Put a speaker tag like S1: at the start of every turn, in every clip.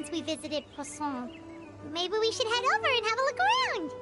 S1: since we visited Poisson. Maybe we should head over and have a look around.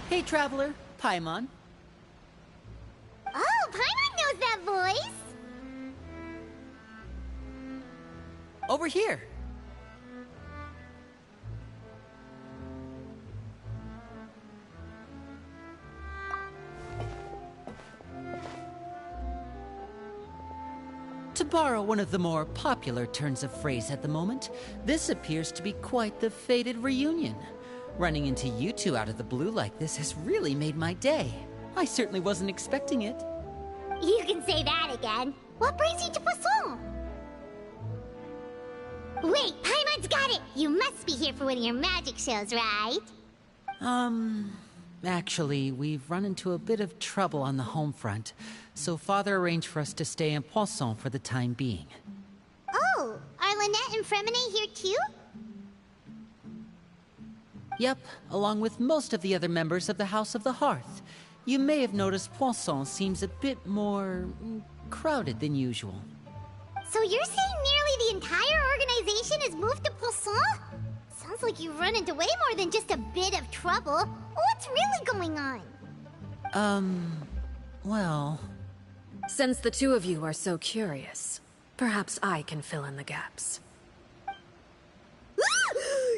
S2: Hey, traveler, Paimon.
S1: Oh, Paimon knows that voice!
S2: Over here. To borrow one of the more popular turns of phrase at the moment, this appears to be quite the fated reunion. Running into you two out of the blue like this has really made my day. I certainly wasn't expecting it.
S1: You can say that again. What brings you to Poisson? Wait, Paimon's got it! You must be here for one of your magic shows, right?
S2: Actually, we've run into a bit of trouble on the home front, so Father arranged for us to stay in Poisson for the time being.
S1: Oh, are Lynette and Fremine here too?
S2: Yep, along with most of the other members of the House of the Hearth. You may have noticed Poisson seems a bit more crowded than usual.
S1: So you're saying nearly the entire organization has moved to Poisson? Sounds like you've run into way more than just a bit of trouble. What's really going on?
S2: Well...
S3: Since the two of you are so curious, perhaps I can fill in the gaps.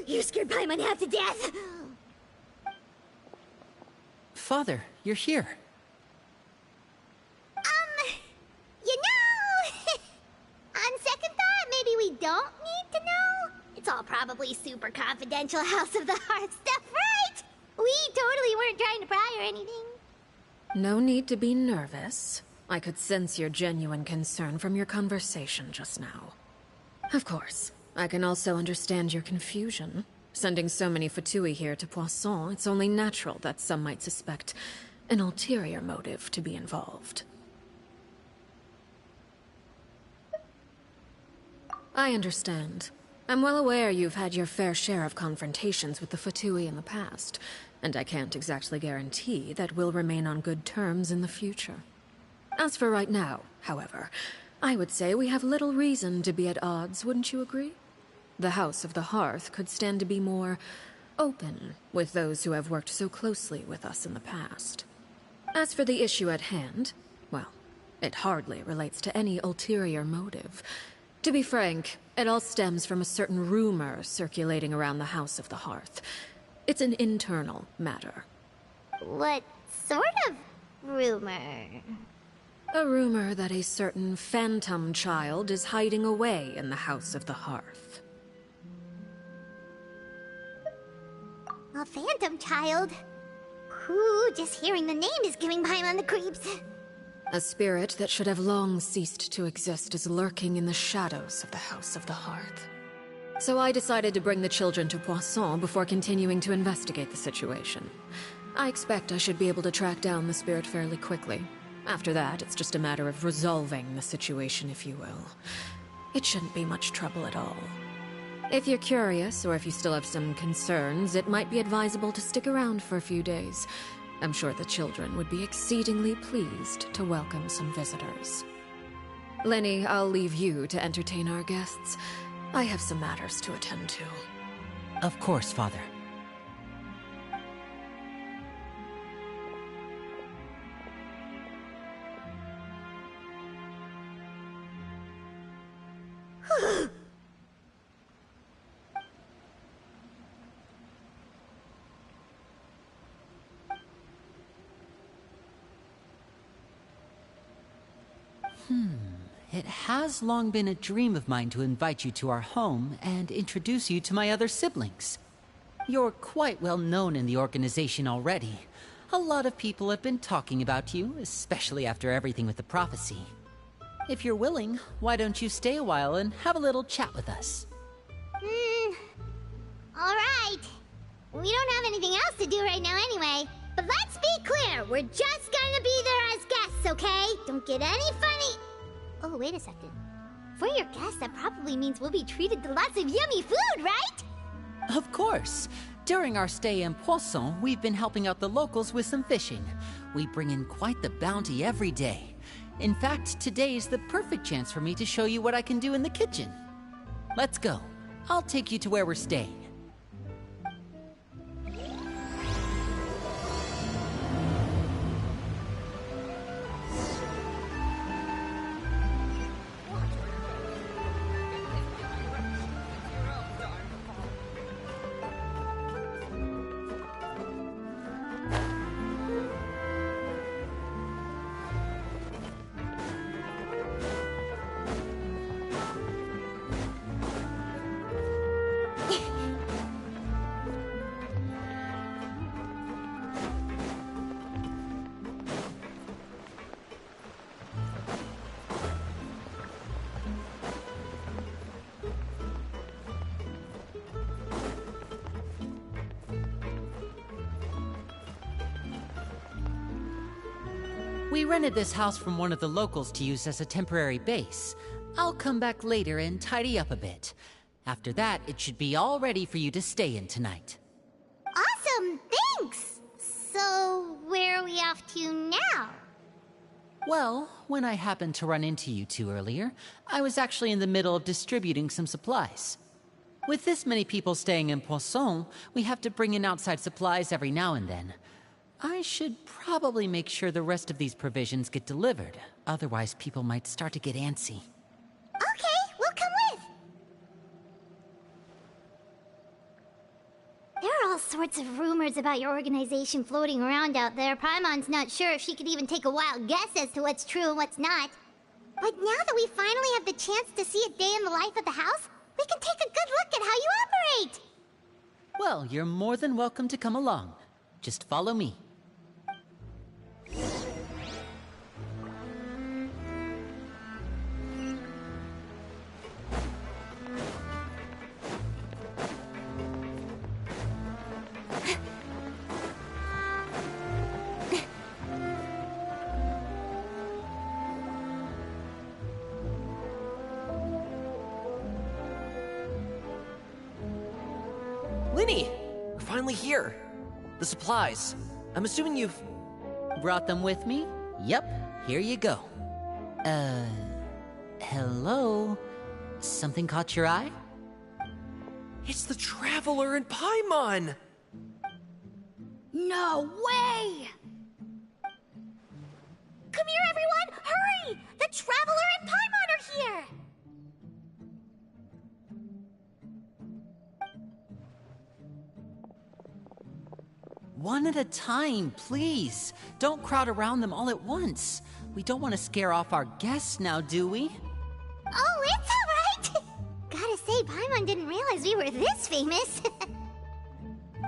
S1: You scared Paimon half to death!
S2: Father, you're here.
S1: You know... on second thought, maybe we don't need to know. It's all probably super confidential House of the Hearth stuff, right? We totally weren't trying to pry or anything.
S3: No need to be nervous. I could sense your genuine concern from your conversation just now. Of course, I can also understand your confusion. Sending so many Fatui here to Poisson, it's only natural that some might suspect an ulterior motive to be involved. I understand. I'm well aware you've had your fair share of confrontations with the Fatui in the past, and I can't exactly guarantee that we'll remain on good terms in the future. As for right now, however, I would say we have little reason to be at odds, wouldn't you agree? The House of the Hearth could stand to be more open with those who have worked so closely with us in the past. As for the issue at hand, well, it hardly relates to any ulterior motive. To be frank, it all stems from a certain rumor circulating around the House of the Hearth. It's an internal matter.
S1: What sort of rumor?
S3: A rumor that a certain phantom child is hiding away in the House of the Hearth.
S1: A phantom child? Ooh, just hearing the name is giving Paimon the creeps.
S3: A spirit that should have long ceased to exist is lurking in the shadows of the House of the Hearth. So I decided to bring the children to Poisson before continuing to investigate the situation. I expect I should be able to track down the spirit fairly quickly. After that, it's just a matter of resolving the situation, if you will. It shouldn't be much trouble at all. If you're curious, or if you still have some concerns, it might be advisable to stick around for a few days. I'm sure the children would be exceedingly pleased to welcome some visitors. Lenny, I'll leave you to entertain our guests. I have some matters to attend to.
S2: Of course, Father. it has long been a dream of mine to invite you to our home and introduce you to my other siblings. You're quite well known in the organization already. A lot of people have been talking about you, especially after everything with the prophecy. If you're willing, why don't you stay a while and have a little chat with us?
S1: Alright. We don't have anything else to do right now anyway. But let's be clear, we're just gonna be there as guests, okay? Don't get any funny... Oh, wait a second. For your guests, that probably means we'll be treated to lots of yummy food, right?
S2: Of course. During our stay in Poisson, we've been helping out the locals with some fishing. We bring in quite the bounty every day. In fact, today's the perfect chance for me to show you what I can do in the kitchen. Let's go. I'll take you to where we're staying. We rented this house from one of the locals to use as a temporary base. I'll come back later and tidy up a bit. After that, it should be all ready for you to stay in tonight.
S1: Awesome, thanks! So, where are we off to now?
S2: Well, when I happened to run into you two earlier, I was actually in the middle of distributing some supplies. With this many people staying in Poisson, we have to bring in outside supplies every now and then. I should probably make sure the rest of these provisions get delivered. Otherwise, people might start to get antsy.
S1: Okay, we'll come with. There are all sorts of rumors about your organization floating around out there. Paimon's not sure if she could even take a wild guess as to what's true and what's not. But now that we finally have the chance to see a day in the life of the house, we can take a good look at how you operate.
S2: Well, you're more than welcome to come along. Just follow me.
S4: Linny! We're finally here. The supplies. I'm assuming you've...
S2: Brought them with me? Yep, here you go. Hello? Something caught your eye?
S4: It's the Traveler and Paimon!
S1: No way! Come here, everyone! Hurry! The Traveler and Paimon are here!
S2: One at a time, please. Don't crowd around them all at once. We don't want to scare off our guests now, do we?
S1: Oh, it's all right! Gotta say, Paimon didn't realize we were this famous.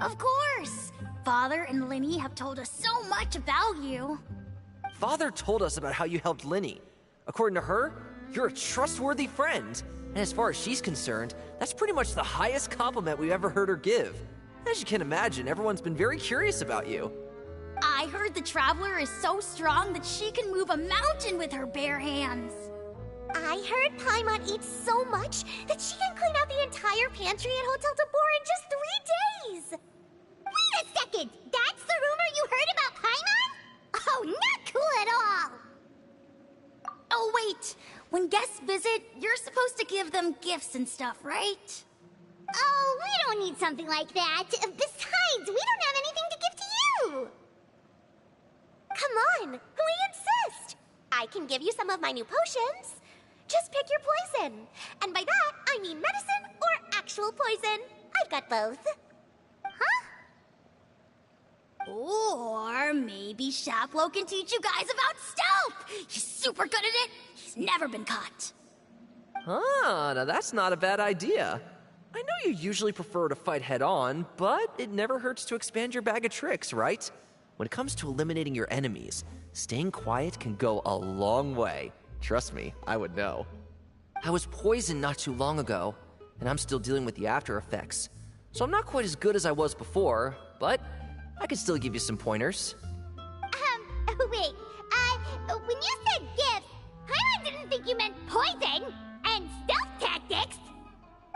S5: Of course! Father and Linny have told us so much about you.
S4: Father told us about how you helped Linny. According to her, you're a trustworthy friend. And as far as she's concerned, that's pretty much the highest compliment we've ever heard her give. As you can imagine, everyone's been very curious about you.
S5: I heard the Traveler is so strong that she can move a mountain with her bare hands.
S1: I heard Paimon eats so much that she can clean out the entire pantry at Hotel de Boer in just 3 days! Wait a second! That's the rumor you heard about Paimon? Oh, not cool at all!
S5: Oh, wait! When guests visit, you're supposed to give them gifts and stuff, right?
S1: Oh, we don't need something like that. Besides, we don't have anything to give to you! Come on, we insist! I can give you some of my new potions. Just pick your poison. And by that, I mean medicine or actual poison. I've got both. Huh?
S5: Or maybe Shaplo can teach you guys about stealth! He's super good at it! He's He's never been caught.
S4: Ah, now that's not a bad idea. I know you usually prefer to fight head-on, but it never hurts to expand your bag of tricks, right? When it comes to eliminating your enemies, staying quiet can go a long way. Trust me, I would know. I was poisoned not too long ago, and I'm still dealing with the after effects. So I'm not quite as good as I was before, but I can still give you some pointers.
S1: Wait, when you said gifts, I didn't think you meant poison and stealth tactics.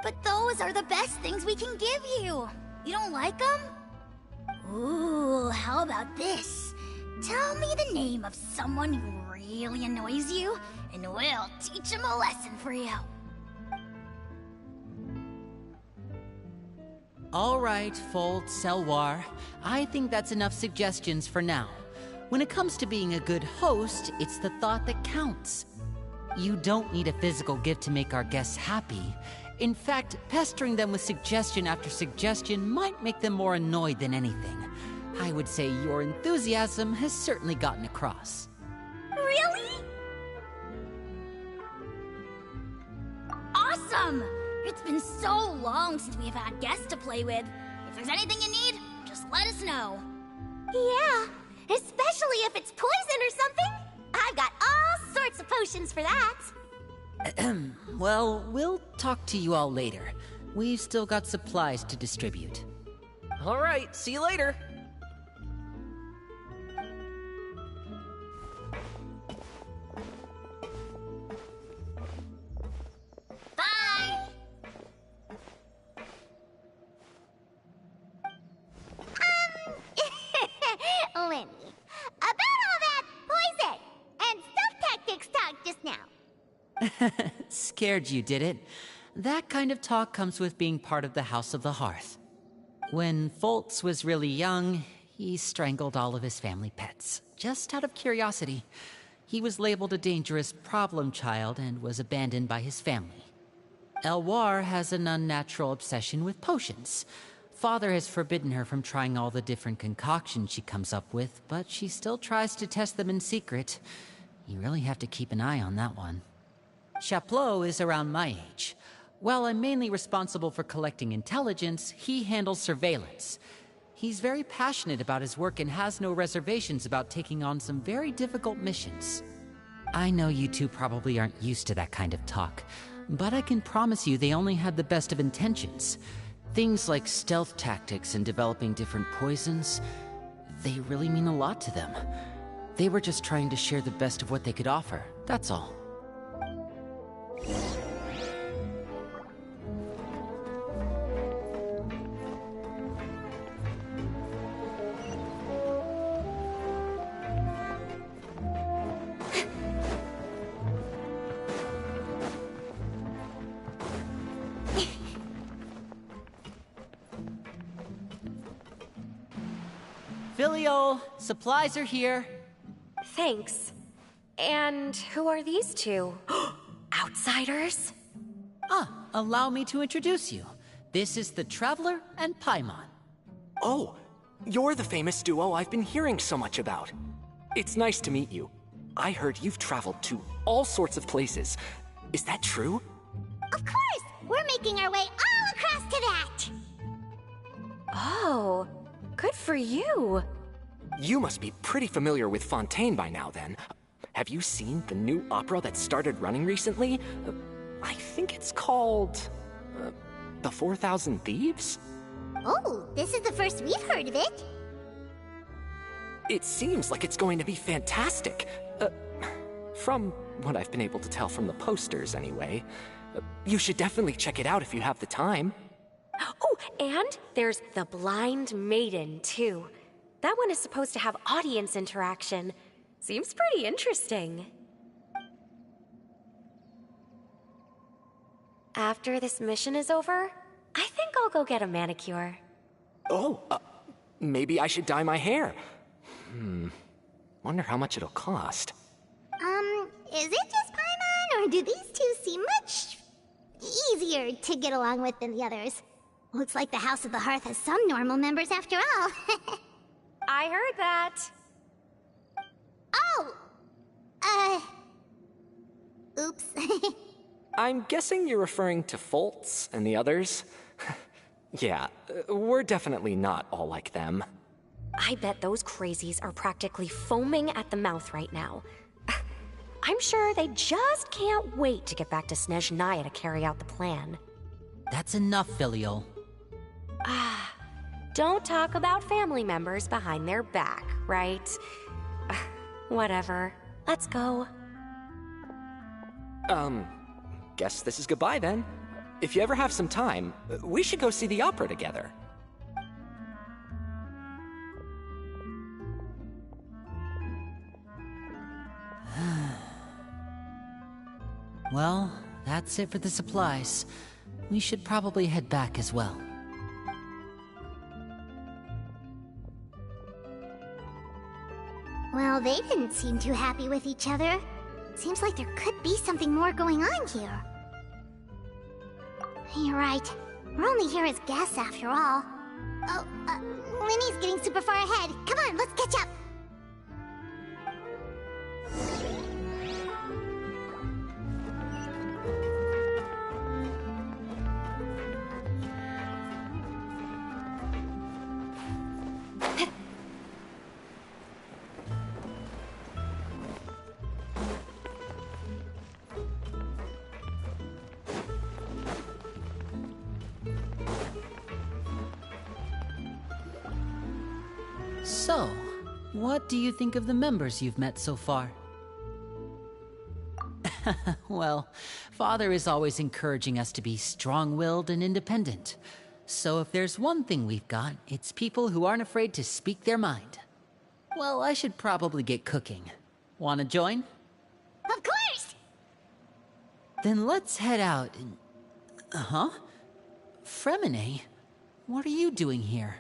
S5: But those are the best things we can give you. You don't like them? Ooh, how about this? Tell me the name of someone who really annoys you, and we'll teach him a lesson for you.
S2: All right, Fold, Selwar. I think that's enough suggestions for now. When it comes to being a good host, it's the thought that counts. You don't need a physical gift to make our guests happy. In fact, pestering them with suggestion after suggestion might make them more annoyed than anything. I would say your enthusiasm has certainly gotten across.
S5: Really? Awesome! It's been so long since we've had guests to play with. If there's anything you need, just let us know.
S1: Yeah, especially if it's poison or something. I've got all sorts of potions for that.
S2: Well, we'll talk to you all later. We've still got supplies to distribute.
S4: All right, see you later.
S5: Bye!
S1: Lenny, about all that poison and stealth tactics talk just now.
S2: Scared you, did it? That kind of talk comes with being part of the House of the Hearth. When Foltz was really young, he strangled all of his family pets, just out of curiosity. He was labeled a dangerous problem child and was abandoned by his family. Elwar has an unnatural obsession with potions. Father has forbidden her from trying all the different concoctions she comes up with, but she still tries to test them in secret. You really have to keep an eye on that one. Chaplot is around my age. While I'm mainly responsible for collecting intelligence, he handles surveillance. He's very passionate about his work and has no reservations about taking on some very difficult missions. I know you two probably aren't used to that kind of talk, but I can promise you they only had the best of intentions. Things like stealth tactics and developing different poisons, they really mean a lot to them. They were just trying to share the best of what they could offer, that's all. Filial, supplies are here.
S6: Thanks. And who are these two? Outsiders?
S2: Allow me to introduce you. This is the Traveler and Paimon.
S7: Oh, you're the famous duo I've been hearing so much about. It's nice to meet you. I heard you've traveled to all sorts of places. Is that true?
S1: Of course! We're making our way all across to that!
S6: Oh, good for you.
S7: You must be pretty familiar with Fontaine by now, then. Have you seen the new opera that started running recently? I think it's called... The 4,000 Thieves?
S1: Oh, this is the first we've heard of it.
S7: It seems like it's going to be fantastic. From what I've been able to tell from the posters, anyway. You should definitely check it out if you have the time.
S6: Oh, and there's The Blind Maiden, too. That one is supposed to have audience interaction. Seems pretty interesting. After this mission is over, I think I'll go get a manicure.
S7: Oh, maybe I should dye my hair. Wonder how much it'll cost.
S1: Is it just Paimon, or do these two seem much easier to get along with than the others? Looks like the House of the Hearth has some normal members after all.
S6: I heard that.
S1: Oh! Oops.
S7: I'm guessing you're referring to Foltz and the others? Yeah, we're definitely not all like them.
S6: I bet those crazies are practically foaming at the mouth right now. I'm sure they just can't wait to get back to Snezhnaya to carry out the plan.
S2: That's enough, Filial.
S6: Don't talk about family members behind their back, right? Whatever. Let's go.
S7: Guess this is goodbye then. If you ever have some time, we should go see the opera together.
S2: Well, that's it for the supplies. We should probably head back as well.
S1: Well, they didn't seem too happy with each other. Seems like there could be something more going on here. You're right. We're only here as guests after all. Oh, Linny's getting super far ahead. Come on, let's catch up.
S2: So, what do you think of the members you've met so far? Well, Father is always encouraging us to be strong-willed and independent. So if there's one thing we've got, it's people who aren't afraid to speak their mind. Well, I should probably get cooking. Wanna join?
S1: Of course!
S2: Then let's head out and... Huh? Fremine? What are you doing here?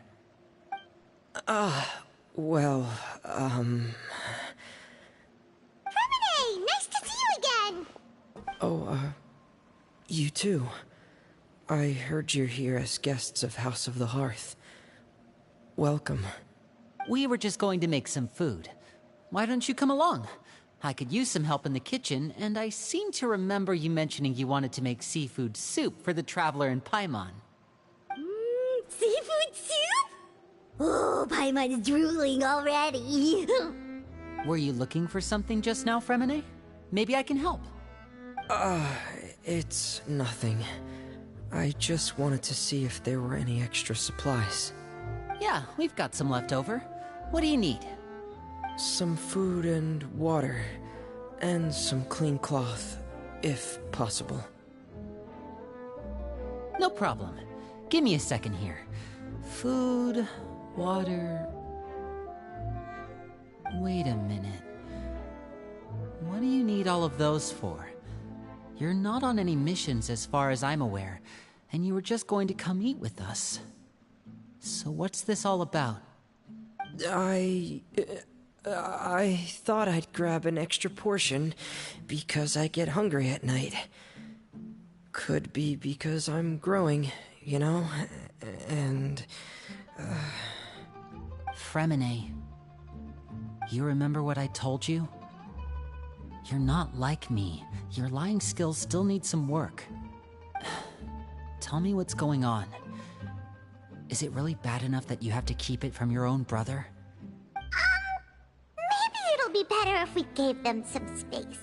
S8: Well,
S1: Fremine! Nice to see you again!
S8: you too. I heard you're here as guests of House of the Hearth. Welcome.
S2: We were just going to make some food. Why don't you come along? I could use some help in the kitchen, and I seem to remember you mentioning you wanted to make seafood soup for the traveler in Paimon.
S1: Seafood soup? Oh, Paimon's drooling already.
S2: Were you looking for something just now, Fremine? Maybe I can help.
S8: It's nothing. I just wanted to see if there were any extra supplies.
S2: Yeah, we've got some left over. What do you need?
S8: Some food and water, and some clean cloth, if possible.
S2: No problem. Give me a second here. Food, water... Wait a minute. What do you need all of those for? You're not on any missions as far as I'm aware, and you were just going to come eat with us. So what's this all about?
S8: I thought I'd grab an extra portion because I get hungry at night. Could be because I'm growing, you know, and...
S2: Fremine, you remember what I told you? You're not like me. Your lying skills still need some work. Tell me what's going on. Is it really bad enough that you have to keep it from your own brother?
S1: Maybe it'll be better if we gave them some space.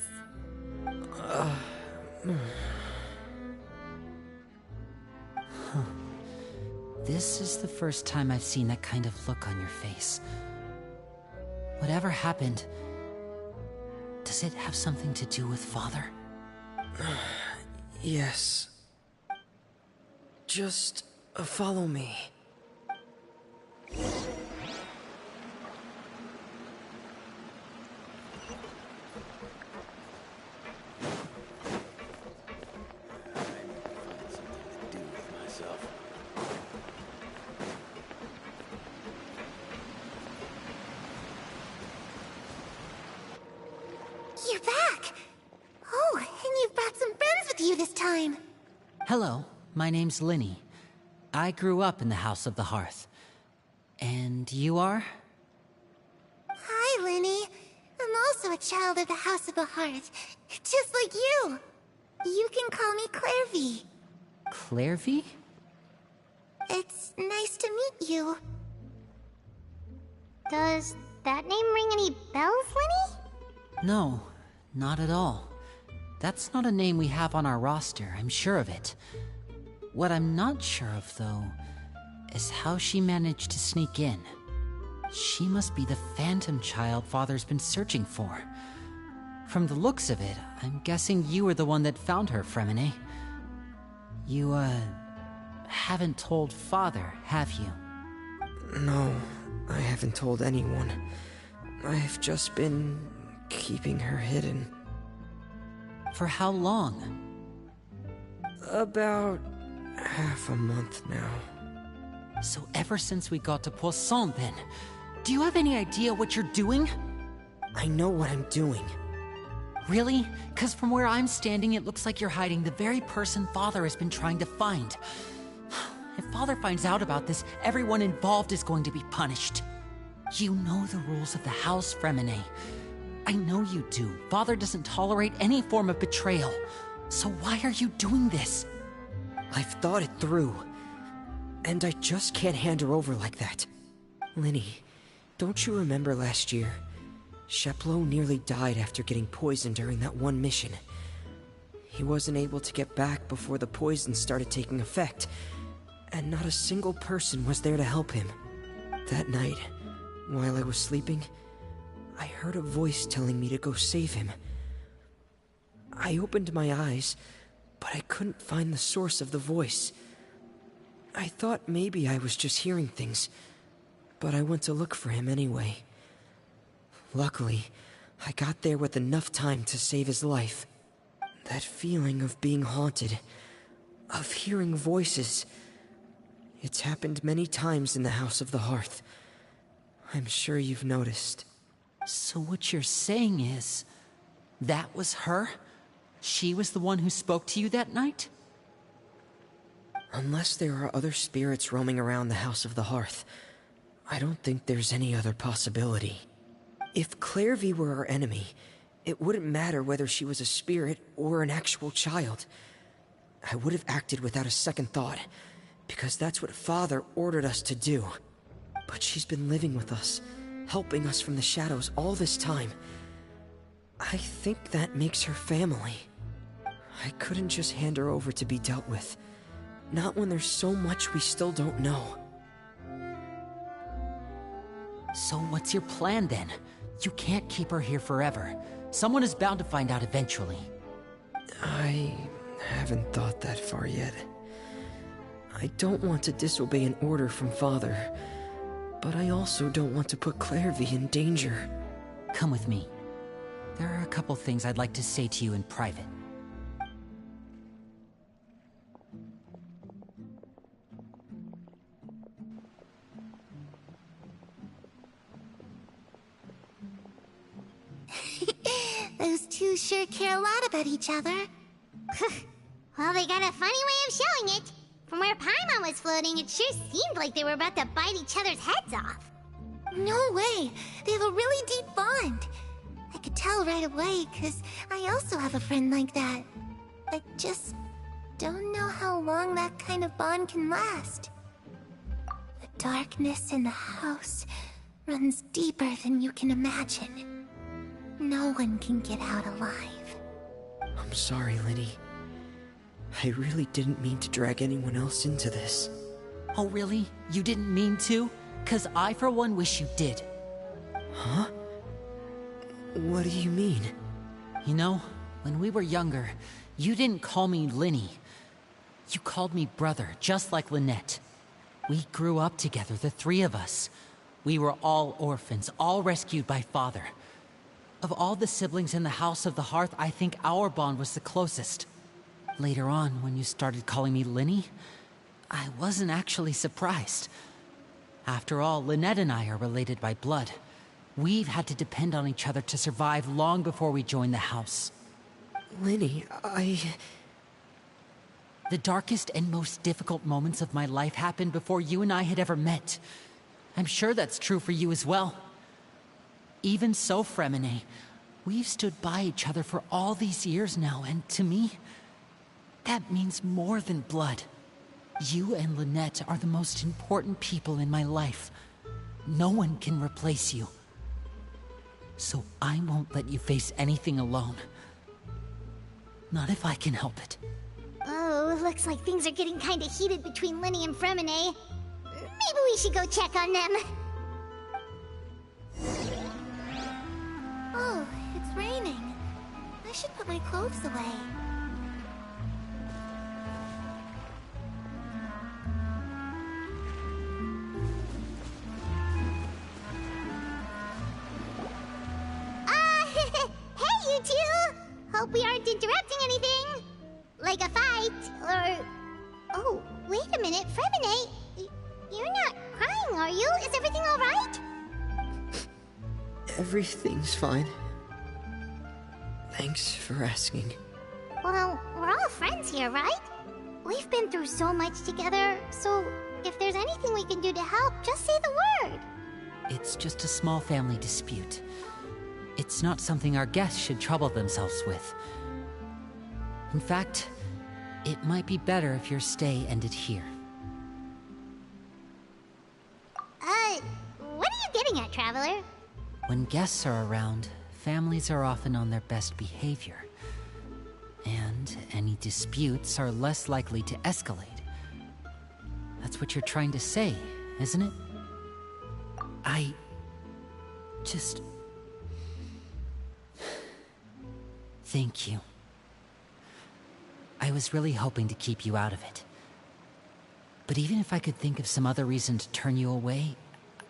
S2: This is the first time I've seen that kind of look on your face. Whatever happened, does it have something to do with Father?
S8: Yes. Just follow me.
S1: You're back! Oh, and you've brought some friends with you this time.
S2: Hello, my name's Linny. I grew up in the House of the Hearth. And you are?
S1: Hi, Linny. I'm also a child of the House of the Hearth. Just like you. You can call me Clairvy.
S2: Clairvy?
S1: It's nice to meet you. Does that name ring any bells, Lenny?
S2: No, not at all. That's not a name we have on our roster, I'm sure of it. What I'm not sure of, though, is how she managed to sneak in. She must be the phantom child Father's been searching for. From the looks of it, I'm guessing you were the one that found her, Fremine. You, haven't told Father, have you?
S8: No, I haven't told anyone. I've just been keeping her hidden.
S2: For how long?
S8: About half a month now.
S2: So ever since we got to Poisson, then, do you have any idea what you're doing?
S8: I know what I'm doing.
S2: Really? 'Cause from where I'm standing, it looks like you're hiding the very person Father has been trying to find. If Father finds out about this, everyone involved is going to be punished. You know the rules of the house, Fremine. I know you do. Father doesn't tolerate any form of betrayal. So why are you doing this?
S8: I've thought it through. And I just can't hand her over like that. Linny, don't you remember last year? Sheplo nearly died after getting poisoned during that one mission. He wasn't able to get back before the poison started taking effect, and not a single person was there to help him. That night, while I was sleeping, I heard a voice telling me to go save him. I opened my eyes, but I couldn't find the source of the voice. I thought maybe I was just hearing things, but I went to look for him anyway. Luckily, I got there with enough time to save his life. That feeling of being haunted, of hearing voices, it's happened many times in the House of the Hearth. I'm sure you've noticed.
S2: So what you're saying is, that was her? She was the one who spoke to you that night?
S8: Unless there are other spirits roaming around the House of the Hearth, I don't think there's any other possibility. If Clairvy were our enemy, it wouldn't matter whether she was a spirit or an actual child. I would have acted without a second thought, because that's what Father ordered us to do. But she's been living with us, helping us from the shadows all this time. I think that makes her family. I couldn't just hand her over to be dealt with. Not when there's so much we still don't know.
S2: So what's your plan then? You can't keep her here forever. Someone is bound to find out eventually.
S8: I haven't thought that far yet. I don't want to disobey an order from Father, but I also don't want to put Clairvy in danger.
S2: Come with me. There are a couple things I'd like to say to you in private.
S1: Those two sure care a lot about each other. Well, they got a funny way of showing it. From where Paimon was floating, it sure seemed like they were about to bite each other's heads off. No way! They have a really deep bond. I could tell right away, because I also have a friend like that. I just don't know how long that kind of bond can last. The darkness in the house runs deeper than you can imagine. No one can get out alive.
S8: I'm sorry, Linny. I really didn't mean to drag anyone else into this.
S2: Oh really? You didn't mean to? 'Cause I for one wish you did.
S8: Huh? What do you mean?
S2: You know, when we were younger, you didn't call me Linny. You called me brother, just like Lynette. We grew up together, the three of us. We were all orphans, all rescued by Father. Of all the siblings in the House of the Hearth, I think our bond was the closest. Later on, when you started calling me Linny, I wasn't actually surprised. After all, Lynette and I are related by blood. We've had to depend on each other to survive long before we joined the house.
S8: Linny,
S2: The darkest and most difficult moments of my life happened before you and I had ever met. I'm sure that's true for you as well. Even so, Fremine, We've stood by each other for all these years now, and to me, that means more than blood. You and Lynette are the most important people in my life. No one can replace you. So I won't let you face anything alone. Not if I can help it.
S1: Oh, looks like things are getting kinda heated between Lenny and Fremine. Maybe we should go check on them.
S5: Oh, it's raining. I should put my clothes away.
S1: Hey, you two! Hope we aren't interrupting anything. Like a fight, or... Oh, wait a minute, Fremine. You're not crying, are you? Is everything alright?
S8: Everything's fine. Thanks for asking.
S1: Well, we're all friends here, right? We've been through so much together, so if there's anything we can do to help, just say the word.
S2: It's just a small family dispute. It's not something our guests should trouble themselves with. In fact, it might be better if your stay ended here.
S1: What are you getting at, Traveler?
S2: When guests are around, families are often on their best behavior. And any disputes are less likely to escalate. That's what you're trying to say, isn't it? I... just... Thank you. I was really hoping to keep you out of it. But even if I could think of some other reason to turn you away,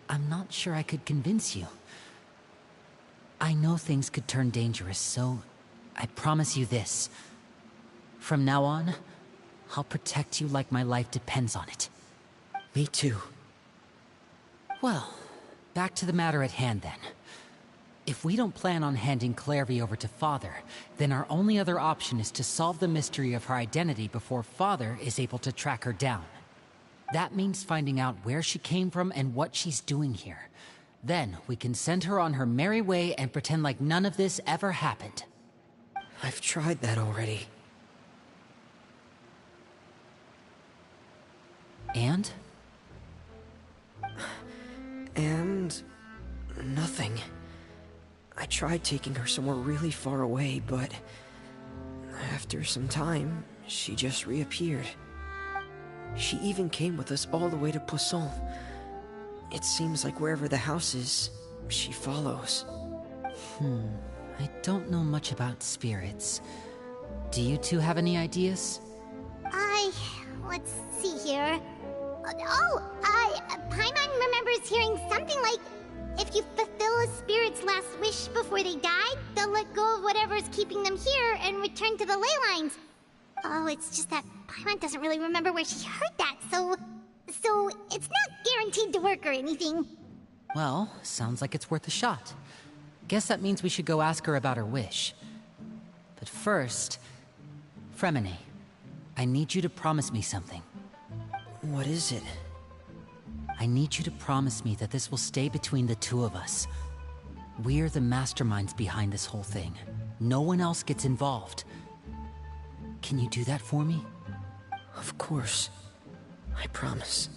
S2: I'm not sure I could convince you. I know things could turn dangerous, so I promise you this. From now on, I'll protect you like my life depends on it.
S8: Me too.
S2: Well, back to the matter at hand then. If we don't plan on handing Clairvy over to Father, then our only other option is to solve the mystery of her identity before Father is able to track her down. That means finding out where she came from and what she's doing here. Then we can send her on her merry way and pretend like none of this ever happened.
S8: I've tried that already.
S2: And?
S8: And... nothing. I tried taking her somewhere really far away, but... after some time, she just reappeared. She even came with us all the way to Poisson. It seems like wherever the house is, she follows.
S2: I don't know much about spirits. Do you two have any ideas?
S1: Let's see here. Paimon remembers hearing something like, if you fulfill a spirit's last wish before they died, they'll let go of whatever's keeping them here and return to the ley lines. Oh, it's just that Paimon doesn't really remember where she heard that, so it's not guaranteed to work or anything.
S2: Well, sounds like it's worth a shot. Guess that means we should go ask her about her wish. But first, Fremine, I need you to promise me something.
S8: What is it?
S2: I need you to promise me that this will stay between the two of us. We're the masterminds behind this whole thing. No one else gets involved. Can you do that for me?
S8: Of course. I promise.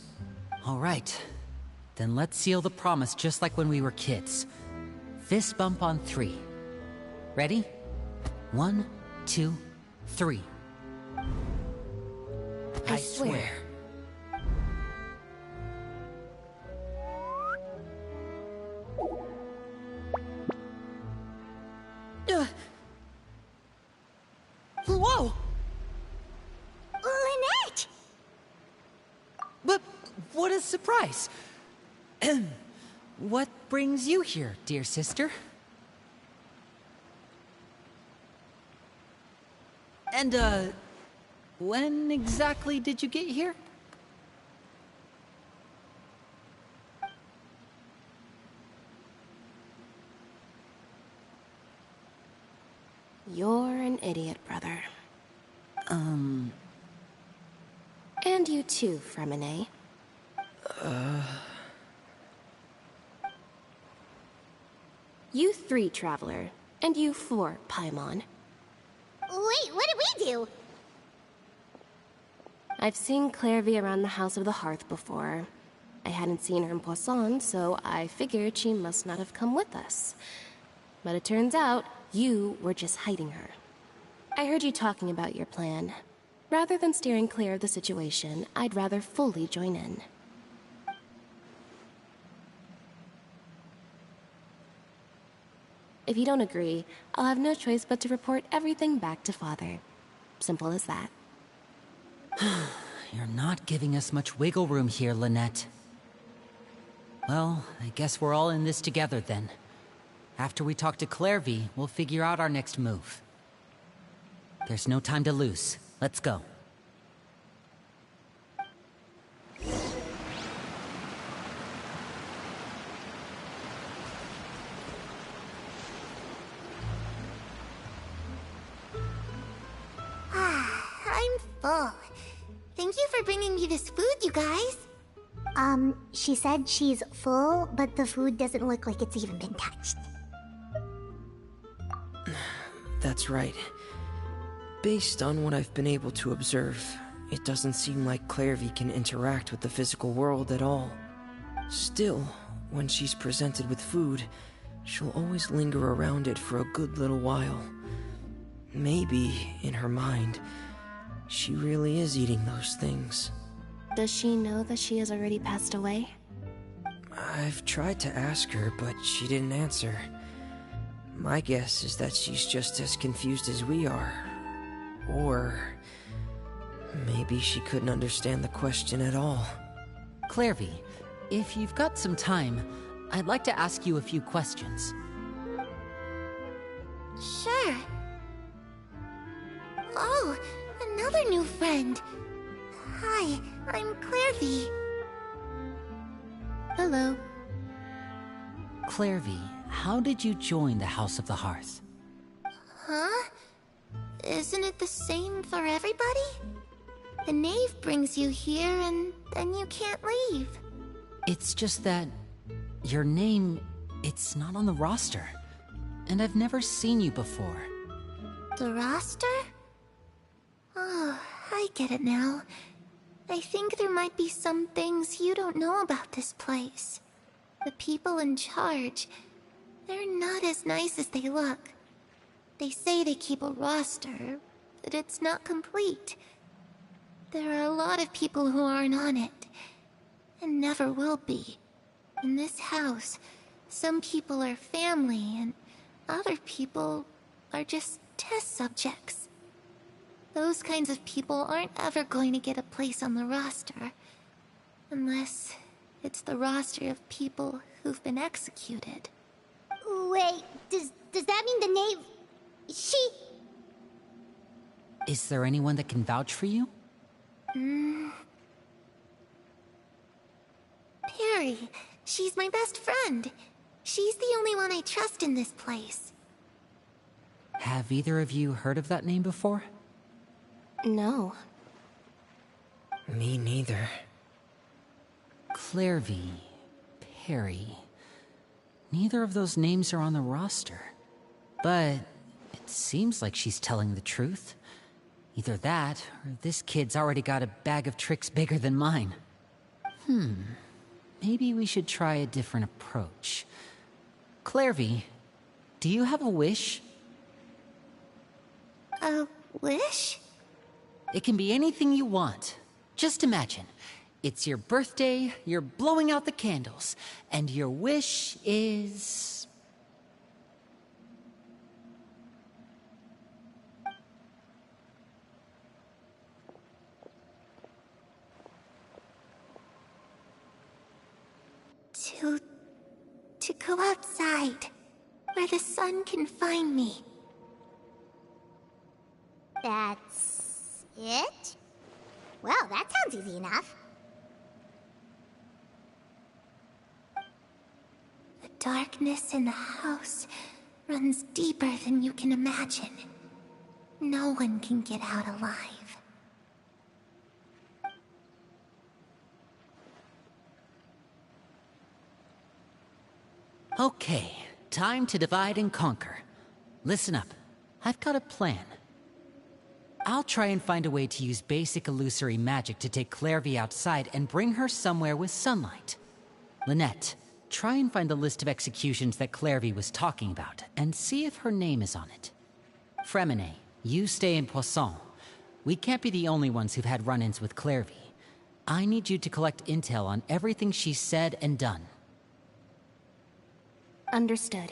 S2: All right. Then let's seal the promise just like when we were kids. Fist bump on 3. Ready? 1, 2, 3.
S8: I swear.
S2: Whoa!
S1: Lynette!
S2: But what a surprise! What brings you here, dear sister? And, when exactly did you get here?
S9: You're an idiot, brother. And you too, Fremine. You 3, Traveler. And you 4, Paimon.
S1: Wait, what did we do?
S9: I've seen Clairvy around the House of the Hearth before. I hadn't seen her in Poisson, so I figured she must not have come with us. But it turns out, you were just hiding her. I heard you talking about your plan. Rather than steering clear of the situation, I'd rather fully join in. If you don't agree, I'll have no choice but to report everything back to Father. Simple as that.
S2: You're not giving us much wiggle room here, Lynette. Well, I guess we're all in this together then. After we talk to Clairvy, we'll figure out our next move. There's no time to lose. Let's go.
S1: I'm full. Thank you for bringing me this food, you guys. She said she's full, but the food doesn't look like it's even been touched.
S8: That's right. Based on what I've been able to observe, it doesn't seem like Clairvy can interact with the physical world at all. Still, when she's presented with food, she'll always linger around it for a good little while. Maybe, in her mind, she really is eating those things.
S9: Does she know that she has already passed away?
S8: I've tried to ask her, but she didn't answer. My guess is that she's just as confused as we are. Or maybe she couldn't understand the question at all.
S2: Clairvy, if you've got some time, I'd like to ask you a few questions.
S1: Sure. Oh, another new friend. Hi, I'm Clairvy.
S9: Hello.
S2: Clairvy, how did you join the House of the Hearth?
S1: Huh? Isn't it the same for everybody? The Knave brings you here and then you can't leave.
S2: It's just that your name, it's not on the roster. And I've never seen you before.
S1: The roster? Oh, I get it now. I think there might be some things you don't know about this place. The people in charge, they're not as nice as they look. They say they keep a roster, but it's not complete. There are a lot of people who aren't on it, and never will be. In this house, some people are family, and other people are just test subjects. Those kinds of people aren't ever going to get a place on the roster, unless it's the roster of people who've been executed. Wait, does that mean the Knave... She...
S2: Is there anyone that can vouch for you?
S1: Perry. She's my best friend. She's the only one I trust in this place.
S2: Have either of you heard of that name before?
S9: No.
S8: Me neither.
S2: Clairvy, Perry. Neither of those names are on the roster. But it seems like she's telling the truth. Either that, or this kid's already got a bag of tricks bigger than mine. Maybe we should try a different approach. Clairvy, do you have a wish?
S1: A wish?
S2: It can be anything you want. Just imagine. It's your birthday, you're blowing out the candles, and your wish is...
S1: To go outside, where the sun can find me. That's it? Well, that sounds easy enough. The darkness in the house runs deeper than you can imagine. No one can get out alive.
S2: Okay, time to divide and conquer. listen up. I've got a plan. I'll try and find a way to use basic illusory magic to take Clairvy outside and bring her somewhere with sunlight. Lynette, try and find the list of executions that Clairvy was talking about, and see if her name is on it. Fremine, you stay in Poisson. We can't be the only ones who've had run-ins with Clairvy. I need you to collect intel on everything she's said and done.
S9: Understood.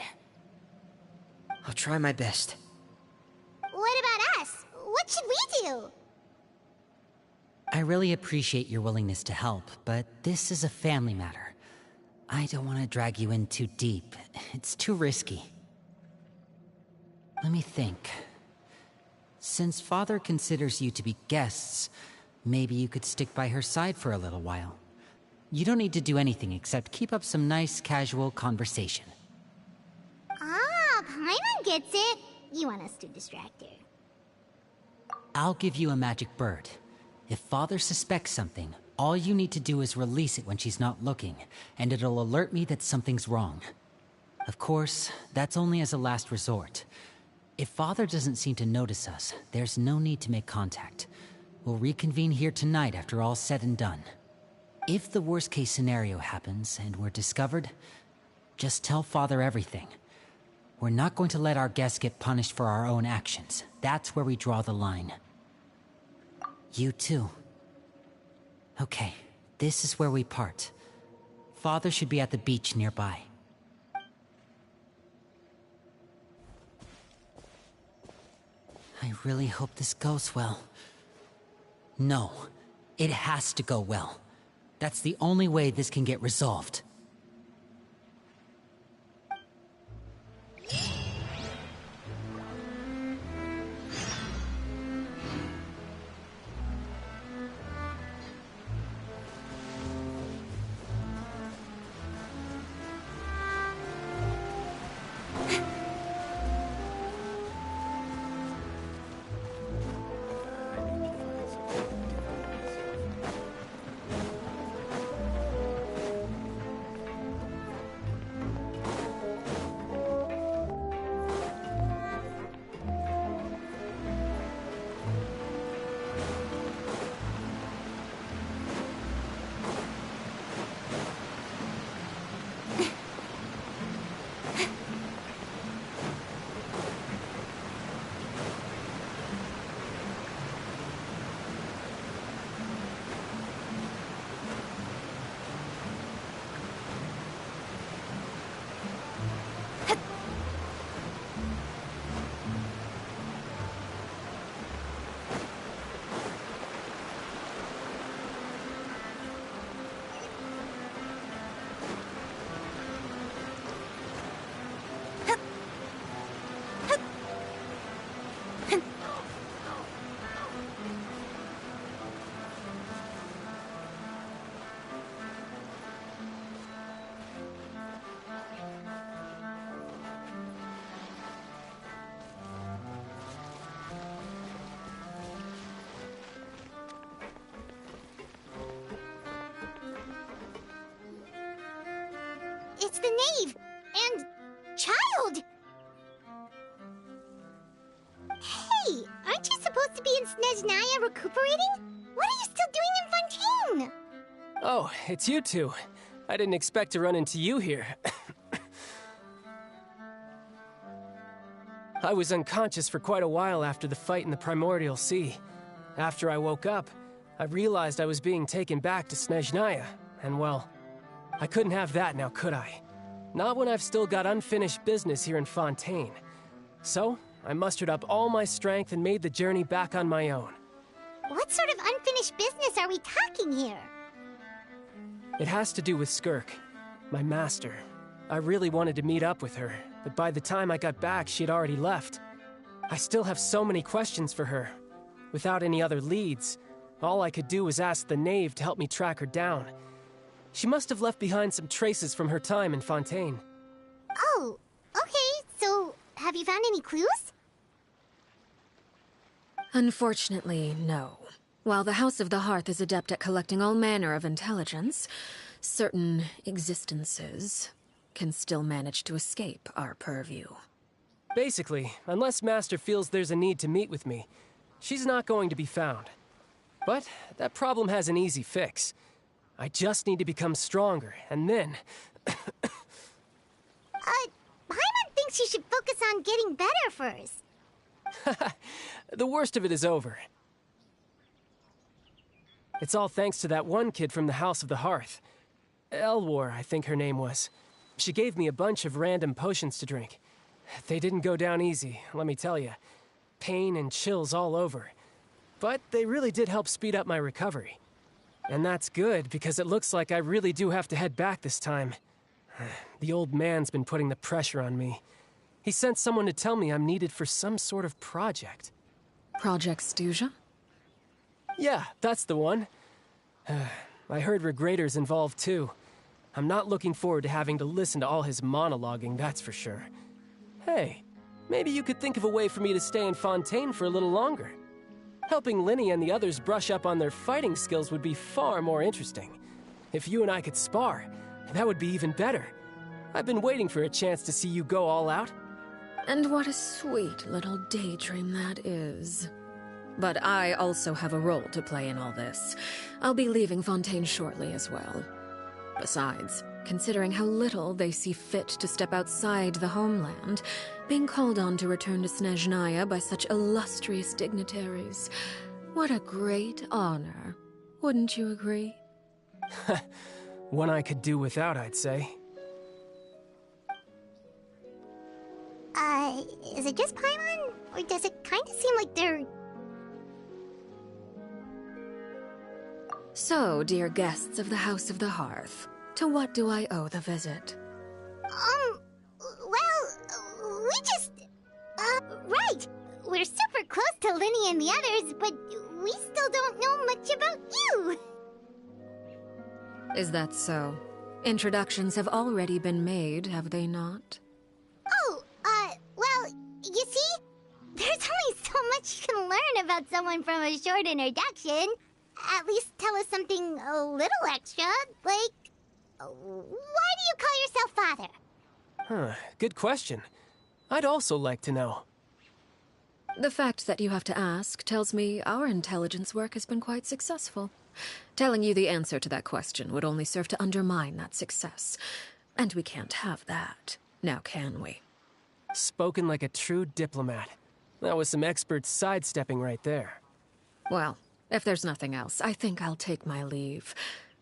S8: I'll try my best.
S1: What about us? What should we do?
S2: I really appreciate your willingness to help, but this is a family matter. I don't want to drag you in too deep. It's too risky. Let me think. Since Father considers you to be guests, maybe you could stick by her side for a little while. You don't need to do anything except keep up some nice, casual conversation.
S1: Ah, Paimon gets it. You want us to distract her.
S2: I'll give you a magic bird. If Father suspects something, all you need to do is release it when she's not looking, and it'll alert me that something's wrong. Of course, that's only as a last resort. If Father doesn't seem to notice us, there's no need to make contact. We'll reconvene here tonight after all's said and done. If the worst-case scenario happens and we're discovered, just tell Father everything. We're not going to let our guests get punished for our own actions. That's where we draw the line. You too. Okay, this is where we part. Father should be at the beach nearby. I really hope this goes well. No, it has to go well. That's the only way this can get resolved.
S1: It's the Knave! And... child! Hey, aren't you supposed to be in Snezhnaya recuperating? What are you still doing in Fontaine?
S10: Oh, it's you two. I didn't expect to run into you here. I was unconscious for quite a while after the fight in the Primordial Sea. After I woke up, I realized I was being taken back to Snezhnaya, and well, I couldn't have that now, could I? Not when I've still got unfinished business here in Fontaine. So, I mustered up all my strength and made the journey back on my own.
S1: What sort of unfinished business are we talking here?
S10: It has to do with Skirk, my master. I really wanted to meet up with her, but by the time I got back, she had already left. I still have so many questions for her. Without any other leads, all I could do was ask the Knave to help me track her down. She must have left behind some traces from her time in Fontaine.
S1: Oh, okay, so have you found any clues?
S3: Unfortunately, no. While the House of the Hearth is adept at collecting all manner of intelligence, certain existences can still manage to escape our purview.
S10: Basically, unless Master feels there's a need to meet with me, she's not going to be found. But that problem has an easy fix. I just need to become stronger, and then...
S1: Paimon thinks you should focus on getting better first.
S10: The worst of it is over. It's all thanks to that one kid from the House of the Hearth. Elwar, I think her name was. She gave me a bunch of random potions to drink. They didn't go down easy, let me tell you. Pain and chills all over. But they really did help speed up my recovery. And that's good, because it looks like I really do have to head back this time. The old man's been putting the pressure on me. He sent someone to tell me I'm needed for some sort of project.
S3: Project Stuja?
S10: Yeah, that's the one. I heard Regrator's involved too. I'm not looking forward to having to listen to all his monologuing, that's for sure. Hey, maybe you could think of a way for me to stay in Fontaine for a little longer. Helping Linny and the others brush up on their fighting skills would be far more interesting. If you and I could spar, that would be even better. I've been waiting for a chance to see you go all out.
S3: And what a sweet little daydream that is. But I also have a role to play in all this. I'll be leaving Fontaine shortly as well. Besides, considering how little they see fit to step outside the homeland, being called on to return to Snezhnaya by such illustrious dignitaries, what a great honor. Wouldn't you agree?
S10: One I could do without, I'd say.
S1: Is it just Paimon? Or does it kind of seem like they're...
S3: So, dear guests of the House of the Hearth, to what do I owe the visit?
S1: Well, we just... right! We're super close to Linny and the others, but we still don't know much about you!
S3: Is that so? Introductions have already been made, have they not?
S1: Oh, well, you see? There's only so much you can learn about someone from a short introduction. At least tell us something a little extra, like... why do you call yourself father?
S10: Huh, good question. I'd also like to know.
S3: The fact that you have to ask tells me our intelligence work has been quite successful. Telling you the answer to that question would only serve to undermine that success. And we can't have that, now can we?
S10: Spoken like a true diplomat. That was some expert sidestepping right there.
S3: Well, if there's nothing else, I think I'll take my leave.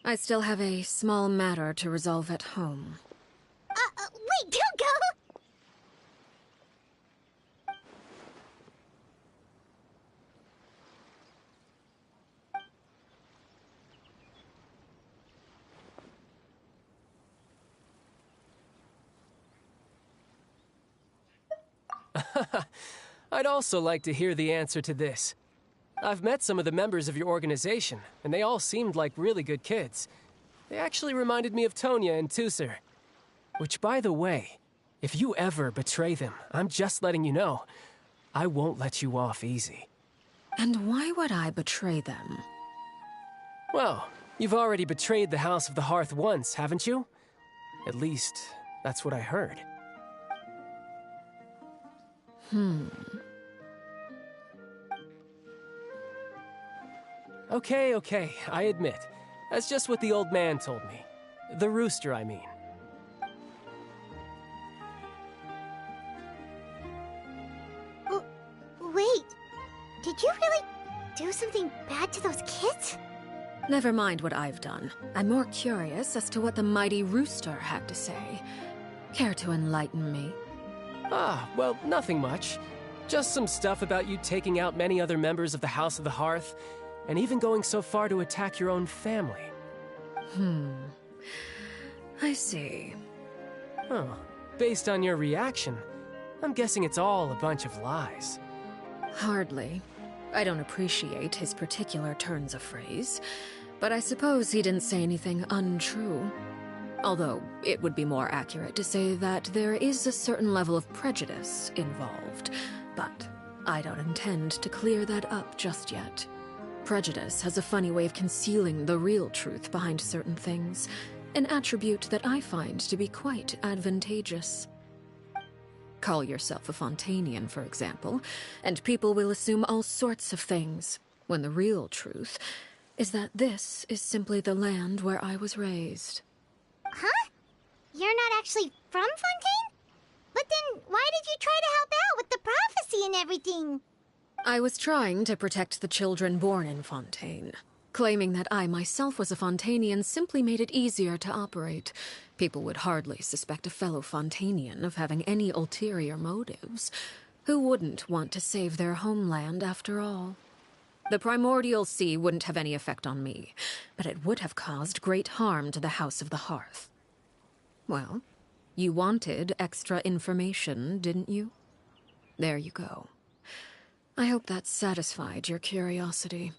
S3: I still have a small matter to resolve at home.
S1: Wait, don't go!
S10: I'd also like to hear the answer to this. I've met some of the members of your organization, and they all seemed like really good kids. They actually reminded me of Tonya and Tusser. Which, by the way, if you ever betray them, I'm just letting you know, I won't let you off easy.
S3: And why would I betray them?
S10: Well, you've already betrayed the House of the Hearth once, haven't you? At least, that's what I heard. Okay, I admit. That's just what the old man told me. The rooster, I mean.
S1: Wait, did you really do something bad to those kids?
S3: Never mind what I've done. I'm more curious as to what the mighty rooster had to say. Care to enlighten me?
S10: Well, nothing much. Just some stuff about you taking out many other members of the House of the Hearth, and even going so far to attack your own family.
S3: I see.
S10: Huh. Based on your reaction, I'm guessing it's all a bunch of lies.
S3: Hardly. I don't appreciate his particular turns of phrase, but I suppose he didn't say anything untrue. Although, it would be more accurate to say that there is a certain level of prejudice involved, but I don't intend to clear that up just yet. Prejudice has a funny way of concealing the real truth behind certain things, an attribute that I find to be quite advantageous. Call yourself a Fontanian, for example, and people will assume all sorts of things, when the real truth is that this is simply the land where I was raised.
S1: Huh? You're not actually from Fontaine? But then why did you try to help out with the prophecy and everything?
S3: I was trying to protect the children born in Fontaine. Claiming that I myself was a Fontanian simply made it easier to operate. People would hardly suspect a fellow Fontanian of having any ulterior motives. Who wouldn't want to save their homeland, after all? The primordial sea wouldn't have any effect on me, but it would have caused great harm to the House of the Hearth. Well, you wanted extra information, didn't you? There you go. I hope that satisfied your curiosity.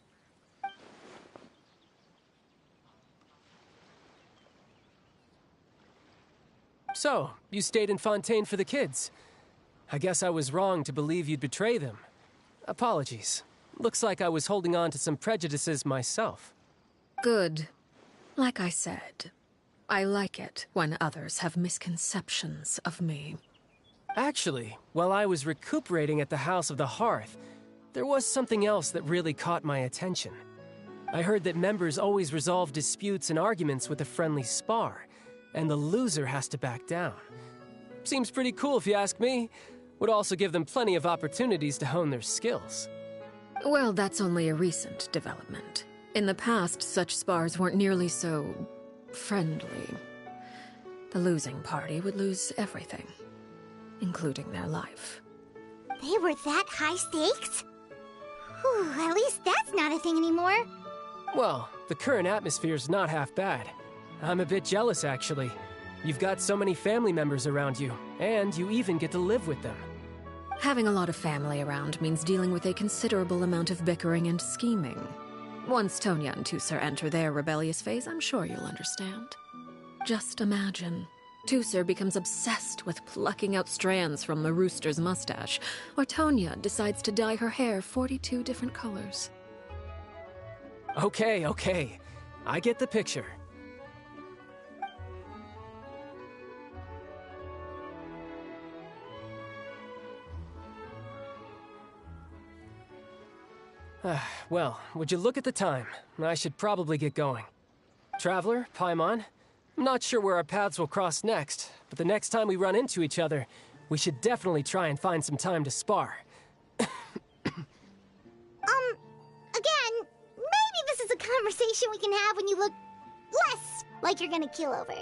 S10: So, you stayed in Fontaine for the kids. I guess I was wrong to believe you'd betray them. Apologies. Looks like I was holding on to some prejudices myself.
S3: Good. Like I said, I like it when others have misconceptions of me.
S10: Actually, while I was recuperating at the House of the Hearth, there was something else that really caught my attention. I heard that members always resolve disputes and arguments with a friendly spar, and the loser has to back down. Seems pretty cool if you ask me. Would also give them plenty of opportunities to hone their skills.
S3: Well, that's only a recent development. In the past, such spars weren't nearly so friendly. The losing party would lose everything, including their life.
S1: They were that high stakes? Whew, at least that's not a thing anymore.
S10: Well, the current atmosphere's not half bad. I'm a bit jealous, actually. You've got so many family members around you, and you even get to live with them.
S3: Having a lot of family around means dealing with a considerable amount of bickering and scheming. Once Tonya and Tusser enter their rebellious phase, I'm sure you'll understand. Just imagine. Tusser becomes obsessed with plucking out strands from the rooster's mustache, or Tonya decides to dye her hair 42 different colors.
S10: Okay. I get the picture. Well, would you look at the time? I should probably get going. Traveler, Paimon, I'm not sure where our paths will cross next, but the next time we run into each other, we should definitely try and find some time to spar.
S1: Again, maybe this is a conversation we can have when you look less like you're gonna kill over.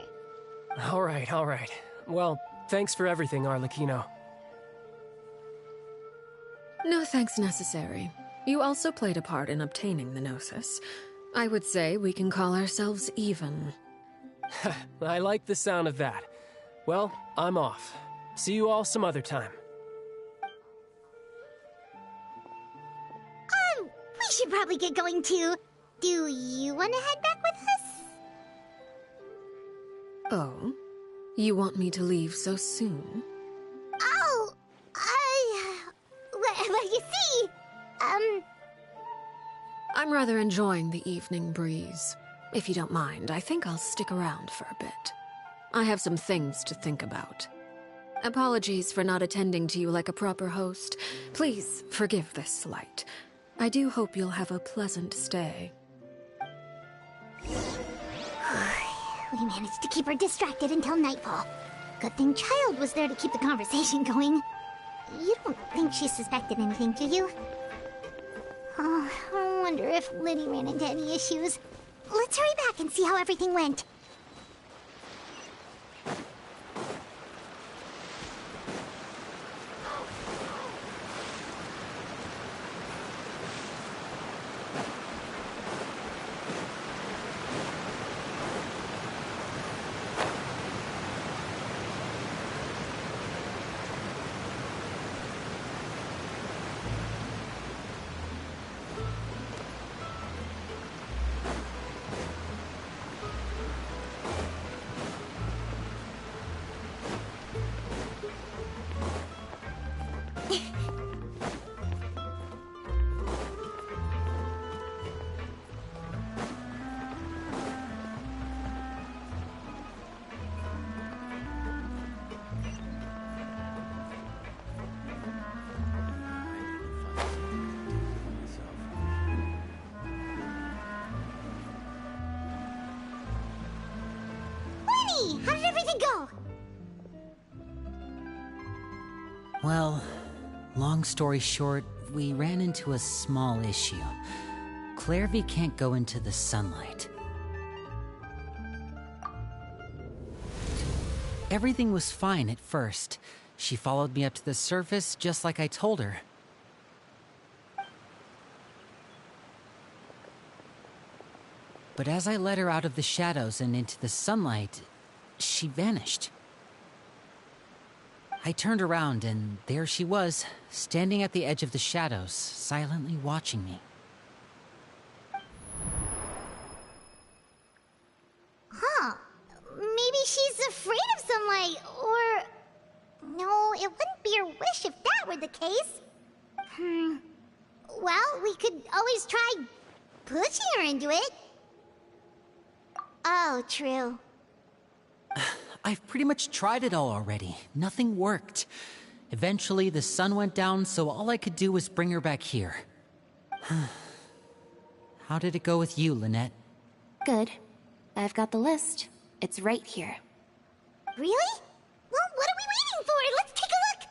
S10: All right. Well, thanks for everything, Arlecchino.
S3: No thanks necessary. You also played a part in obtaining the Gnosis. I would say we can call ourselves even.
S10: I like the sound of that. Well, I'm off. See you all some other time.
S1: We should probably get going too. Do you want to head back with us?
S3: Oh? You want me to leave so soon?
S1: Oh, well, you see,
S3: I'm rather enjoying the evening breeze. If you don't mind, I think I'll stick around for a bit. I have some things to think about. Apologies for not attending to you like a proper host. Please forgive this slight. I do hope you'll have a pleasant stay.
S1: We managed to keep her distracted until nightfall. Good thing Child was there to keep the conversation going. You don't think she suspected anything, do you? Oh, I wonder if Liddy ran into any issues. Let's hurry back and see how everything went.
S2: Well, long story short, we ran into a small issue. Clairvy can't go into the sunlight. Everything was fine at first. She followed me up to the surface just like I told her. But as I led her out of the shadows and into the sunlight, she vanished. I turned around and there she was, standing at the edge of the shadows, silently watching me.
S1: Huh. Maybe she's afraid of sunlight, or... No, it wouldn't be her wish if that were the case. Well, we could always try pushing her into it. Oh, true.
S2: I've pretty much tried it all already. Nothing worked. Eventually, the sun went down, so all I could do was bring her back here. How did it go with you, Lynette?
S9: Good. I've got the list. It's right here.
S1: Really? Well, what are we waiting for? Let's take a look!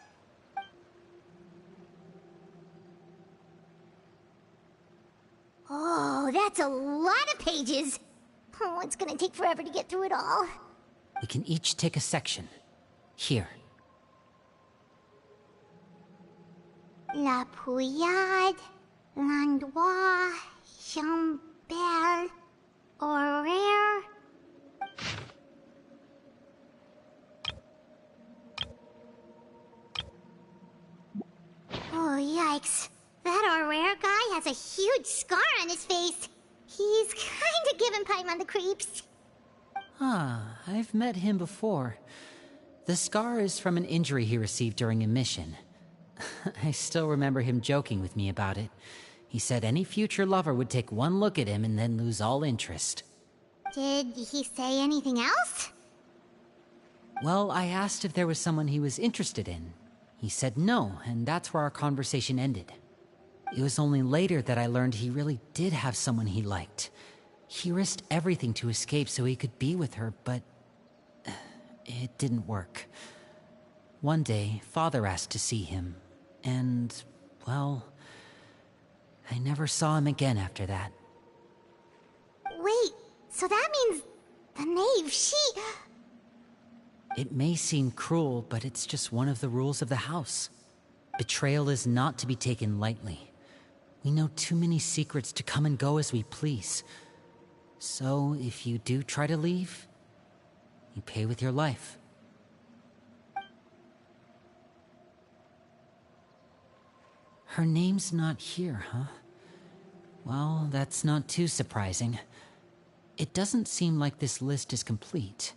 S1: Oh, that's a lot of pages. Oh, it's gonna take forever to get through it all.
S2: We can each take a section. Here.
S1: La Pouillade, L'Endroit, Chambert, Horaire. Oh, yikes. That Horaire guy has a huge scar on his face. He's kinda giving Paimon the creeps.
S2: I've met him before. The scar is from an injury he received during a mission. I still remember him joking with me about it. He said any future lover would take one look at him and then lose all interest.
S1: Did he say anything else?
S2: Well, I asked if there was someone he was interested in. He said no, and that's where our conversation ended. It was only later that I learned he really did have someone he liked. He risked everything to escape so he could be with her, but it didn't work. One day, Father asked to see him, and, well, I never saw him again after that.
S1: Wait, so that means the Knave, she...
S2: It may seem cruel, but it's just one of the rules of the house. Betrayal is not to be taken lightly. We know too many secrets to come and go as we please. So, if you do try to leave, you pay with your life. Her name's not here, huh? Well, that's not too surprising. It doesn't seem like this list is complete.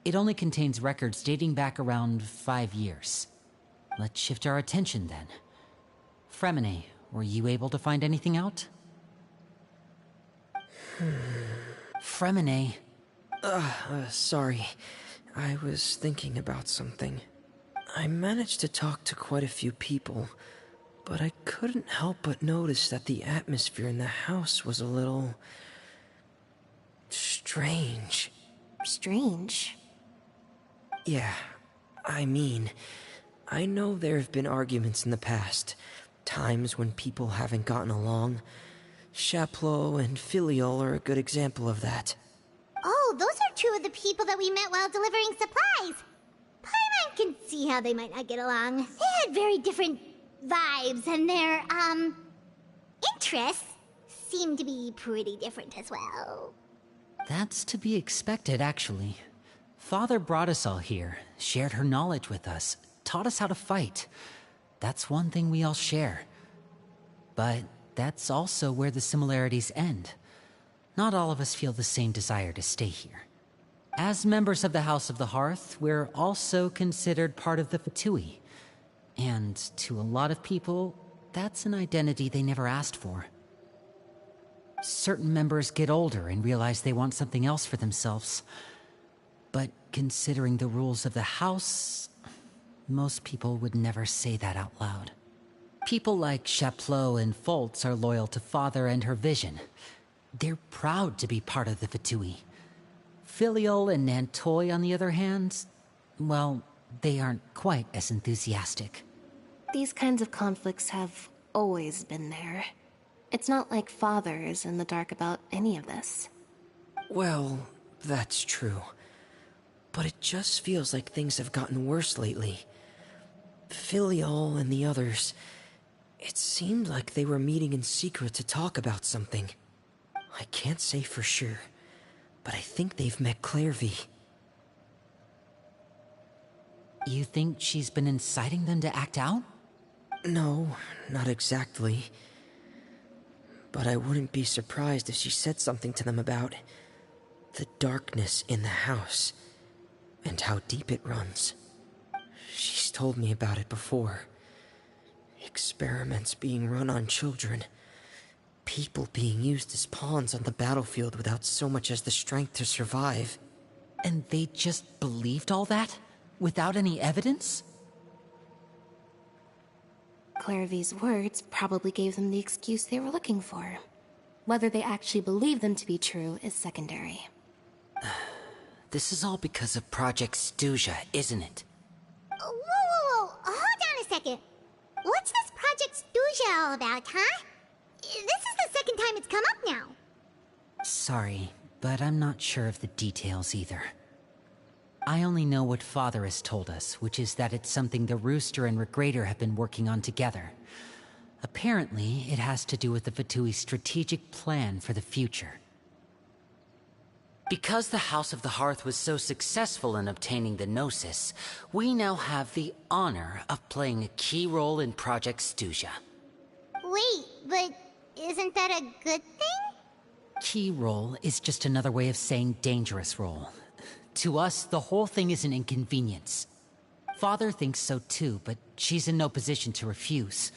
S2: It only contains records dating back around 5 years. Let's shift our attention then. Fremine, were you able to find anything out? Fremine.
S8: Sorry. I was thinking about something. I managed to talk to quite a few people, but I couldn't help but notice that the atmosphere in the house was a little... strange.
S9: Strange?
S8: Yeah, I mean, I know there have been arguments in the past, times when people haven't gotten along. Chaplot and Filial are a good example of that.
S1: Oh, those are two of the people that we met while delivering supplies. Paimon can see how they might not get along. They had very different vibes, and their, interests seem to be pretty different as well.
S2: That's to be expected, actually. Father brought us all here, shared her knowledge with us, taught us how to fight. That's one thing we all share. But that's also where the similarities end. Not all of us feel the same desire to stay here. As members of the House of the Hearth, we're also considered part of the Fatui. And to a lot of people, that's an identity they never asked for. Certain members get older and realize they want something else for themselves. But considering the rules of the house, most people would never say that out loud. People like Chaplot and Foltz are loyal to Father and her vision. They're proud to be part of the Fatui. Filial and Nantoy, on the other hand, well, they aren't quite as enthusiastic.
S9: These kinds of conflicts have always been there. It's not like Father is in the dark about any of this.
S8: Well, that's true. But it just feels like things have gotten worse lately. Filial and the others... It seemed like they were meeting in secret to talk about something. I can't say for sure, but I think they've met Clairvy.
S2: You think she's been inciting them to act out?
S8: No, not exactly. But I wouldn't be surprised if she said something to them about the darkness in the house and how deep it runs. She's told me about it before. Experiments being run on children. People being used as pawns on the battlefield without so much as the strength to survive.
S2: And they just believed all that? Without any evidence?
S9: Clairvy's words probably gave them the excuse they were looking for. Whether they actually believe them to be true is secondary.
S2: This is all because of Project Stuja, isn't it?
S1: Whoa. Hold on a second. What's this Project Stuja all about, huh? This is the second time it's come up now.
S2: Sorry, but I'm not sure of the details either. I only know what Father has told us, which is that it's something the Rooster and Regrader have been working on together. Apparently, it has to do with the Fatui's strategic plan for the future. Because the House of the Hearth was so successful in obtaining the Gnosis, we now have the honor of playing a key role in Project Stuja.
S1: Wait, but isn't that a good thing?
S2: Key role is just another way of saying dangerous role. To us, the whole thing is an inconvenience. Father thinks so too, but she's in no position to refuse.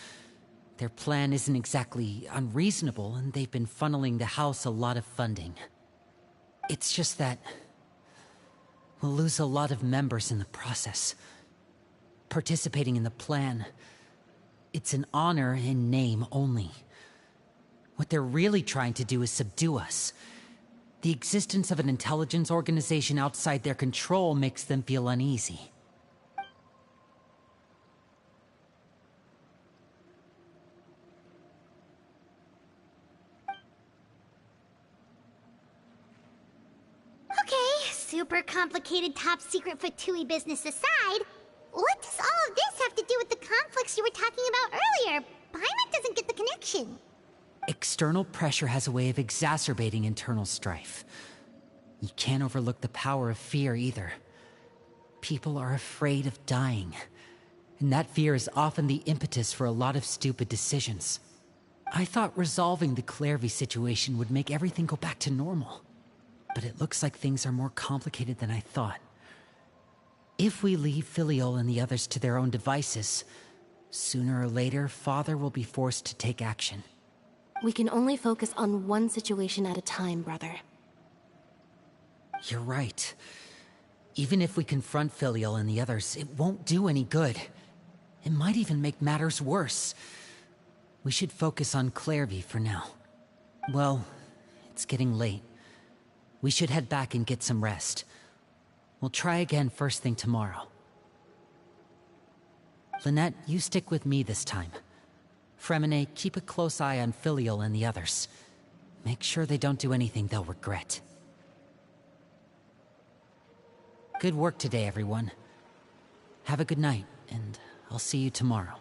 S2: Their plan isn't exactly unreasonable, and they've been funneling the house a lot of funding. It's just that we'll lose a lot of members in the process. Participating in the plan, it's an honor in name only. What they're really trying to do is subdue us. The existence of an intelligence organization outside their control makes them feel uneasy.
S1: Okay, super complicated top secret Fatui business aside, what does all of this have to do with the conflicts you were talking about earlier? Paimon doesn't get the connection.
S2: External pressure has a way of exacerbating internal strife. You can't overlook the power of fear either. People are afraid of dying, and that fear is often the impetus for a lot of stupid decisions. I thought resolving the Clairvy situation would make everything go back to normal, but it looks like things are more complicated than I thought. If we leave Filial and the others to their own devices, sooner or later, Father will be forced to take action.
S9: We can only focus on one situation at a time, brother.
S2: You're right. Even if we confront Filial and the others, it won't do any good. It might even make matters worse. We should focus on Clairvy for now. Well, it's getting late. We should head back and get some rest. We'll try again first thing tomorrow. Lynette, you stick with me this time. Fremine, keep a close eye on Filial and the others. Make sure they don't do anything they'll regret. Good work today, everyone. Have a good night, and I'll see you tomorrow.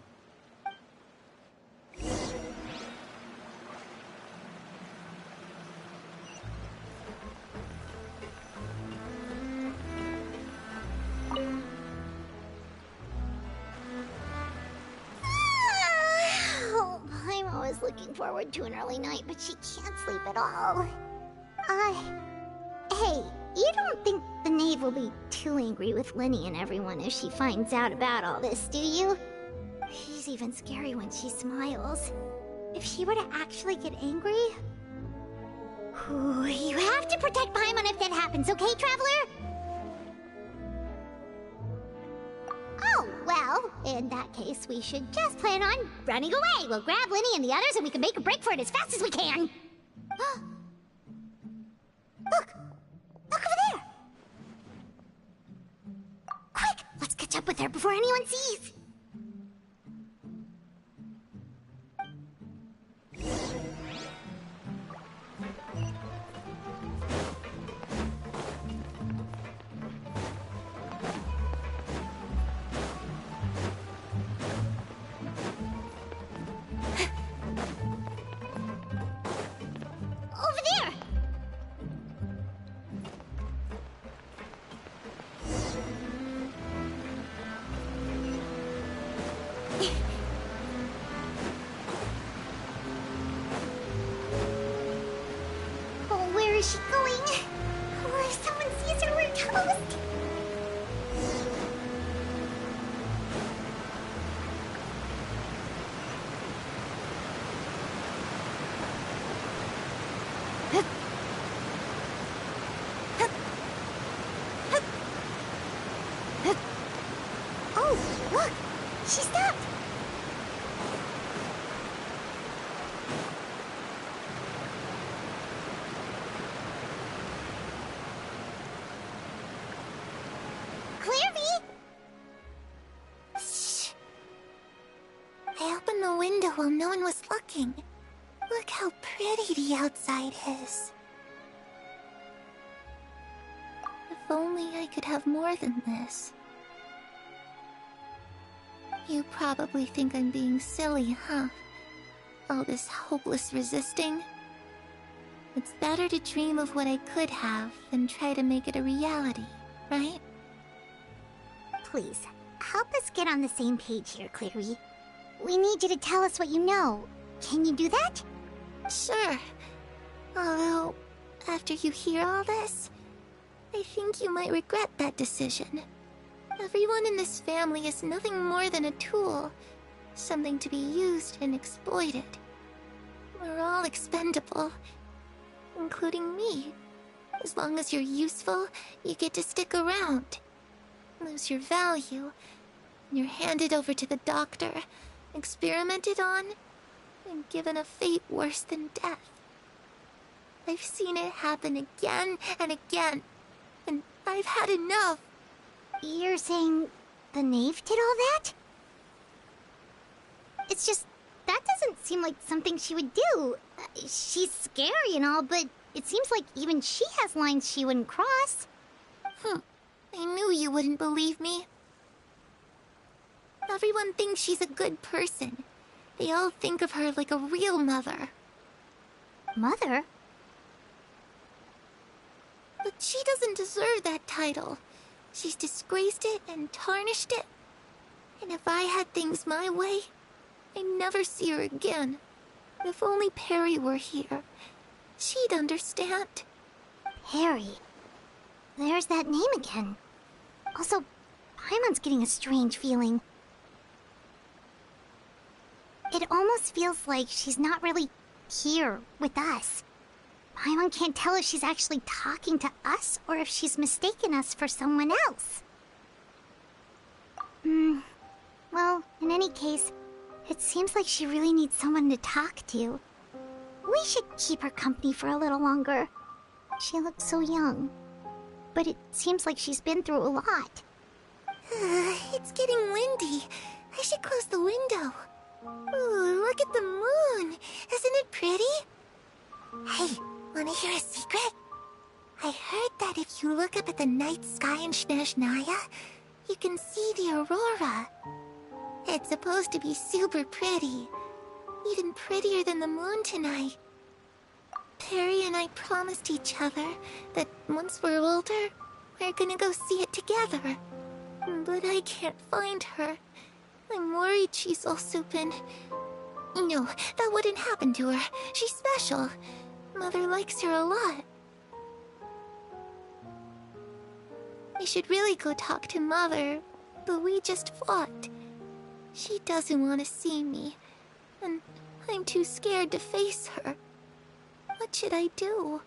S1: Looking forward to an early night, but she can't sleep at all. Hey, you don't think the Knave will be too angry with Linny and everyone if she finds out about all this, do you? She's even scary when she smiles. If she were to actually get angry... Ooh, you have to protect Paimon if that happens, okay, Traveler? Oh, well, in that case, we should just plan on running away. We'll grab Linny and the others and we can make a break for it as fast as we can. Look! Look over there! Quick, let's catch up with her before anyone sees. Oh, where is she going? Oh, if someone sees her, we're toast! Oh, look! She stopped! Clairvy!
S5: Shh. I opened the window while no one was looking. Look how pretty the outside is. If only I could have more than this. You probably think I'm being silly, huh? All this hopeless resisting? It's better to dream of what I could have than try to make it a reality, right?
S1: Please, help us get on the same page here, Clairvy. We need you to tell us what you know. Can you do that?
S5: Sure. Although, after you hear all this, I think you might regret that decision. Everyone in this family is nothing more than a tool, something to be used and exploited. We're all expendable, including me. As long as you're useful, you get to stick around. Lose your value, and you're handed over to the doctor, experimented on, and given a fate worse than death. I've seen it happen again and again, and I've had enough.
S1: You're saying the Knave did all that? It's just, that doesn't seem like something she would do. She's scary and all, but it seems like even she has lines she wouldn't cross.
S5: I knew you wouldn't believe me. Everyone thinks she's a good person. They all think of her like a real mother.
S1: Mother?
S5: But she doesn't deserve that title. She's disgraced it and tarnished it. And if I had things my way, I'd never see her again. If only Perry were here, she'd understand.
S1: Perry. There's that name again. Also, Paimon's getting a strange feeling. It almost feels like she's not really here with us. Paimon can't tell if she's actually talking to us or if she's mistaken us for someone else. Well, in any case, it seems like she really needs someone to talk to. We should keep her company for a little longer. She looks so young. But it seems like she's been through a lot.
S5: It's getting windy. I should close the window. Ooh, look at the moon. Isn't it pretty? Hey, wanna hear a secret? I heard that if you look up at the night sky in Snezhnaya, you can see the aurora. It's supposed to be super pretty. Even prettier than the moon tonight. Perry and I promised each other that once we're older, we're gonna go see it together. But I can't find her. I'm worried she's also been... No, that wouldn't happen to her. She's special. Mother likes her a lot. We should really go talk to Mother, but we just fought. She doesn't want to see me, and I'm too scared to face her. What should I do?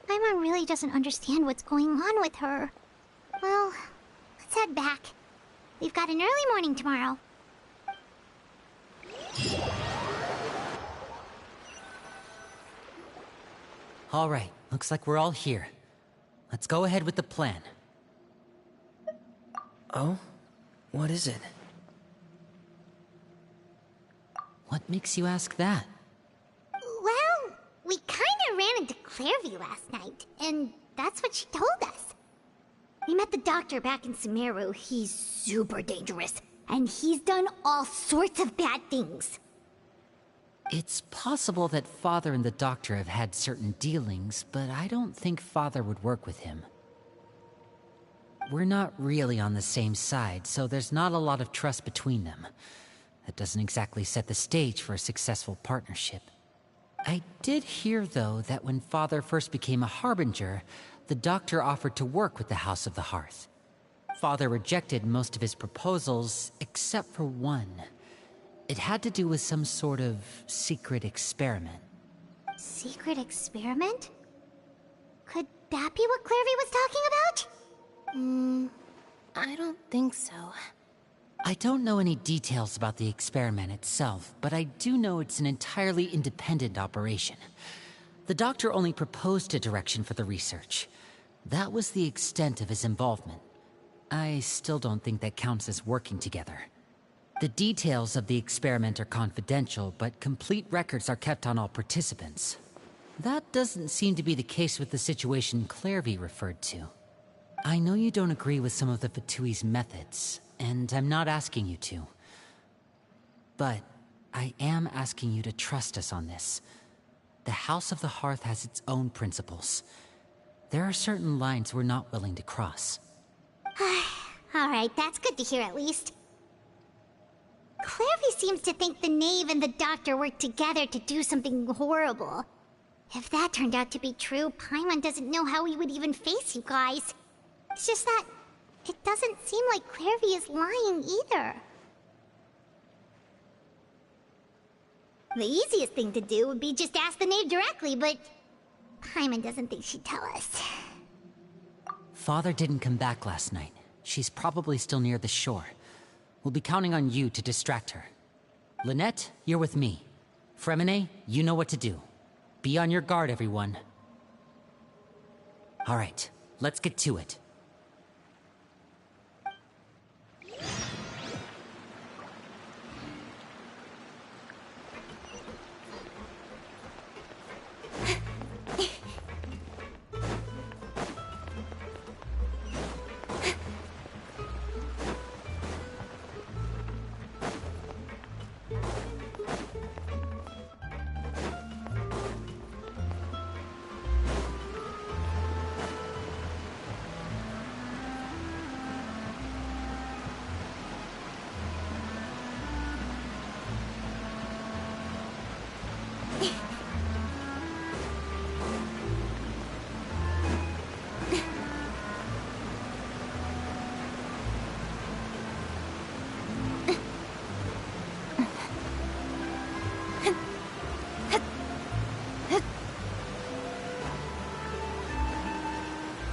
S1: Paimon really doesn't understand what's going on with her. Well, let's head back. We've got an early morning tomorrow.
S2: All right, looks like we're all here. Let's go ahead with the plan.
S8: Oh? What is it?
S2: What makes you ask that?
S1: Well, we kinda ran into Clairvy last night, and that's what she told us. We met the doctor back in Sumeru. He's super dangerous. And he's done all sorts of bad things.
S2: It's possible that Father and the Doctor have had certain dealings, but I don't think Father would work with him. We're not really on the same side, so there's not a lot of trust between them. That doesn't exactly set the stage for a successful partnership. I did hear, though, that when Father first became a Harbinger, the Doctor offered to work with the House of the Hearth. Father rejected most of his proposals, except for one. It had to do with some sort of secret experiment.
S1: Secret experiment? Could that be what Clairvy was talking about?
S9: I don't think so.
S2: I don't know any details about the experiment itself, but I do know it's an entirely independent operation. The Doctor only proposed a direction for the research. That was the extent of his involvement. I still don't think that counts as working together. The details of the experiment are confidential, but complete records are kept on all participants. That doesn't seem to be the case with the situation Clairvy referred to. I know you don't agree with some of the Fatui's methods, and I'm not asking you to. But I am asking you to trust us on this. The House of the Hearth has its own principles. There are certain lines we're not willing to cross.
S1: Alright, that's good to hear at least. Clairvy seems to think the Knave and the Doctor worked together to do something horrible. If that turned out to be true, Paimon doesn't know how he would even face you guys. It's just that it doesn't seem like Clairvy is lying either. The easiest thing to do would be just ask the Knave directly, but Paimon doesn't think she'd tell us.
S2: Father didn't come back last night. She's probably still near the shore. We'll be counting on you to distract her. Lynette, you're with me. Fremine, you know what to do. Be on your guard, everyone. All right, let's get to it.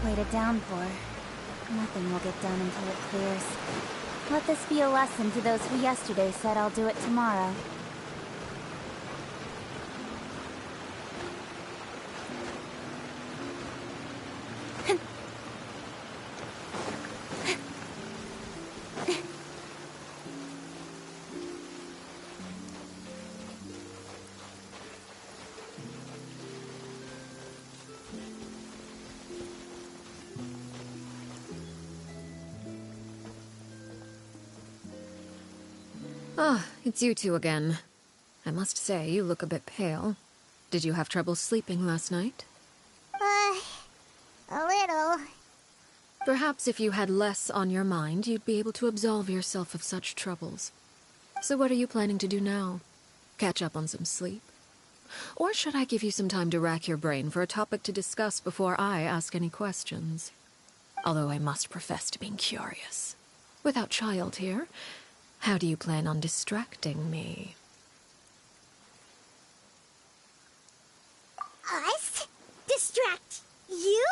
S5: Laid it down for. Nothing will get done until it clears. Let this be a lesson to those who yesterday said I'll do it tomorrow.
S3: Ah, it's you two again. I must say, you look a bit pale. Did you have trouble sleeping last night?
S1: A little.
S3: Perhaps if you had less on your mind, you'd be able to absolve yourself of such troubles. So what are you planning to do now? Catch up on some sleep? Or should I give you some time to rack your brain for a topic to discuss before I ask any questions? Although I must profess to being curious. Without Child here, how do you plan on distracting me?
S1: Us? Distract you?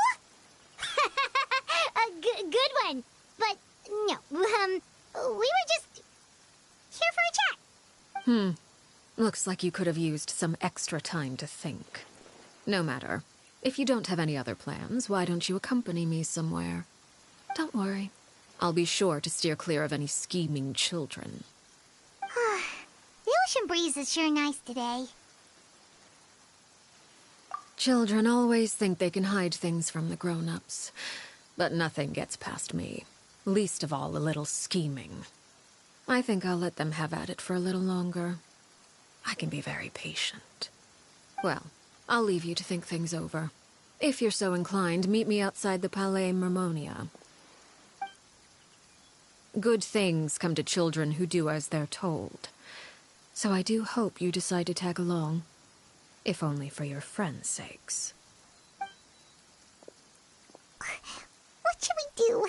S1: A good one. But no, we were just here for a chat.
S3: Looks like you could have used some extra time to think. No matter. If you don't have any other plans, why don't you accompany me somewhere? Don't worry. I'll be sure to steer clear of any scheming children.
S1: The ocean breeze is sure nice today.
S3: Children always think they can hide things from the grown-ups. But nothing gets past me. Least of all a little scheming. I think I'll let them have at it for a little longer. I can be very patient. Well, I'll leave you to think things over. If you're so inclined, meet me outside the Palais Mermonia. Good things come to children who do as they're told. So I do hope you decide to tag along. If only for your friends' sakes.
S1: What should we do?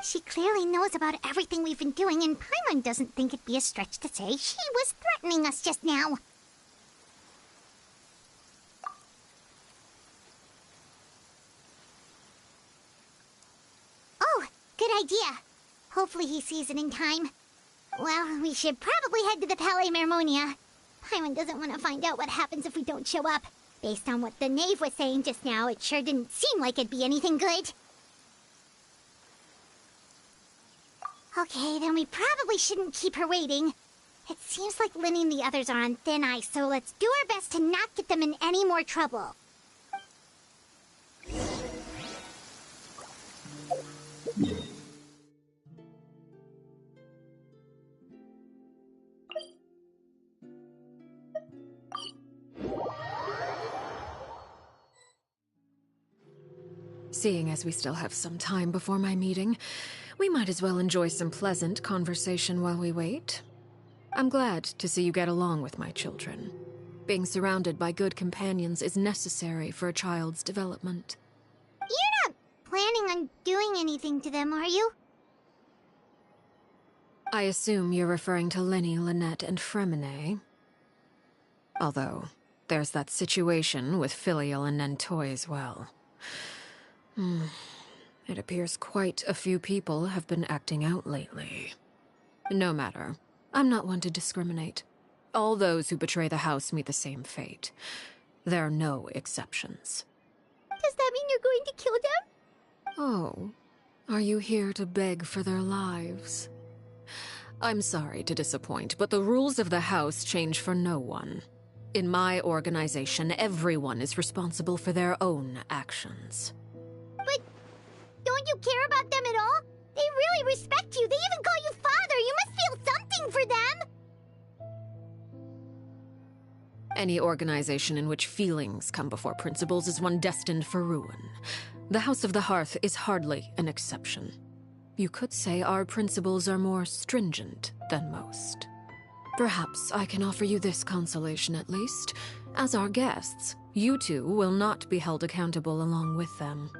S1: She clearly knows about everything we've been doing, and Paimon doesn't think it'd be a stretch to say she was threatening us just now. Oh, good idea. Hopefully he sees it in time. Well, we should probably head to the Palais Mermonia. Paimon doesn't want to find out what happens if we don't show up. Based on what the Knave was saying just now, it sure didn't seem like it'd be anything good. Okay, then we probably shouldn't keep her waiting. It seems like Linny and the others are on thin ice, so let's do our best to not get them in any more trouble.
S3: Seeing as we still have some time before my meeting, we might as well enjoy some pleasant conversation while we wait. I'm glad to see you get along with my children. Being surrounded by good companions is necessary for a child's development.
S1: You're not planning on doing anything to them, are you?
S3: I assume you're referring to Linny, Lynette, and Fremine. Although, there's that situation with Filial and Nentoy as well. It appears quite a few people have been acting out lately. No matter. I'm not one to discriminate. All those who betray the house meet the same fate. There are no exceptions.
S1: Does that mean you're going to kill them?
S3: Oh, are you here to beg for their lives? I'm sorry to disappoint, but the rules of the house change for no one. In my organization, everyone is responsible for their own actions.
S1: But don't you care about them at all? They really respect you. They even call you father. You must feel something for them.
S3: Any organization in which feelings come before principles is one destined for ruin. The House of the Hearth is hardly an exception. You could say our principles are more stringent than most. Perhaps I can offer you this consolation at least. As our guests, you two will not be held accountable along with them.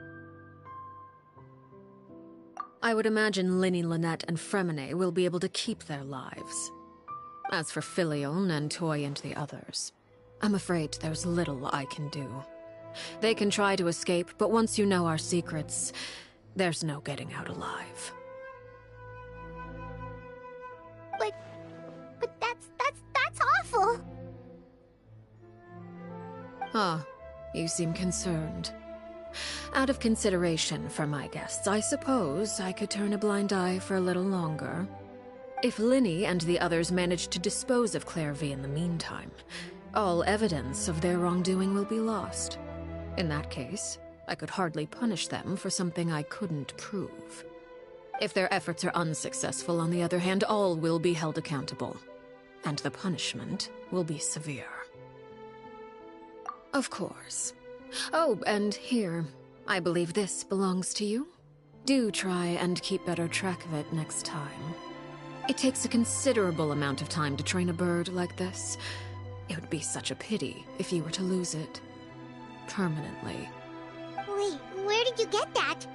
S3: I would imagine Linny, Lynette, and Fremine will be able to keep their lives. As for Filial, Nentoy, and the others, I'm afraid there's little I can do. They can try to escape, but once you know our secrets, there's no getting out alive.
S1: But that's awful.
S3: Ah, you seem concerned. Out of consideration for my guests, I suppose I could turn a blind eye for a little longer. If Linny and the others manage to dispose of Clairvy in the meantime, all evidence of their wrongdoing will be lost. In that case, I could hardly punish them for something I couldn't prove. If their efforts are unsuccessful, on the other hand, all will be held accountable, and the punishment will be severe. Of course. Oh, and here, I believe this belongs to you. Do try and keep better track of it next time. It takes a considerable amount of time to train a bird like this. It would be such a pity if you were to lose it. Permanently.
S1: Wait, where did you get that?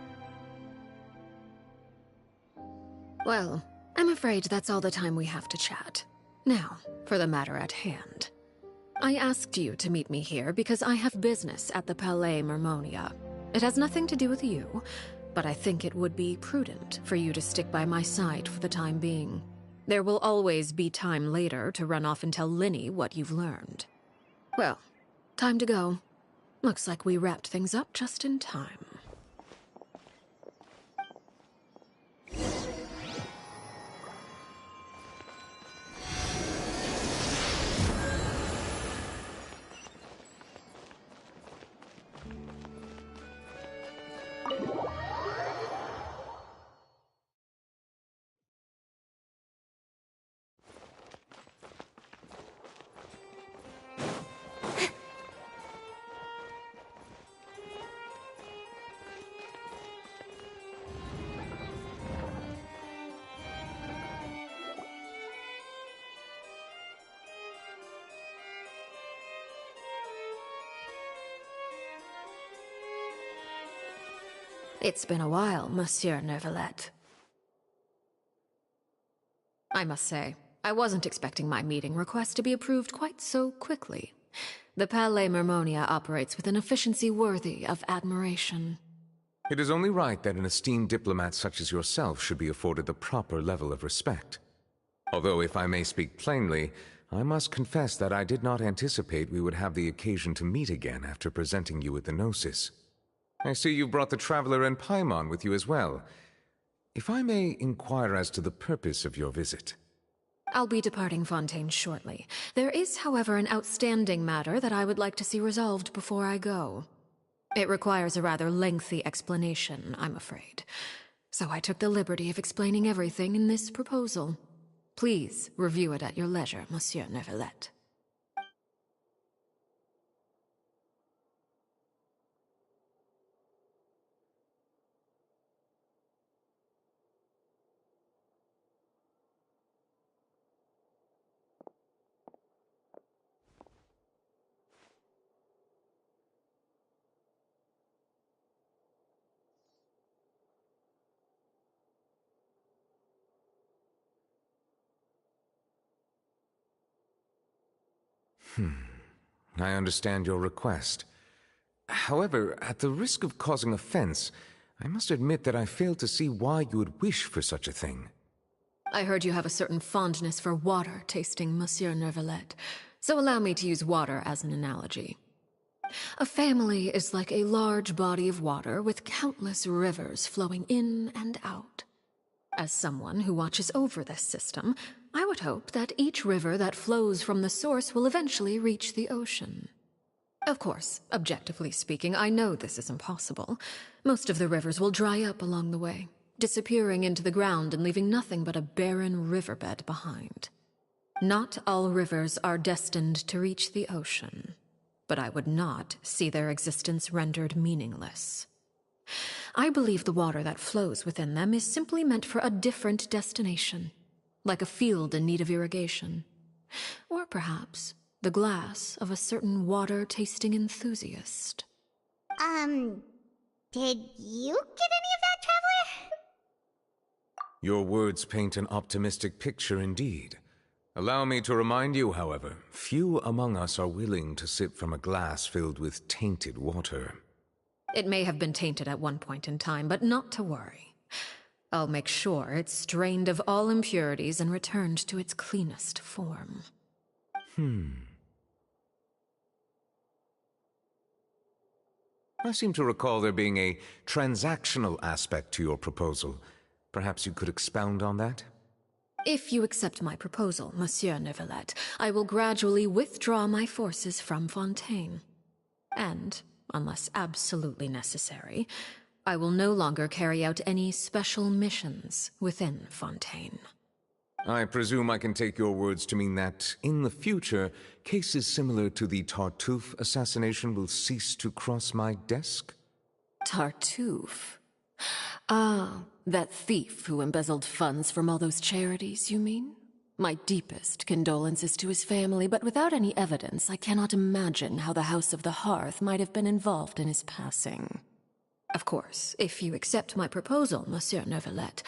S3: Well, I'm afraid that's all the time we have to chat. Now, for the matter at hand. I asked you to meet me here because I have business at the Palais Mermonia. It has nothing to do with you, but I think it would be prudent for you to stick by my side for the time being. There will always be time later to run off and tell Linny what you've learned. Well, time to go. Looks like we wrapped things up just in time. It's been a while, Monsieur Neuvillette. I must say, I wasn't expecting my meeting request to be approved quite so quickly. The Palais Mermonia operates with an efficiency worthy of admiration.
S11: It is only right that an esteemed diplomat such as yourself should be afforded the proper level of respect. Although, if I may speak plainly, I must confess that I did not anticipate we would have the occasion to meet again after presenting you with the Gnosis. I see you've brought the Traveler and Paimon with you as well. If I may inquire as to the purpose of your visit.
S3: I'll be departing Fontaine shortly. There is, however, an outstanding matter that I would like to see resolved before I go. It requires a rather lengthy explanation, I'm afraid. So I took the liberty of explaining everything in this proposal. Please review it at your leisure, Monsieur Neuvillette.
S11: I understand your request. However, at the risk of causing offense, I must admit that I fail to see why you would wish for such a thing.
S3: I heard you have a certain fondness for water tasting, Monsieur Neuvillette, so allow me to use water as an analogy. A family is like a large body of water with countless rivers flowing in and out. As someone who watches over this system, I would hope that each river that flows from the source will eventually reach the ocean. Of course, objectively speaking, I know this is impossible. Most of the rivers will dry up along the way, disappearing into the ground and leaving nothing but a barren riverbed behind. Not all rivers are destined to reach the ocean, but I would not see their existence rendered meaningless. I believe the water that flows within them is simply meant for a different destination, like a field in need of irrigation. Or perhaps the glass of a certain water-tasting enthusiast.
S1: Did you get any of that, Traveler?
S11: Your words paint an optimistic picture indeed. Allow me to remind you, however, few among us are willing to sip from a glass filled with tainted water.
S3: It may have been tainted at one point in time, but not to worry. I'll make sure it's strained of all impurities and returned to its cleanest form.
S11: I seem to recall there being a transactional aspect to your proposal. Perhaps you could expound on that?
S3: If you accept my proposal, Monsieur Neuvillette, I will gradually withdraw my forces from Fontaine. And, unless absolutely necessary, I will no longer carry out any special missions within Fontaine.
S11: I presume I can take your words to mean that, in the future, cases similar to the Tartuffe assassination will cease to cross my desk?
S3: Tartuffe? Ah, that thief who embezzled funds from all those charities, you mean? My deepest condolences to his family, but without any evidence, I cannot imagine how the House of the Hearth might have been involved in his passing. Of course, if you accept my proposal, Monsieur Neuvillette,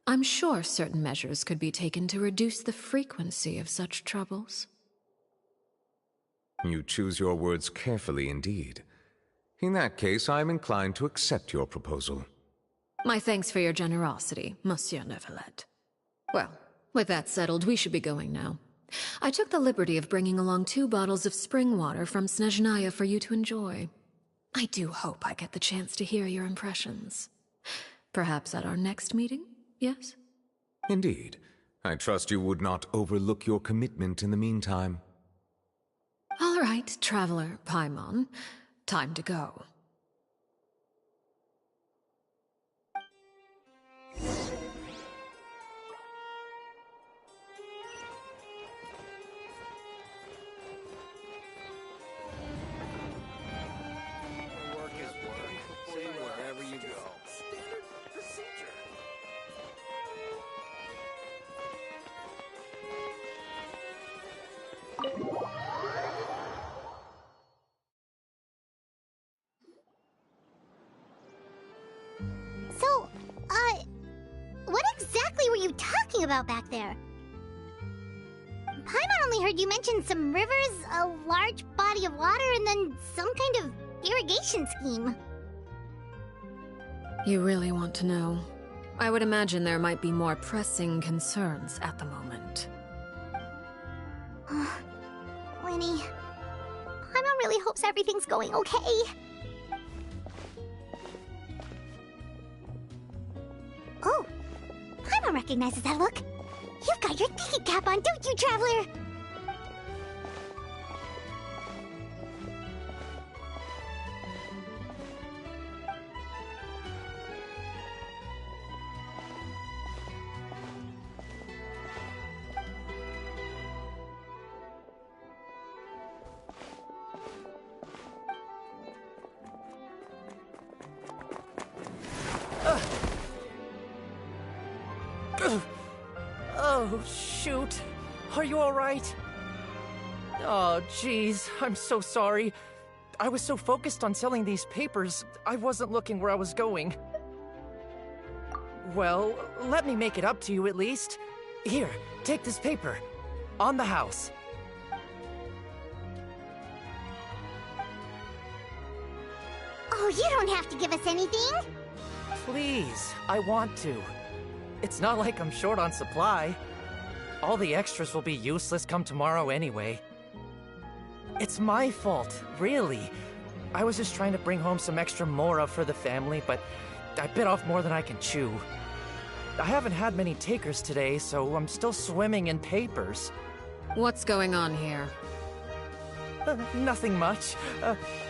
S3: I'm sure certain measures could be taken to reduce the frequency of such troubles.
S11: You choose your words carefully indeed. In that case, I am inclined to accept your proposal.
S3: My thanks for your generosity, Monsieur Neuvillette. Well, with that settled, we should be going now. I took the liberty of bringing along 2 bottles of spring water from Snezhnaya for you to enjoy. I do hope I get the chance to hear your impressions. Perhaps at our next meeting, yes?
S11: Indeed. I trust you would not overlook your commitment in the meantime.
S3: All right, Traveler Paimon. Time to go.
S4: Work is work. Say wherever you go. Standard procedure.
S1: talking about back there? Paimon only heard you mention some rivers, a large body of water, and then some kind of irrigation scheme.
S3: You really want to know? I would imagine there might be more pressing concerns at the moment.
S1: Winnie, Paimon really hopes everything's going okay. Oh, Paimon recognizes that look. You've got your thinking cap on, don't you, Traveler?
S10: Oh, shoot. Are you alright? Oh, jeez. I'm so sorry. I was so focused on selling these papers, I wasn't looking where I was going. Well, let me make it up to you at least. Here, take this paper. On the house.
S1: Oh, you don't have to give us anything.
S10: Please, I want to. It's not like I'm short on supply. All the extras will be useless come tomorrow anyway. It's my fault, really. I was just trying to bring home some extra mora for the family, but I bit off more than I can chew. I haven't had many takers today, so I'm still swimming in papers.
S3: What's going on here?
S10: Nothing much.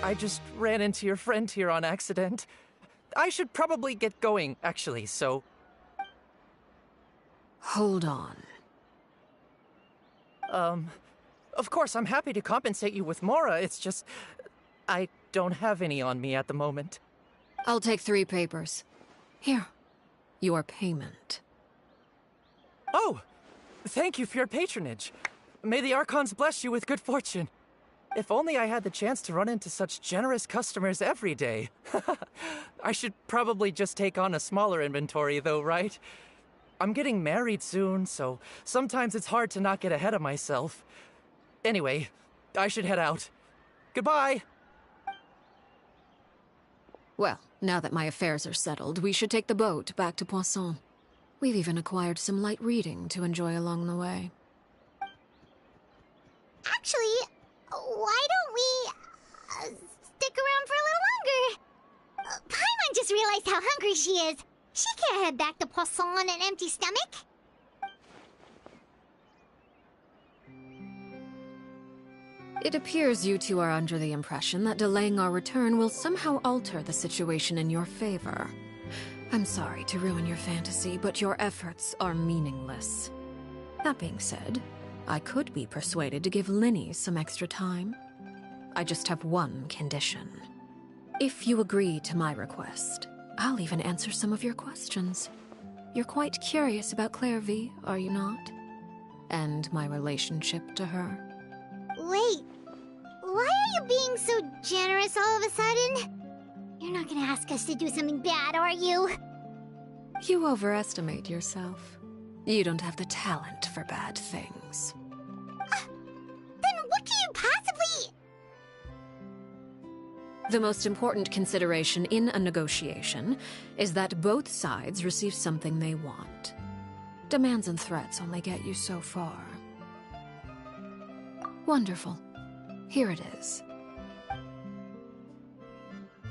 S10: I just ran into your friend here on accident. I should probably get going, actually, so...
S3: Hold on.
S10: Of course, I'm happy to compensate you with mora, it's just... I don't have any on me at the moment.
S3: I'll take 3 papers. Here. Your payment.
S10: Oh! Thank you for your patronage. May the Archons bless you with good fortune. If only I had the chance to run into such generous customers every day. I should probably just take on a smaller inventory though, right? I'm getting married soon, so sometimes it's hard to not get ahead of myself. Anyway, I should head out. Goodbye!
S3: Well, now that my affairs are settled, we should take the boat back to Poisson. We've even acquired some light reading to enjoy along the way.
S1: Actually, why don't we stick around for a little longer? Paimon just realized how hungry she is. She can't head back to Poisson on an empty stomach.
S3: It appears you two are under the impression that delaying our return will somehow alter the situation in your favor. I'm sorry to ruin your fantasy, but your efforts are meaningless. That being said, I could be persuaded to give Linny some extra time. I just have one condition. If you agree to my request, I'll even answer some of your questions. You're quite curious about Claire V, are you not? And my relationship to her.
S1: Wait, why are you being so generous all of a sudden? You're not gonna ask us to do something bad, are you?
S3: You overestimate yourself. You don't have the talent for bad things.
S1: Then what can you possibly...
S3: The most important consideration in a negotiation is that both sides receive something they want. Demands and threats only get you so far. Wonderful. Here it is.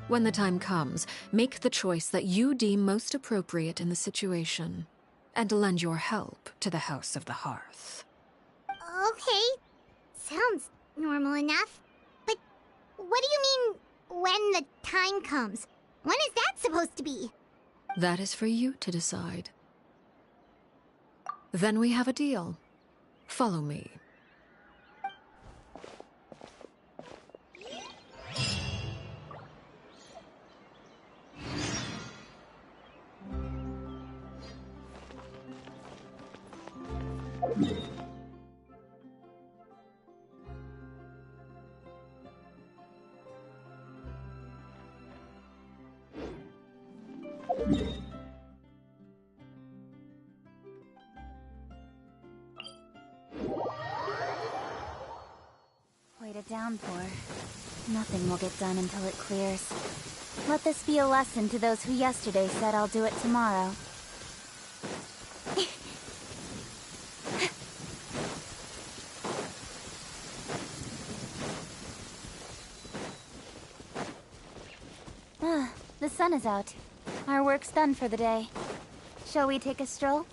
S3: When the time comes, make the choice that you deem most appropriate in the situation, and lend your help to the House of the Hearth.
S1: Okay, sounds normal enough. But what do you mean, when the time comes? When is that supposed to be?
S3: That is for you to decide. Then we have a deal. Follow me.
S5: downpour. Nothing will get done until it clears. Let this be a lesson to those who yesterday said I'll do it tomorrow. The sun is out. Our work's done for the day. Shall we take a stroll?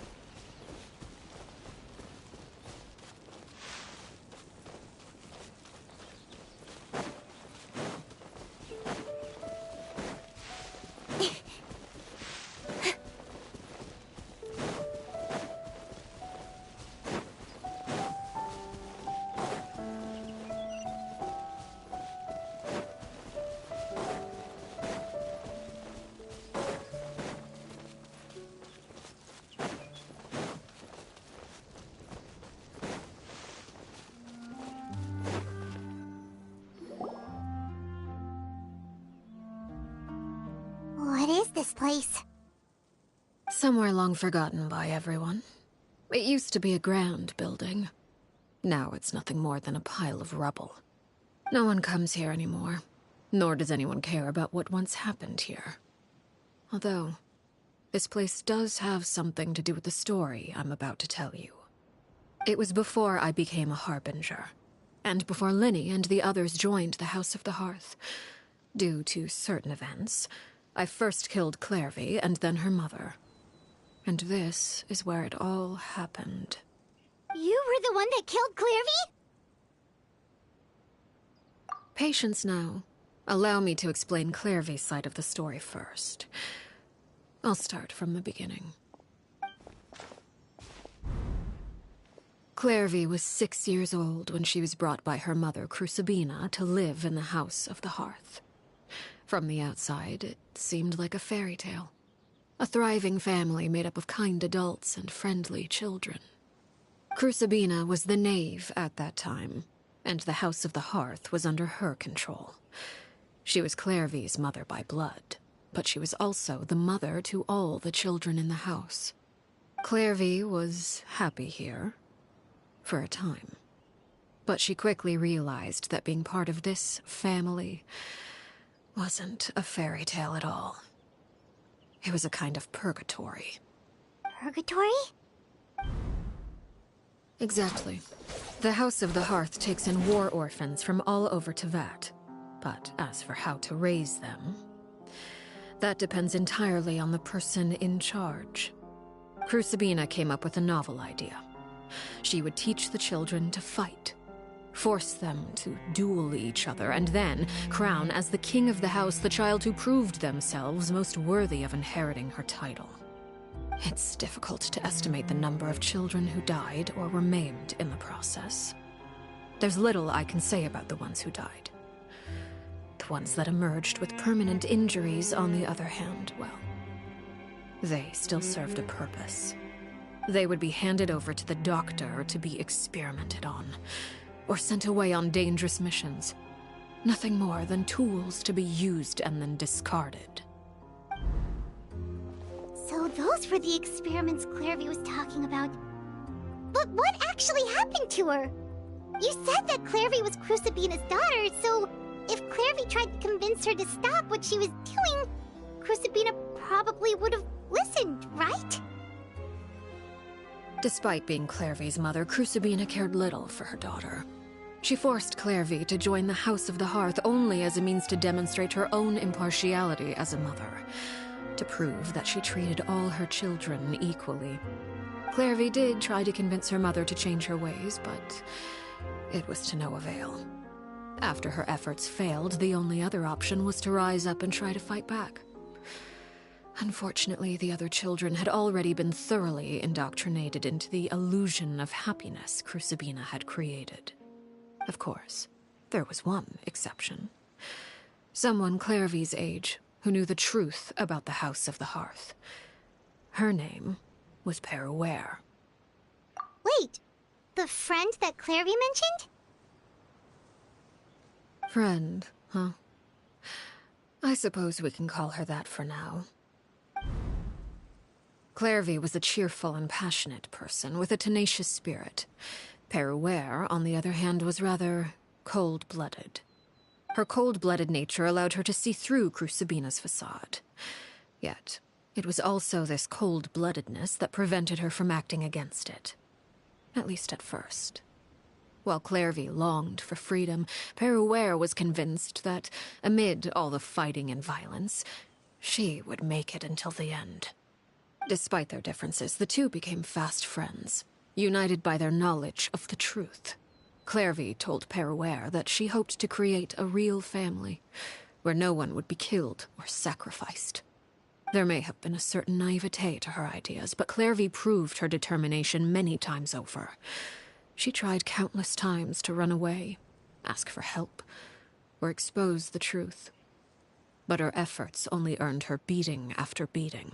S1: What is this place?
S3: Somewhere long forgotten by everyone. It used to be a grand building. Now it's nothing more than a pile of rubble. No one comes here anymore, nor does anyone care about what once happened here. Although, this place does have something to do with the story I'm about to tell you. It was before I became a Harbinger, and before Lyney and the others joined the House of the Hearth. Due to certain events, I first killed Clairvy and then her mother. And this is where it all happened.
S1: You were the one that killed Clairvy?
S3: Patience now. Allow me to explain Clairvy's side of the story first. I'll start from the beginning. Clairvy was 6 years old when she was brought by her mother, Crucibina, to live in the House of the Hearth. From the outside, it seemed like a fairy tale. A thriving family made up of kind adults and friendly children. Crucibina was the Knave at that time, and the House of the Hearth was under her control. She was Clairvy's mother by blood, but she was also the mother to all the children in the house. Clairvy was happy here, for a time. But she quickly realized that being part of this family wasn't a fairy tale at all. It was a kind of purgatory.
S1: Purgatory?
S3: Exactly. The House of the Hearth takes in war orphans from all over Tevat. But as for how to raise them, that depends entirely on the person in charge. Crucibina came up with a novel idea. She would teach the children to fight, force them to duel each other, and then crown as the king of the house the child who proved themselves most worthy of inheriting her title. It's difficult to estimate the number of children who died or were maimed in the process. There's little I can say about the ones who died. The ones that emerged with permanent injuries, on the other hand, well, they still served a purpose. They would be handed over to the doctor to be experimented on, or sent away on dangerous missions. Nothing more than tools to be used and then discarded.
S1: So those were the experiments Clairvy was talking about. But what actually happened to her? You said that Clairvy was Crucibina's daughter, so if Clairvy tried to convince her to stop what she was doing, Crucibina probably would have listened, right?
S3: Despite being Clairvy's mother, Crucibina cared little for her daughter. She forced Clairvy to join the House of the Hearth only as a means to demonstrate her own impartiality as a mother, to prove that she treated all her children equally. Clairvy did try to convince her mother to change her ways, but it was to no avail. After her efforts failed, the only other option was to rise up and try to fight back. Unfortunately, the other children had already been thoroughly indoctrinated into the illusion of happiness Crucibina had created. Of course, there was one exception. Someone Clairvy's age who knew the truth about the House of the Hearth. Her name was Peruere.
S1: Wait, the friend that Clairvy mentioned?
S3: Friend, huh? I suppose we can call her that for now. Clairvy was a cheerful and passionate person with a tenacious spirit. Peruere, on the other hand, was rather cold-blooded. Her cold-blooded nature allowed her to see through Crucibina's facade. Yet, it was also this cold-bloodedness that prevented her from acting against it. At least at first. While Clairvy longed for freedom, Peruere was convinced that, amid all the fighting and violence, she would make it until the end. Despite their differences, the two became fast friends, united by their knowledge of the truth. Clairvy told Peruere that she hoped to create a real family, where no one would be killed or sacrificed. There may have been a certain naivete to her ideas, but Clairvy proved her determination many times over. She tried countless times to run away, ask for help, or expose the truth. But her efforts only earned her beating after beating.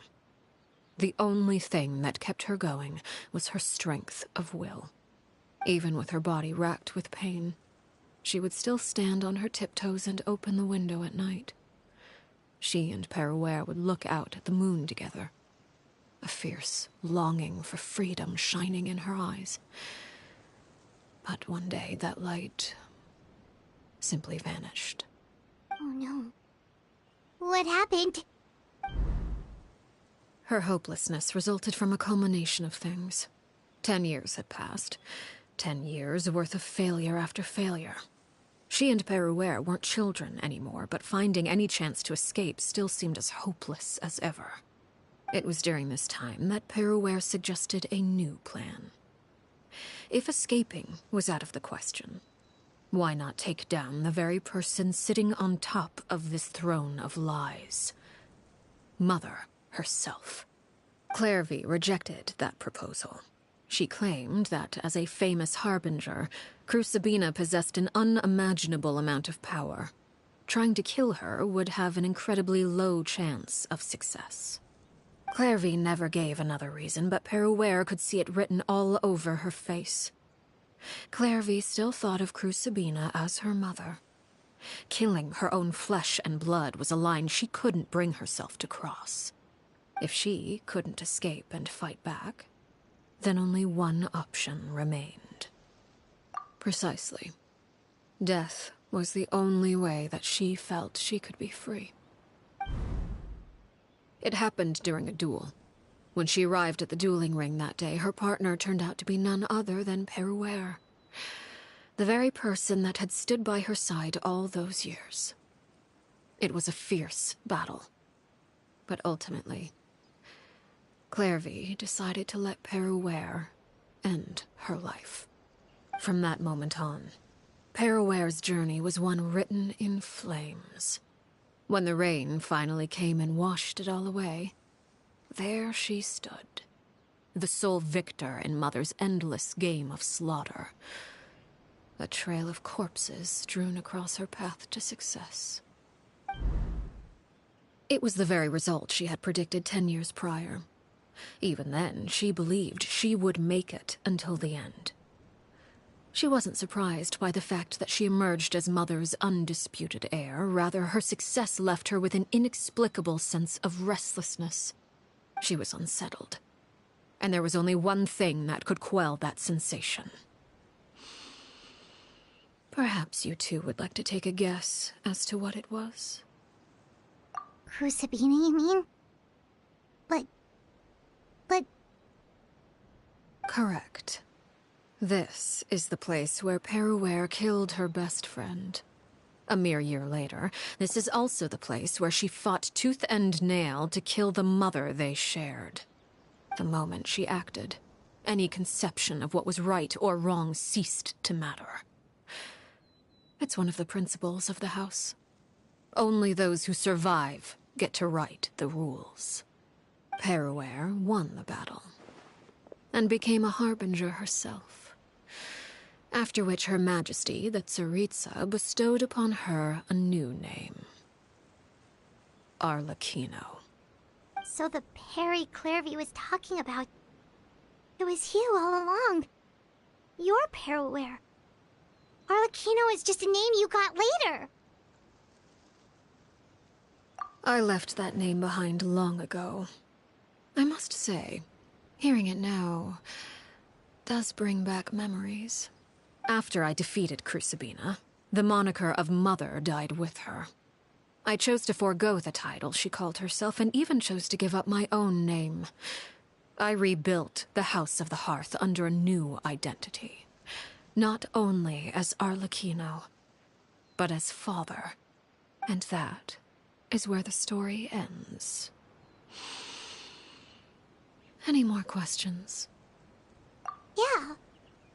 S3: The only thing that kept her going was her strength of will. Even with her body racked with pain, she would still stand on her tiptoes and open the window at night. She and Peruere would look out at the moon together, a fierce longing for freedom shining in her eyes. But one day that light simply vanished.
S1: Oh no. What happened?
S3: Her hopelessness resulted from a culmination of things. 10 years had passed. 10 years worth of failure after failure. She and Peruere weren't children anymore, but finding any chance to escape still seemed as hopeless as ever. It was during this time that Peruere suggested a new plan. If escaping was out of the question, why not take down the very person sitting on top of this throne of lies? Mother herself. Clairvy rejected that proposal. She claimed that, as a famous harbinger, Crucibina possessed an unimaginable amount of power. Trying to kill her would have an incredibly low chance of success. Clairvy never gave another reason, but Peruere could see it written all over her face. Clairvy still thought of Crucibina as her mother. Killing her own flesh and blood was a line she couldn't bring herself to cross. If she couldn't escape and fight back, then only one option remained. Precisely. Death was the only way that she felt she could be free. It happened during a duel. When she arrived at the dueling ring that day, her partner turned out to be none other than Peruere. The very person that had stood by her side all those years. It was a fierce battle. But ultimately, Clairvy decided to let Peruere end her life. From that moment on, Peruere's journey was one written in flames. When the rain finally came and washed it all away, there she stood, the sole victor in Mother's endless game of slaughter. A trail of corpses strewn across her path to success. It was the very result she had predicted 10 years prior. Even then, she believed she would make it until the end. She wasn't surprised by the fact that she emerged as Mother's undisputed heir. Rather, her success left her with an inexplicable sense of restlessness. She was unsettled. And there was only one thing that could quell that sensation. Perhaps you two would like to take a guess as to what it was?
S1: Crucibina, you mean? But...
S3: Correct. This is the place where Peruere killed her best friend. A mere year later, this is also the place where she fought tooth and nail to kill the mother they shared. The moment she acted, any conception of what was right or wrong ceased to matter. It's one of the principles of the house. Only those who survive get to write the rules. Peruere won the battle, and became a harbinger herself. After which Her Majesty, the Tsaritsa, bestowed upon her a new name. Arlecchino.
S1: So the Perry Clairvy was talking about... It was you all along. You're Peruere. Arlecchino is just a name you got later.
S3: I left that name behind long ago. I must say, hearing it now does bring back memories. After I defeated Crucibina, The moniker of Mother died with her. I chose to forego the title she called herself, and even chose to give up my own name. I rebuilt the House of the Hearth under a new identity. Not only as Arlecchino, but as father. And that is where the story ends. Any more questions?
S1: Yeah.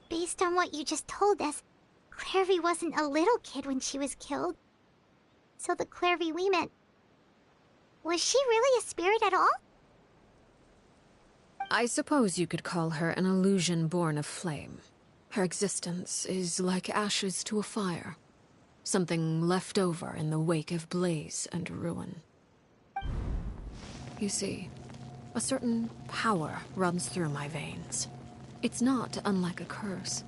S1: Based on what you just told us, Clairvy wasn't a little kid when she was killed. So the Clairvy we met... was she really a spirit at all?
S3: I suppose you could call her an illusion born of flame. Her existence is like ashes to a fire. Something left over in the wake of blaze and ruin. You see, a certain power runs through my veins. It's not unlike a curse.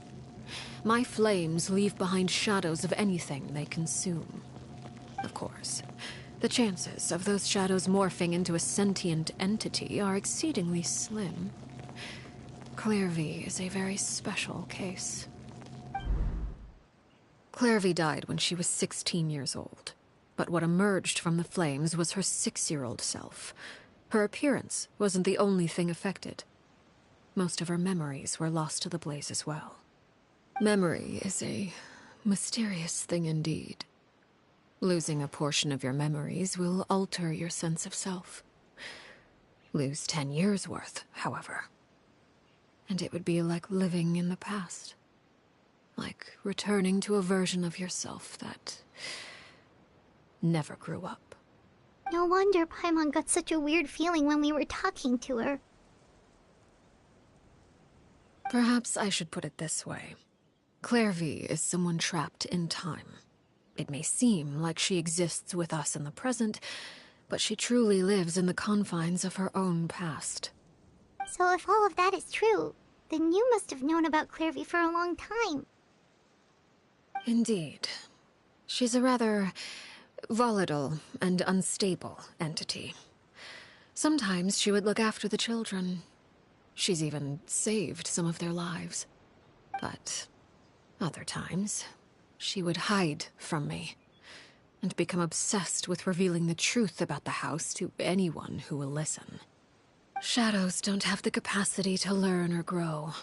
S3: My flames leave behind shadows of anything they consume. Of course, the chances of those shadows morphing into a sentient entity are exceedingly slim. Clairvy is a very special case. Clairvy died when she was 16 years old, but what emerged from the flames was her 6-year-old self. Her appearance wasn't the only thing affected. Most of her memories were lost to the blaze as well. Memory is a mysterious thing indeed. Losing a portion of your memories will alter your sense of self. Lose 10 years' worth, however, and it would be like living in the past. Like returning to a version of yourself that never grew up.
S1: No wonder Paimon got such a weird feeling when we were talking to her.
S3: Perhaps I should put it this way. Clairvy is someone trapped in time. It may seem like she exists with us in the present, but she truly lives in the confines of her own past.
S1: So if all of that is true, then you must have known about Clairvy for a long time.
S3: Indeed. She's a rather volatile and unstable entity. Sometimes she would look after the children. She's even saved some of their lives. But other times, she would hide from me and become obsessed with revealing the truth about the house to anyone who will listen. Shadows don't have the capacity to learn or grow.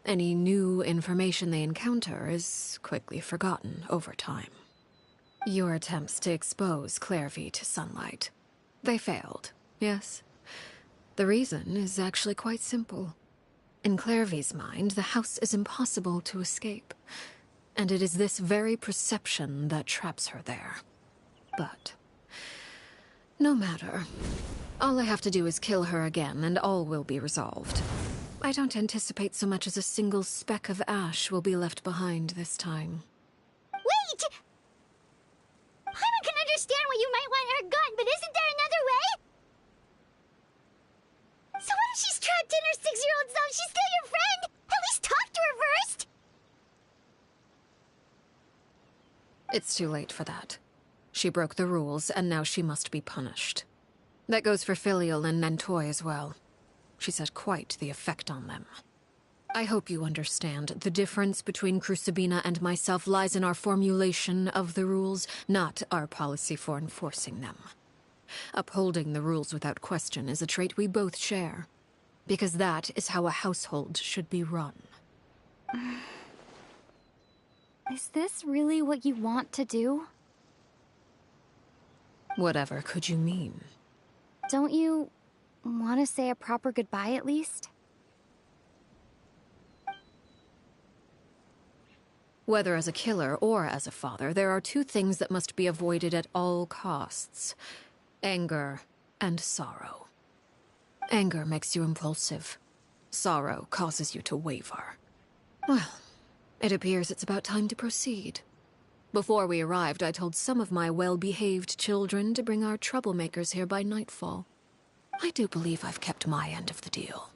S3: Any new information they encounter is quickly forgotten over time. Your attempts to expose Clairvy to sunlight. They failed, yes. The reason is actually quite simple. In Clairvy's mind, the house is impossible to escape, and it is this very perception that traps her there. But no matter. All I have to do is kill her again, and all will be resolved. I don't anticipate so much as a single speck of ash will be left behind this time.
S1: Wait! Paimon can understand why you might want her gone, but isn't there another way? So what if she's trapped in her 6-year-old self? She's still your friend! At least talk to her first!
S3: It's too late for that. She broke the rules, and now she must be punished. That goes for Filial and Nantoy as well. She's had quite the effect on them. I hope you understand. The difference between Crucibina and myself lies in our formulation of the rules, not our policy for enforcing them. Upholding the rules without question is a trait we both share, because that is how a household should be run.
S5: Is this really what you want to do?
S3: Whatever could you mean?
S5: Don't you want to say a proper goodbye at least?
S3: Whether as a killer or as a father, there are two things that must be avoided at all costs: anger and sorrow. Anger makes you impulsive. Sorrow causes you to waver. Well, it appears it's about time to proceed. Before we arrived, I told some of my well-behaved children to bring our troublemakers here by nightfall. I do believe I've kept my end of the deal.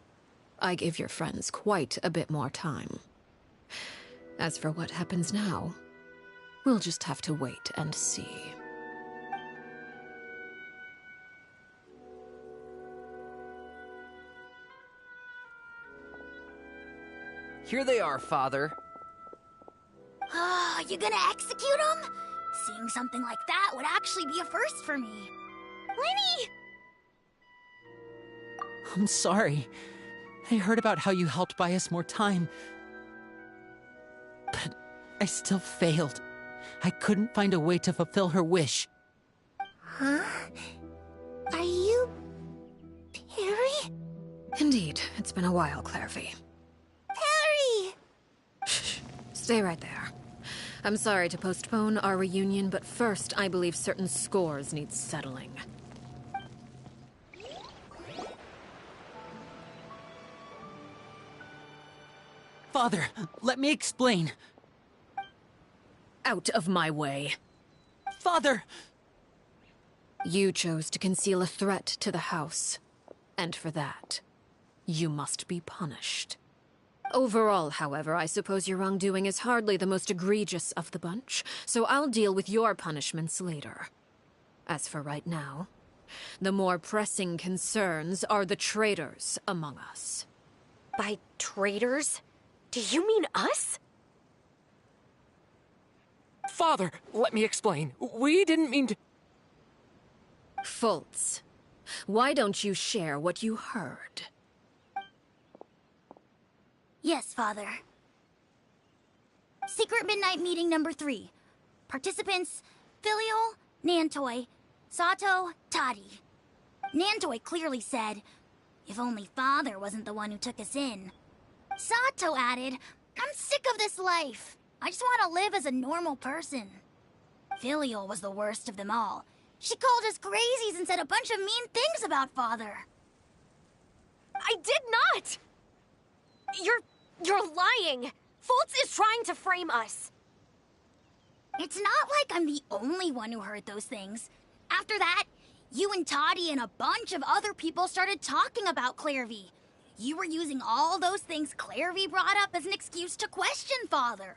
S3: I give your friends quite a bit more time. As for what happens now, we'll just have to wait and see.
S4: Here they are, Father.
S5: You gonna execute him? Seeing something like that would actually be a first for me.
S1: Lenny!
S2: I'm sorry. I heard about how you helped buy us more time. But I still failed. I couldn't find a way to fulfill her wish.
S1: Huh? Are you... Perry?
S3: Indeed, it's been a while, Clairvy.
S1: Perry!
S3: Shh. Stay right there. I'm sorry to postpone our reunion, but first, I believe certain scores need settling.
S2: Father, let me explain.
S3: Out of my way.
S2: Father!
S3: You chose to conceal a threat to the house. And for that, you must be punished. Overall, however, I suppose your wrongdoing is hardly the most egregious of the bunch, so I'll deal with your punishments later. As for right now, the more pressing concerns are the traitors among us.
S6: By traitors? Do you mean us?
S7: Father, let me explain. We didn't mean to...
S3: Fultz, why don't you share what you heard?
S5: Yes, Father. Secret Midnight Meeting number 3. Participants, Filial, Nantoi, Sato, Toddy. Nantoi clearly said, if only Father wasn't the one who took us in. Sato added, I'm sick of this life. I just want to live as a normal person. Filial was the worst of them all. She called us crazies and said a bunch of mean things about Father.
S6: I did not! You're lying! Fultz is trying to frame us.
S5: It's not like I'm the only one who heard those things. After that, you and Toddy and a bunch of other people started talking about Clairvy. You were using all those things Clairvy brought up as an excuse to question Father.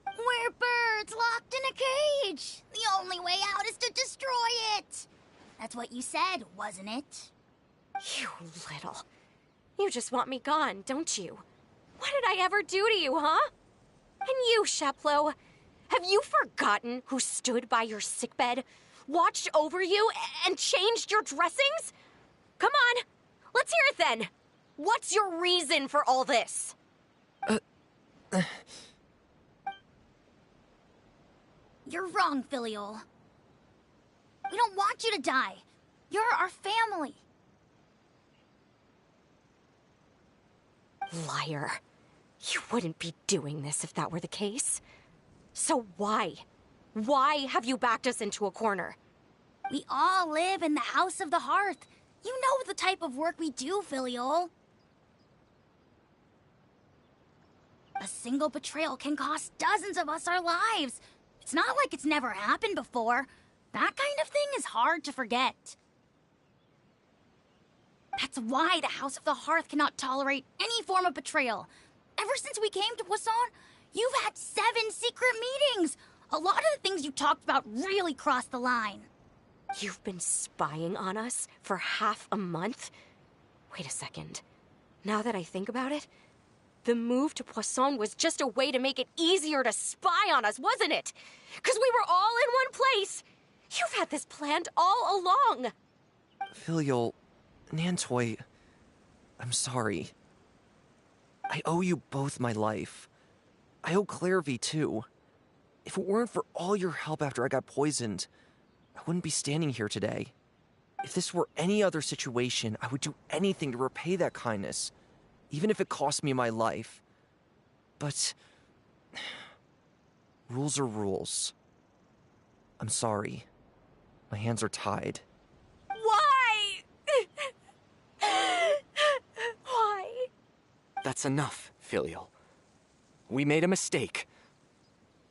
S5: We're birds locked in a cage. The only way out is to destroy it. That's what you said, wasn't it?
S6: You little... You just want me gone, don't you? What did I ever do to you, huh? And you, Sheplo, have you forgotten who stood by your sickbed, watched over you, and changed your dressings? Come on, let's hear it then. What's your reason for all this?
S5: You're wrong, Filial. We don't want you to die. You're our family.
S6: Liar. You wouldn't be doing this if that were the case. So why? Why have you backed us into a corner?
S5: We all live in the House of the Hearth. You know the type of work we do, Filial. A single betrayal can cost dozens of us our lives. It's not like it's never happened before. That kind of thing is hard to forget. That's why the House of the Hearth cannot tolerate any form of betrayal. Ever since we came to Poisson, you've had 7 secret meetings. A lot of the things you talked about really crossed the line.
S6: You've been spying on us for half a month? Wait a second. Now that I think about it, the move to Poisson was just a way to make it easier to spy on us, wasn't it? Because we were all in one place. You've had this planned all along.
S4: Filial, Nantoi, I'm sorry. I owe you both my life. I owe Clairvy too. If it weren't for all your help after I got poisoned, I wouldn't be standing here today. If this were any other situation, I would do anything to repay that kindness, even if it cost me my life. But rules are rules. I'm sorry. My hands are tied.
S6: Why? Why?
S7: That's enough, Filial. We made a mistake,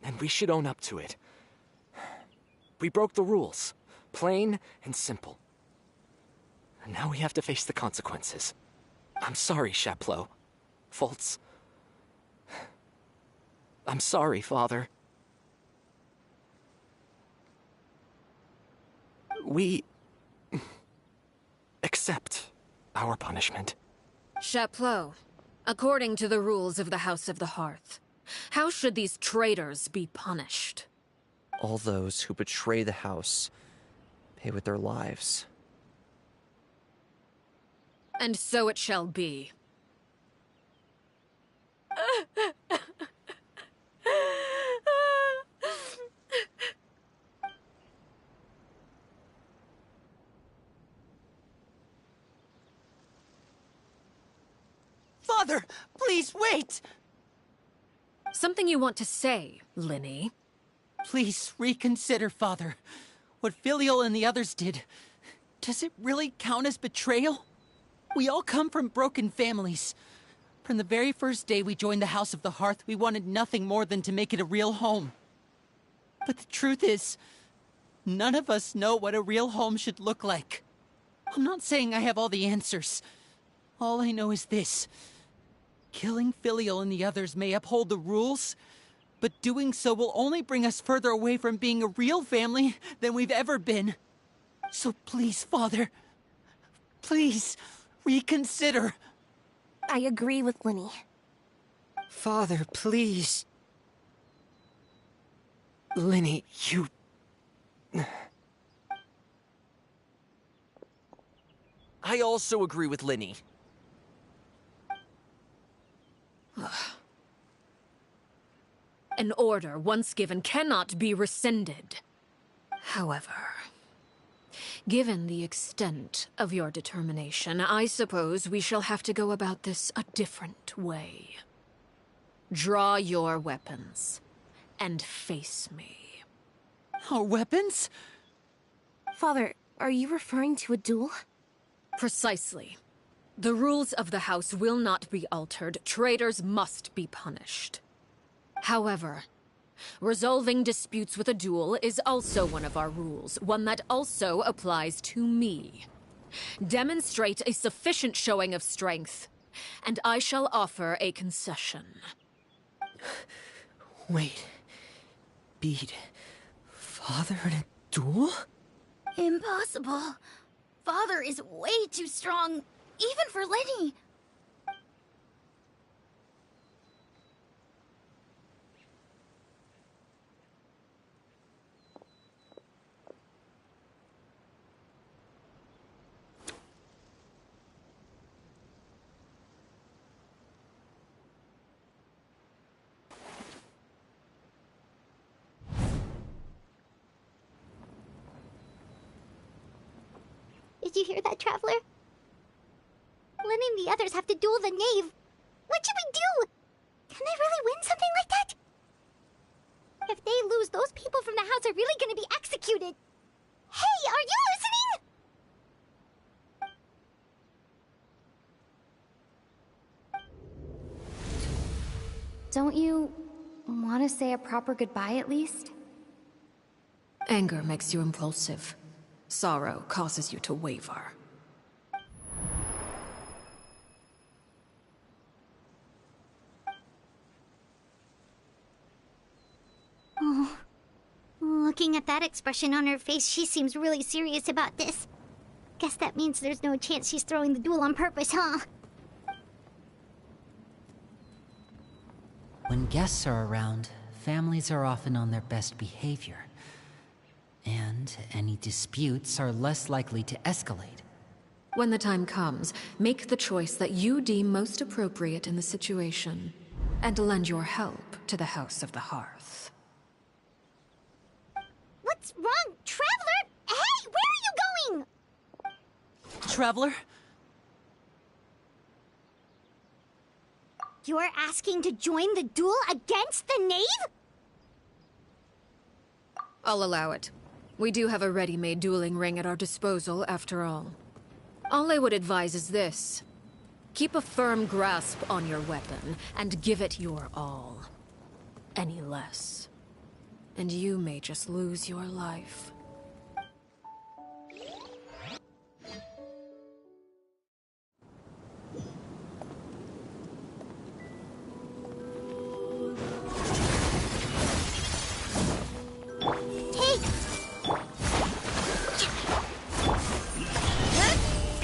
S7: and we should own up to it. We broke the rules, plain and simple. And now we have to face the consequences. I'm sorry, Chapleau. Fultz. I'm sorry, Father. We accept our punishment.
S3: Chapleau, according to the rules of the House of the Hearth, How should these traitors be punished?
S4: All those who betray the house pay with their lives.
S3: And so it shall be.
S2: Father, please wait!
S3: Something you want to say, Linny?
S2: Please reconsider, Father. What Filial and the others did, does it really count as betrayal? We all come from broken families. From the very first day we joined the House of the Hearth, we wanted nothing more than to make it a real home. But the truth is, none of us know what a real home should look like. I'm not saying I have all the answers. All I know is this. Killing Filial and the others may uphold the rules, but doing so will only bring us further away from being a real family than we've ever been. So please, Father, please, reconsider.
S9: I agree with Linny.
S8: Father, please.
S7: Linny, you...
S4: I also agree with Linny.
S3: An order once given cannot be rescinded. However, given the extent of your determination, I suppose we shall have to go about this a different way. Draw your weapons and face me.
S2: Our weapons?
S9: Father, are you referring to a duel?
S3: Precisely. The rules of the house will not be altered. Traitors must be punished. However, resolving disputes with a duel is also one of our rules, one that also applies to me. Demonstrate a sufficient showing of strength, and I shall offer a concession.
S8: Wait. Beat Father in a duel?
S5: Impossible. Father is way too strong, even for Linny.
S1: Did you hear that, Traveler? Lenny and the others have to duel the Knave. What should we do? Can they really win something like that? If they lose, those people from the house are really gonna be executed. Hey, are you listening?
S9: Don't you want to say a proper goodbye at least?
S3: Anger makes you impulsive. Sorrow causes you to waver.
S1: Oh. Looking at that expression on her face, she seems really serious about this. Guess that means there's no chance she's throwing the duel on purpose, huh?
S2: When guests are around, families are often on their best behavior. And any disputes are less likely to escalate.
S3: When the time comes, make the choice that you deem most appropriate in the situation, and lend your help to the House of the Hearth.
S1: What's wrong, Traveler? Hey, where are you going?
S2: Traveler?
S1: You're asking to join the duel against the Knave?
S3: I'll allow it. We do have a ready-made dueling ring at our disposal, after all. All I would advise is this. Keep a firm grasp on your weapon, and give it your all. Any less, and you may just lose your life.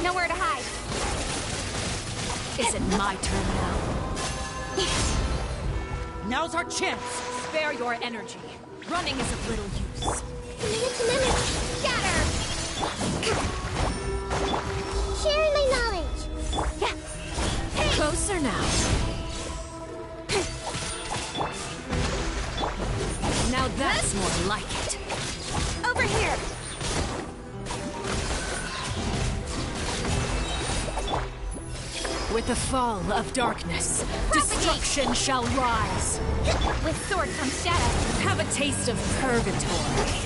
S6: Nowhere to hide.
S3: Is it my turn now?
S12: Now's our chance! Spare your energy. Running is of little use.
S1: Scatter! Sharing my knowledge.
S6: Yeah.
S3: Closer now. Now that's more like it.
S6: Over here!
S3: With the fall of darkness, destruction shall rise.
S6: With sword comes shadow.
S3: Have a taste of purgatory.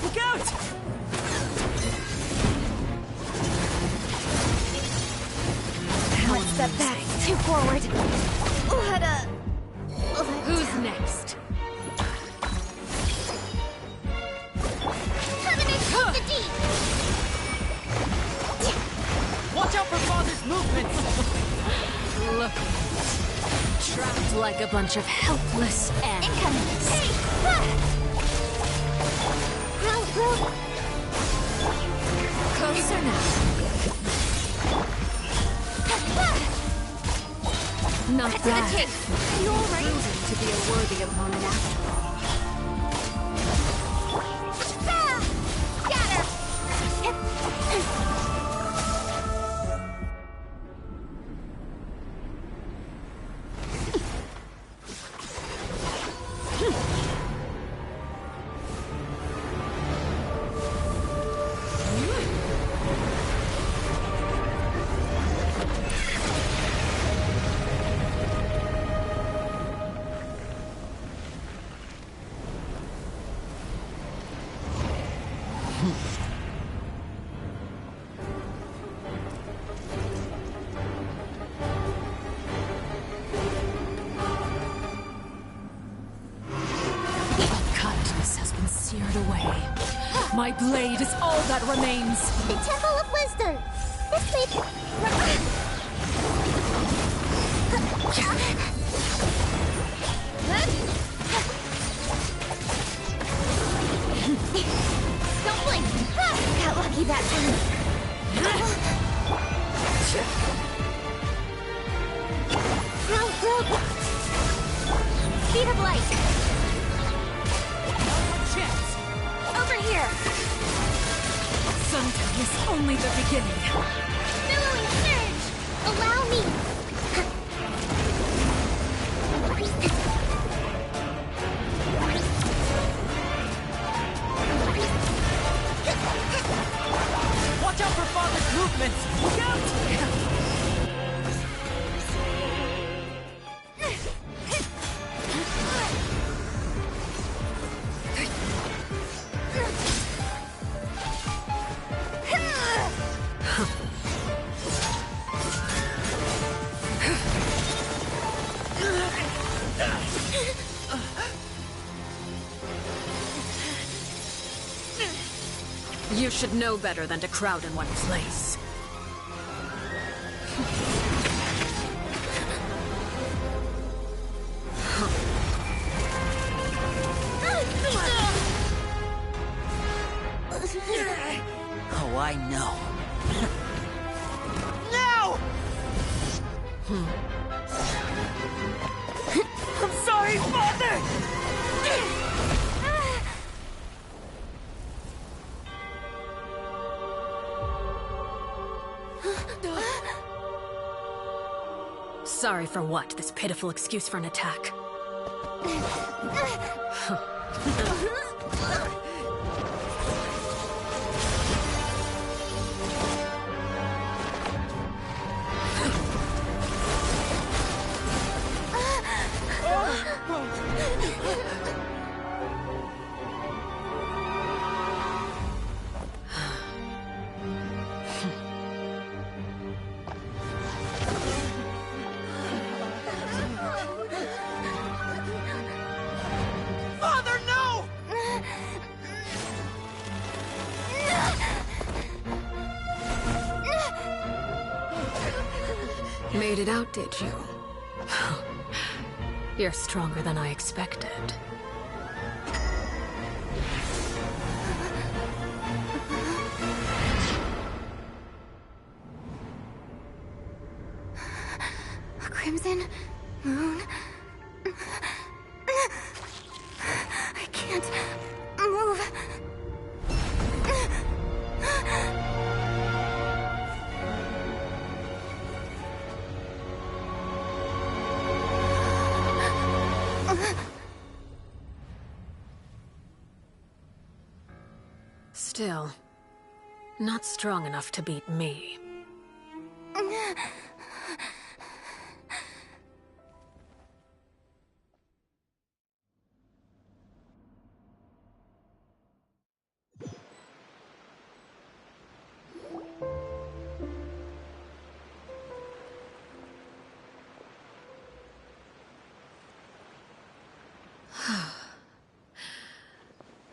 S12: Look out!
S6: One step back, two forward.
S3: Who's next?
S12: Watch out for Father's movements!
S3: Look. Trapped like a bunch of helpless animals. Closer now. Not bad.
S6: You all right?
S3: Proving to be a worthy opponent after all.
S6: Scatter!
S3: My blade is all that remains.
S1: The Temple of Wisdom. This may...
S6: Don't blink! Got lucky that time. Speed of light.
S12: Chance!
S6: Over here!
S3: Sundown is only the beginning.
S1: Billowing surge! Allow me!
S12: Watch out for Father's movements! Look out!
S3: You should know better than to crowd in one place.
S2: Oh, I know.
S12: Now! I'm sorry, Father!
S3: Sorry for what? This pitiful excuse for an attack.
S12: Father, no!
S3: Made it out, did you? You're stronger than I expected.
S9: Crimson Moon. I can't move.
S3: Still, not strong enough to beat me.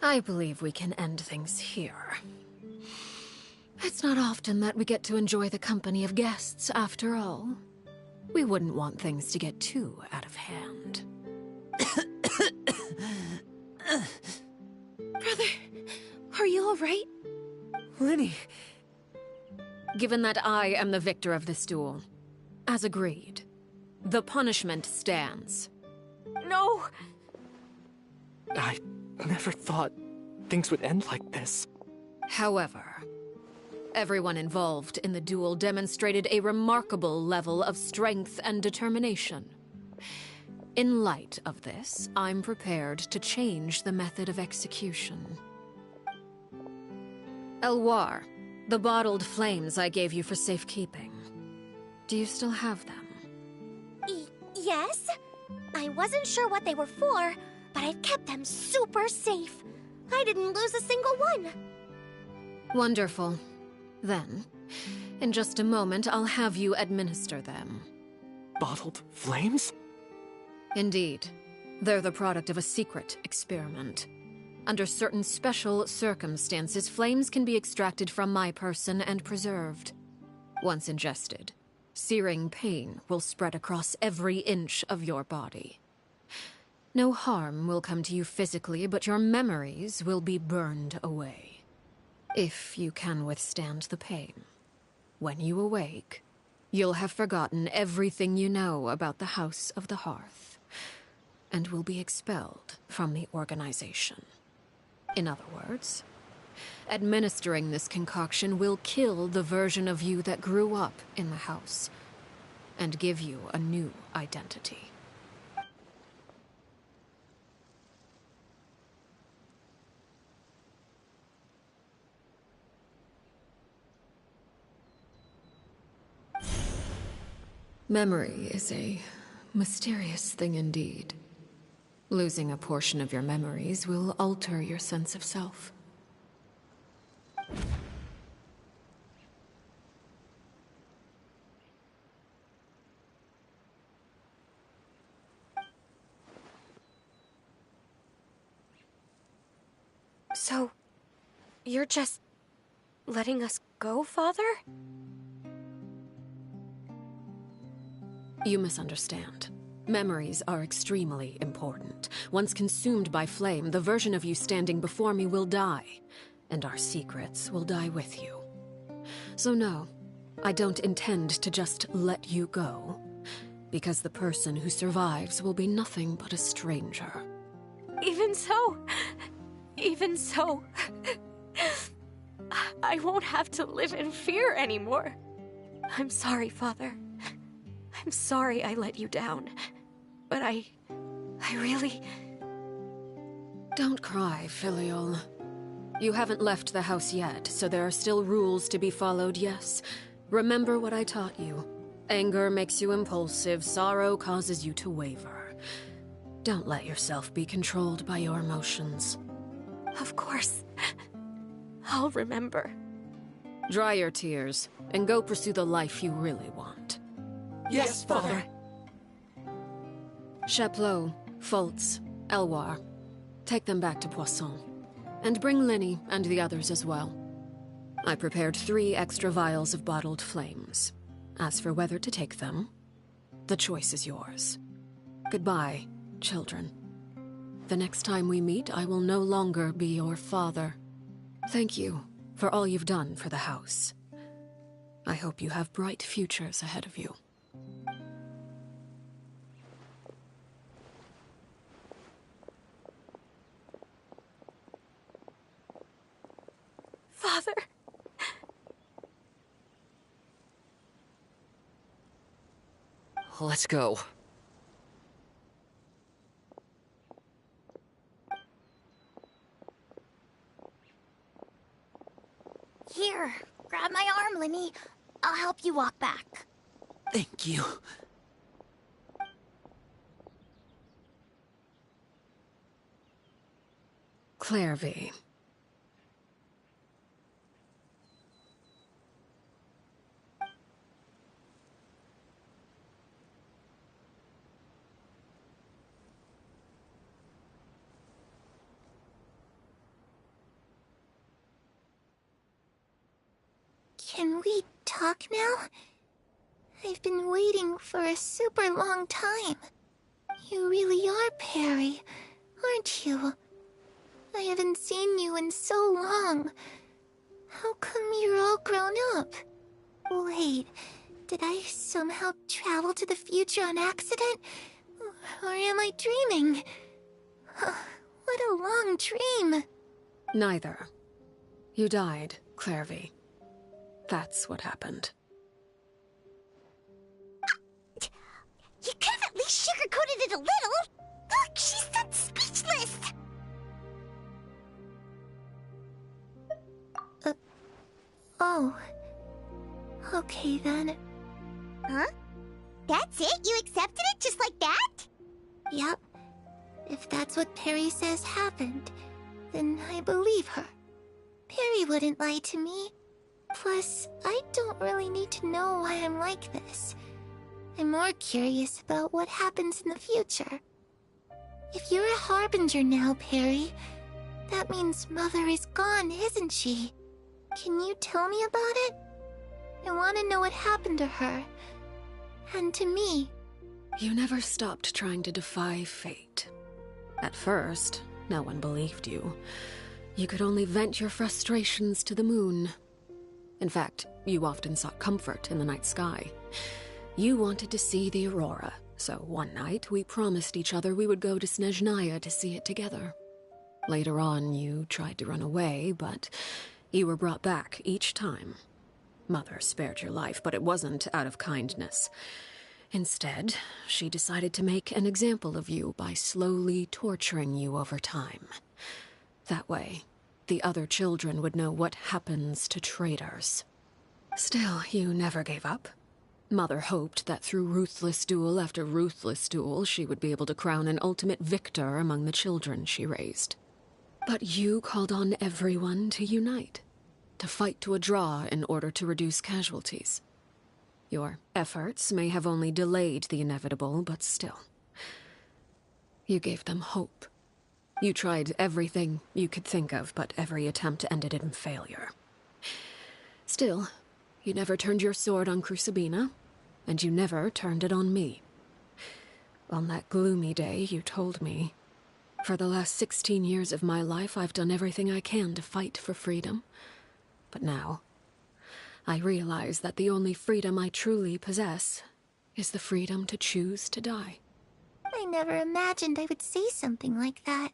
S3: I believe we can end things here. It's not often that we get to enjoy the company of guests, after all. We wouldn't want things to get too out of hand.
S9: Brother, are you all right?
S8: Lenny!
S3: Given that I am the victor of this duel, as agreed, the punishment stands.
S6: No!
S7: I never thought things would end like this.
S3: However, everyone involved in the duel demonstrated a remarkable level of strength and determination. In light of this, I'm prepared to change the method of execution. Elwar, the bottled flames I gave you for safekeeping. Do you still have them?
S6: Yes? I wasn't sure what they were for, but I've kept them super safe. I didn't lose a single one.
S3: Wonderful. Then, in just a moment, I'll have you administer them.
S7: Bottled flames?
S3: Indeed. They're the product of a secret experiment. Under certain special circumstances, flames can be extracted from my person and preserved. Once ingested, searing pain will spread across every inch of your body. No harm will come to you physically, but your memories will be burned away. If you can withstand the pain. When you awake, you'll have forgotten everything you know about the House of the Hearth, and will be expelled from the organization. In other words, administering this concoction will kill the version of you that grew up in the house, and give you a new identity. Memory is a mysterious thing indeed. Losing a portion of your memories will alter your sense of self.
S6: So, you're just letting us go, Father?
S3: You misunderstand. Memories are extremely important. Once consumed by flame, the version of you standing before me will die, and our secrets will die with you. So no, I don't intend to just let you go, because the person who survives will be nothing but a stranger.
S6: Even so, I won't have to live in fear anymore. I'm sorry, Father. I'm sorry I let you down, but I really...
S3: Don't cry, Filial. You haven't left the house yet, so there are still rules to be followed, yes. Remember what I taught you. Anger makes you impulsive, sorrow causes you to waver. Don't let yourself be controlled by your emotions.
S6: Of course. I'll remember.
S3: Dry your tears, and go pursue the life you really want.
S7: Yes, Father.
S3: Chaplot, Fultz, Elwar. Take them back to Poisson. And bring Linny and the others as well. I prepared 3 extra vials of bottled flames. As for whether to take them, the choice is yours. Goodbye, children. The next time we meet, I will no longer be your father. Thank you for all you've done for the house. I hope you have bright futures ahead of you.
S4: Let's go.
S5: Here, grab my arm, Linny. I'll help you walk back.
S2: Thank you.
S3: Clairvy.
S1: Can we talk now? I've been waiting for a super long time. You really are Perry, aren't you? I haven't seen you in so long. How come you're all grown up? Wait, did I somehow travel to the future on accident? Or am I dreaming? What a long dream.
S3: Neither. You died, Clairvy. That's what happened.
S1: You could have at least sugarcoated it a little. Look, she's done speechless. Oh. Okay then. Huh? That's it? You accepted it just like that? Yep. If that's what Perry says happened, then I believe her. Perry wouldn't lie to me. Plus, I don't really need to know why I'm like this. I'm more curious about what happens in the future. If you're a Harbinger now, Perry, that means Mother is gone, isn't she? Can you tell me about it? I want to know what happened to her. And to me.
S3: You never stopped trying to defy fate. At first, no one believed you. You could only vent your frustrations to the moon. In fact, you often sought comfort in the night sky. You wanted to see the aurora, so one night we promised each other we would go to Snezhnaya to see it together. Later on, you tried to run away, but you were brought back each time. Mother spared your life, but it wasn't out of kindness. Instead, she decided to make an example of you by slowly torturing you over time. That way, the other children would know what happens to traitors. Still, you never gave up. Mother hoped that through ruthless duel after ruthless duel, she would be able to crown an ultimate victor among the children she raised. But you called on everyone to unite, to fight to a draw in order to reduce casualties. Your efforts may have only delayed the inevitable, but still. You gave them hope. You tried everything you could think of, but every attempt ended in failure. Still, you never turned your sword on Crucibina, and you never turned it on me. On that gloomy day, you told me, "For the last 16 years of my life, I've done everything I can to fight for freedom. But now, I realize that the only freedom I truly possess is the freedom to choose to die."
S1: I never imagined I would say something like that.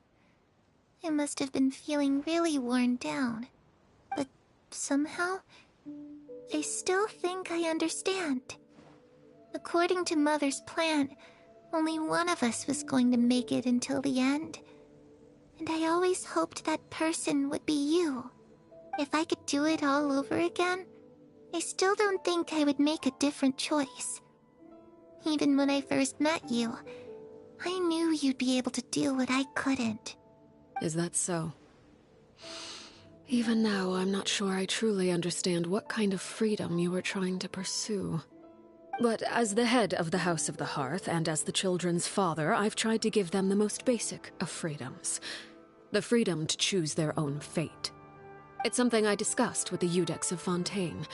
S1: I must have been feeling really worn down. But somehow, I still think I understand. According to Mother's plan, only one of us was going to make it until the end. And I always hoped that person would be you. If I could do it all over again, I still don't think I would make a different choice. Even when I first met you, I knew you'd be able to do what I couldn't.
S3: Is that so? Even now, I'm not sure I truly understand what kind of freedom you were trying to pursue. But as the head of the House of the Hearth, and as the children's father, I've tried to give them the most basic of freedoms. The freedom to choose their own fate. It's something I discussed with the Iudex of Fontaine.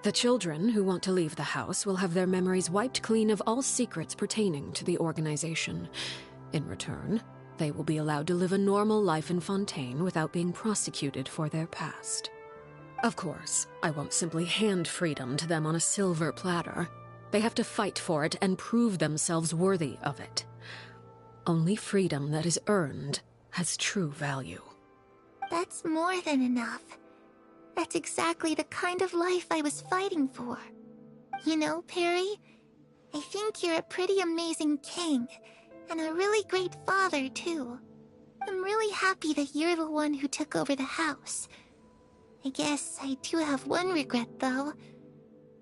S3: The children who want to leave the house will have their memories wiped clean of all secrets pertaining to the organization. In return, they will be allowed to live a normal life in Fontaine without being prosecuted for their past. Of course, I won't simply hand freedom to them on a silver platter. They have to fight for it and prove themselves worthy of it. Only freedom that is earned has true value.
S1: That's more than enough. That's exactly the kind of life I was fighting for. You know, Perry, I think
S13: think you're a pretty amazing king, and a really great father, too. I'm really happy that you're the one who took over the house. I guess I do have one regret, though.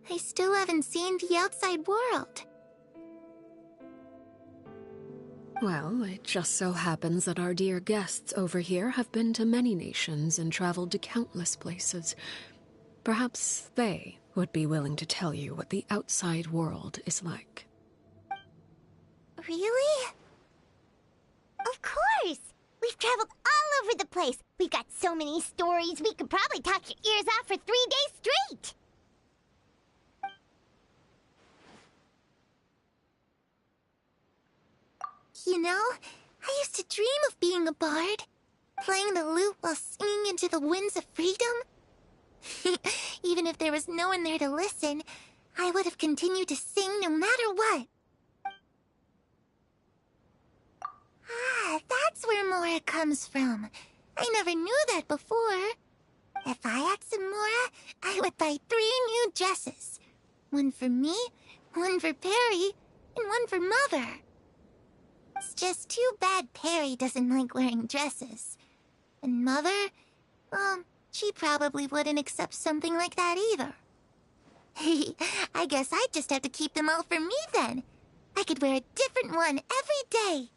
S13: I still haven't seen the outside world.
S3: Well, it just so happens that our dear guests over here have been to many nations and traveled to countless places. Perhaps they would be willing to tell you what the outside world is like.
S1: Really? Of course! We've traveled all over the place. We've got so many stories, we could probably talk your ears off for 3 days straight.
S13: You know, I used to dream of being a bard, playing the lute while singing into the winds of freedom. Even if there was no one there to listen, I would have continued to sing no matter what. Ah, that's where Mora comes from. I never knew that before. If I had some Mora, I would buy 3 new dresses. One for me, one for Perry, and one for Mother. It's just too bad Perry doesn't like wearing dresses. And Mother, well, she probably wouldn't accept something like that either. I guess I'd just have to keep them all for me then. I could wear a different one every day.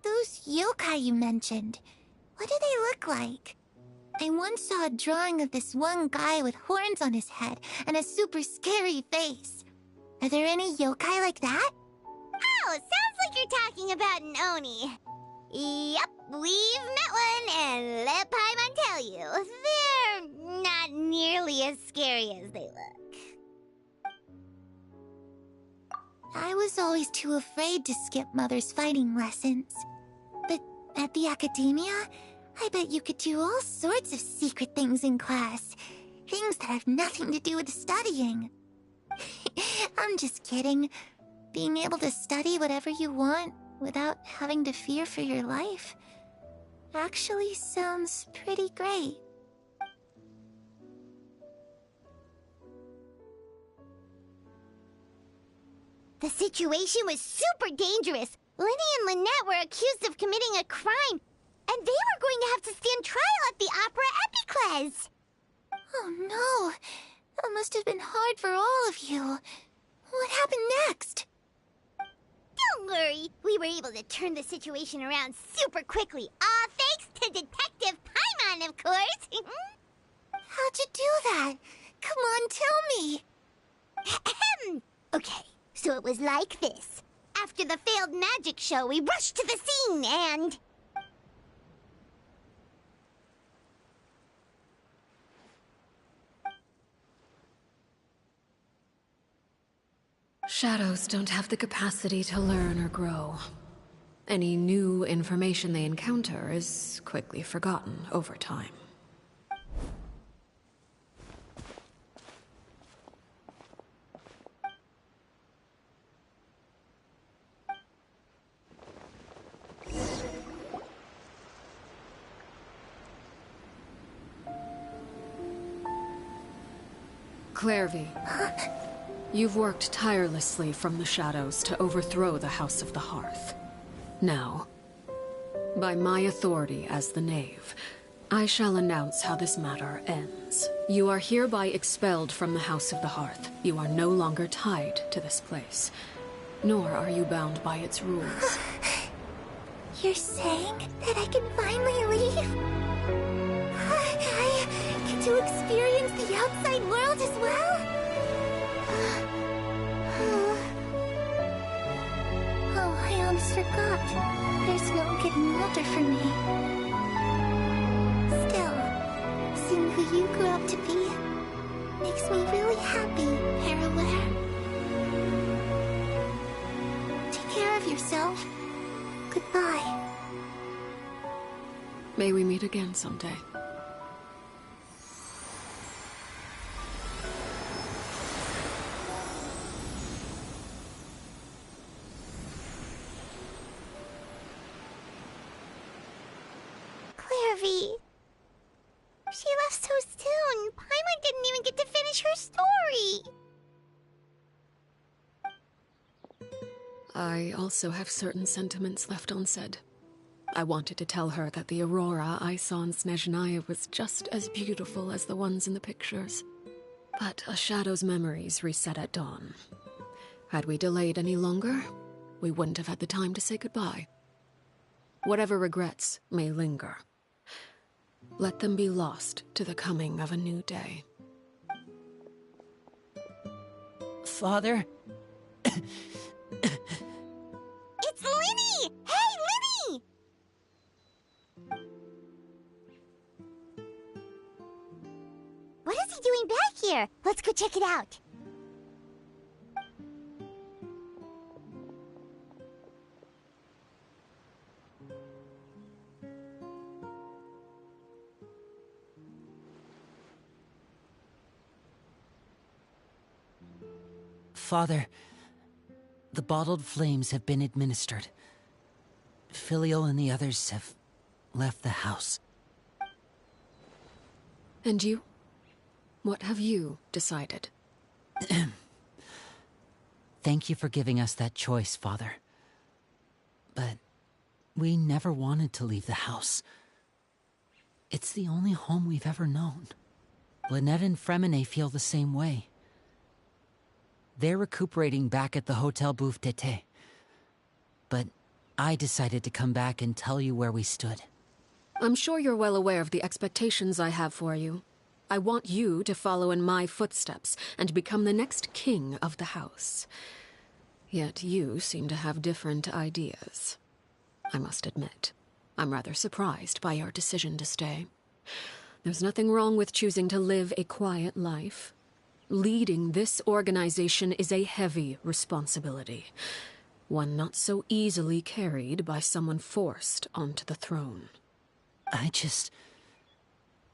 S13: Those yokai you mentioned, what do they look like? I once saw a drawing of this one guy with horns on his head and a super scary face. Are there any yokai like that?
S1: Oh, sounds like you're talking about an Oni. Yep, we've met one, and let Paimon tell you, they're not nearly as scary as they look.
S13: I was always too afraid to skip Mother's fighting lessons. But at the academia, I bet you could do all sorts of secret things in class. Things that have nothing to do with studying. I'm just kidding. Being able to study whatever you want without having to fear for your life actually sounds pretty great.
S1: The situation was super dangerous. Lenny and Lynette were accused of committing a crime, and they were going to have to stand trial at the Opera Epicles.
S13: Oh no, that must have been hard for all of you. What happened next?
S1: Don't worry, we were able to turn the situation around super quickly, all thanks to Detective Paimon, of course.
S13: How'd you do that? Come on, tell me.
S1: Okay, so it was like this. After the failed magic show, we rushed to the scene and...
S3: Shadows don't have the capacity to learn or grow. Any new information they encounter is quickly forgotten over time. Clairvy, you've worked tirelessly from the shadows to overthrow the House of the Hearth. Now, by my authority as the Knave, I shall announce how this matter ends. You are hereby expelled from the House of the Hearth. You are no longer tied to this place, nor are you bound by its rules.
S13: You're saying that I can finally leave? I get to experience the outside world as well? Oh, I almost forgot. There's no getting older for me. Still, seeing who you grew up to be makes me really happy, Paraware. Take care of yourself. Goodbye.
S3: May we meet again someday.
S1: Clairvy. She left so soon.
S3: I also have certain sentiments left unsaid. I wanted to tell her that the aurora I saw in Snezhnaya was just as beautiful as the ones in the pictures. But a shadow's memories reset at dawn. Had we delayed any longer, we wouldn't have had the time to say goodbye. Whatever regrets may linger, let them be lost to the coming of a new day.
S2: Father?
S1: It's Linny! Hey, Linny! What is he doing back here? Let's go check it out.
S2: Father, the bottled flames have been administered. Filial and the others have left the house.
S3: And you? What have you decided?
S2: Thank you for giving us that choice, Father. But we never wanted to leave the house. It's the only home we've ever known. Lynette and Fremine feel the same way. They're recuperating back at the Hotel Bouffe d'été. But I decided to come back and tell you where we stood.
S3: I'm sure you're well aware of the expectations I have for you. I want you to follow in my footsteps and become the next king of the house. Yet you seem to have different ideas. I must admit, I'm rather surprised by your decision to stay. There's nothing wrong with choosing to live a quiet life. Leading this organization is a heavy responsibility, one not so easily carried by someone forced onto the throne.
S2: I just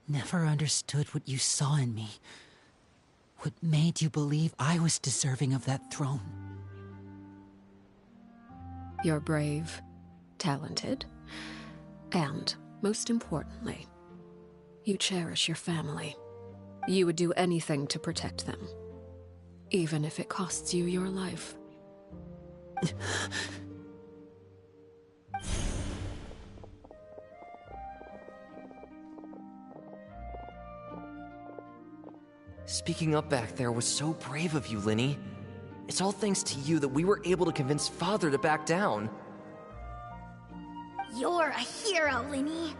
S2: never understood what you saw in me. What made you believe I was deserving of that throne?
S3: You're brave, talented, and, most importantly, you cherish your family. You would do anything to protect them, even if it costs you your life.
S4: Speaking up back there was so brave of you, Linny. It's all thanks to you that we were able to convince Father to back down.
S5: You're a hero, Linny.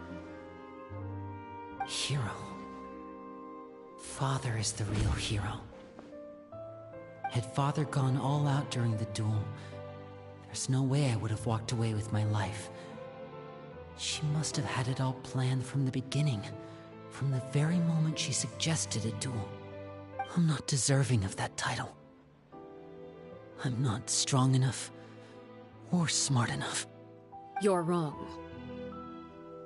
S2: Hero? Father is the real hero. Had Father gone all out during the duel, there's no way I would have walked away with my life. She must have had it all planned from the beginning, from the very moment she suggested a duel. I'm not deserving of that title. I'm not strong enough or smart enough.
S3: You're wrong.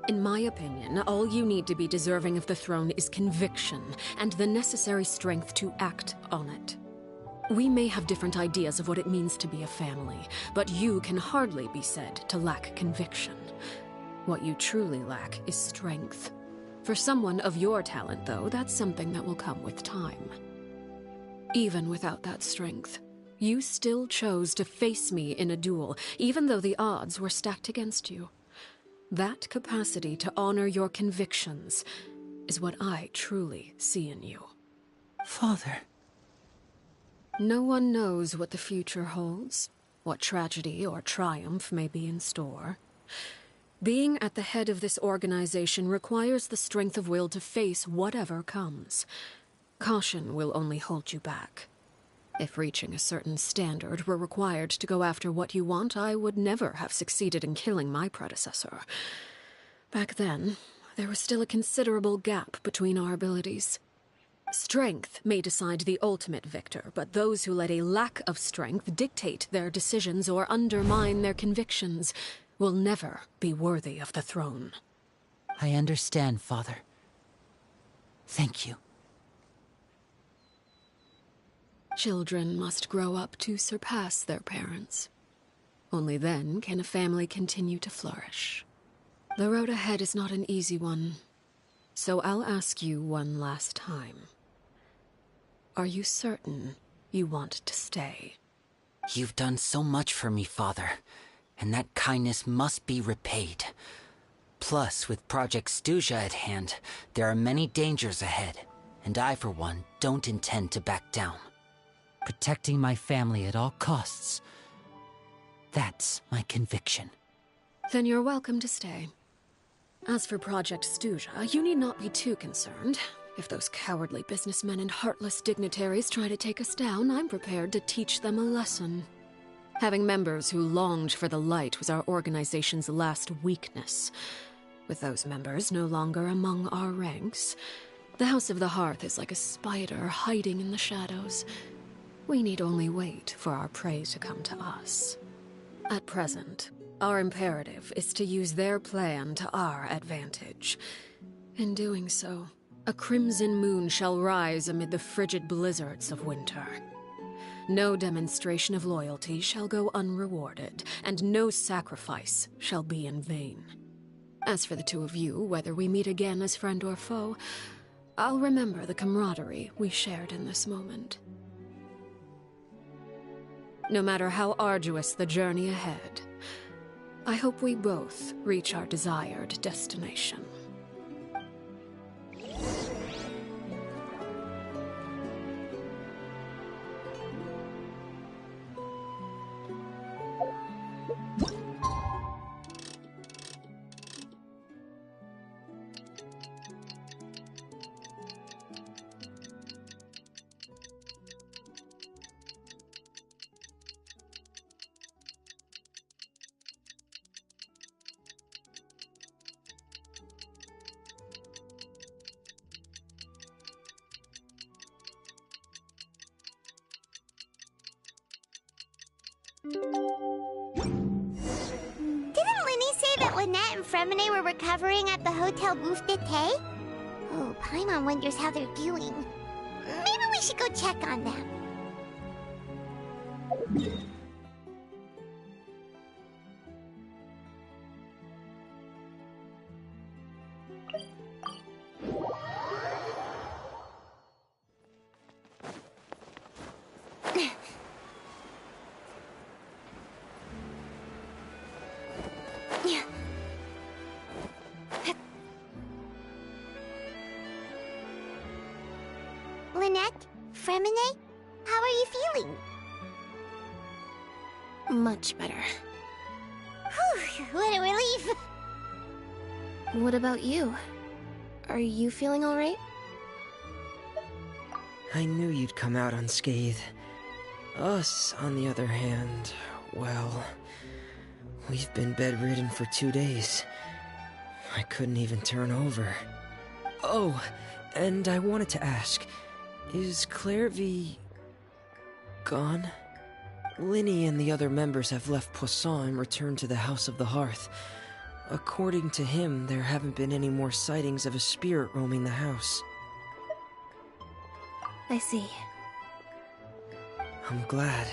S3: In my opinion, all you need to be deserving of the throne is conviction and the necessary strength to act on it. We may have different ideas of what it means to be a family, but you can hardly be said to lack conviction. What you truly lack is strength. For someone of your talent, though, that's something that will come with time. Even without that strength, you still chose to face me in a duel, even though the odds were stacked against you. That capacity to honor your convictions is what I truly see in you.
S2: Father.
S3: No one knows what the future holds, what tragedy or triumph may be in store. Being at the head of this organization requires the strength of will to face whatever comes. Caution will only hold you back. If reaching a certain standard were required to go after what you want, I would never have succeeded in killing my predecessor. Back then, there was still a considerable gap between our abilities. Strength may decide the ultimate victor, but those who let a lack of strength dictate their decisions or undermine their convictions will never be worthy of the throne.
S2: I understand, Father. Thank you.
S3: Children must grow up to surpass their parents. Only then can a family continue to flourish. The road ahead is not an easy one, so I'll ask you one last time. Are you certain you want to stay?
S2: You've done so much for me, Father, and that kindness must be repaid. Plus, with Project Stuja at hand, there are many dangers ahead, and I, for one, don't intend to back down. Protecting my family at all costs. That's my conviction.
S3: Then you're welcome to stay. As for Project Stuja, you need not be too concerned. If those cowardly businessmen and heartless dignitaries try to take us down, I'm prepared to teach them a lesson. Having members who longed for the light was our organization's last weakness. With those members no longer among our ranks, the House of the Hearth is like a spider hiding in the shadows. We need only wait for our prey to come to us. At present, our imperative is to use their plan to our advantage. In doing so, a crimson moon shall rise amid the frigid blizzards of winter. No demonstration of loyalty shall go unrewarded, and no sacrifice shall be in vain. As for the two of you, whether we meet again as friend or foe, I'll remember the camaraderie we shared in this moment. No matter how arduous the journey ahead, I hope we both reach our desired destination.
S1: Didn't Linny say that Lynette and Fremine were recovering at the Hotel Bouffe d'été? Oh, Paimon wonders how they're doing. Maybe we should go check on them. Lynette? Fremine? How are you feeling?
S9: Much better.
S1: Whew, what a relief!
S9: What about you? Are you feeling alright?
S8: I knew you'd come out unscathed. Us, on the other hand, well, we've been bedridden for 2 days. I couldn't even turn over. Oh, and I wanted to ask, is Clairvy gone? Linny and the other members have left Poisson and returned to the House of the Hearth. According to him, there haven't been any more sightings of a spirit roaming the house.
S9: I see.
S8: I'm glad.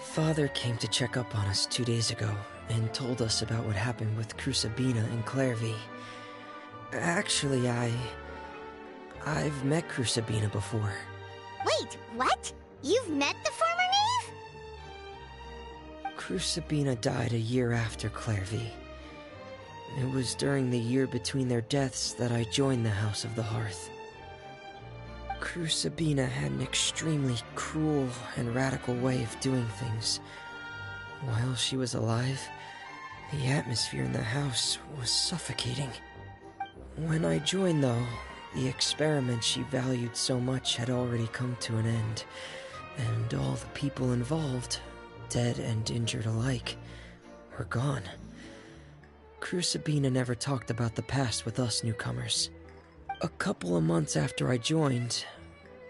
S8: Father came to check up on us 2 days ago and told us about what happened with Crucibina and Clairvy. Actually, I've met Crucibina before.
S1: Wait, what? You've met the former Knave?
S8: Crucibina died a year after Clairvy. It was during the year between their deaths that I joined the House of the Hearth. Crucibina had an extremely cruel and radical way of doing things. While she was alive, the atmosphere in the house was suffocating. When I joined, though, the experiment she valued so much had already come to an end, and all the people involved, dead and injured alike, were gone. Crucibina never talked about the past with us newcomers. A couple of months after I joined,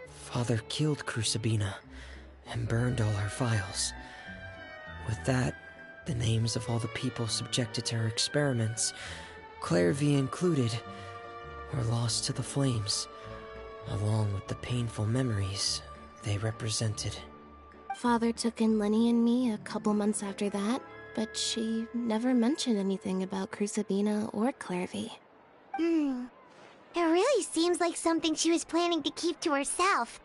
S8: Father killed Crucibina and burned all her files. With that, the names of all the people subjected to her experiments, Clairvy included, were lost to the flames, along with the painful memories they represented.
S9: Father took in Lenny and me a couple months after that, but she never mentioned anything about Crucibina or Clairvy.
S1: It really seems like something she was planning to keep to herself.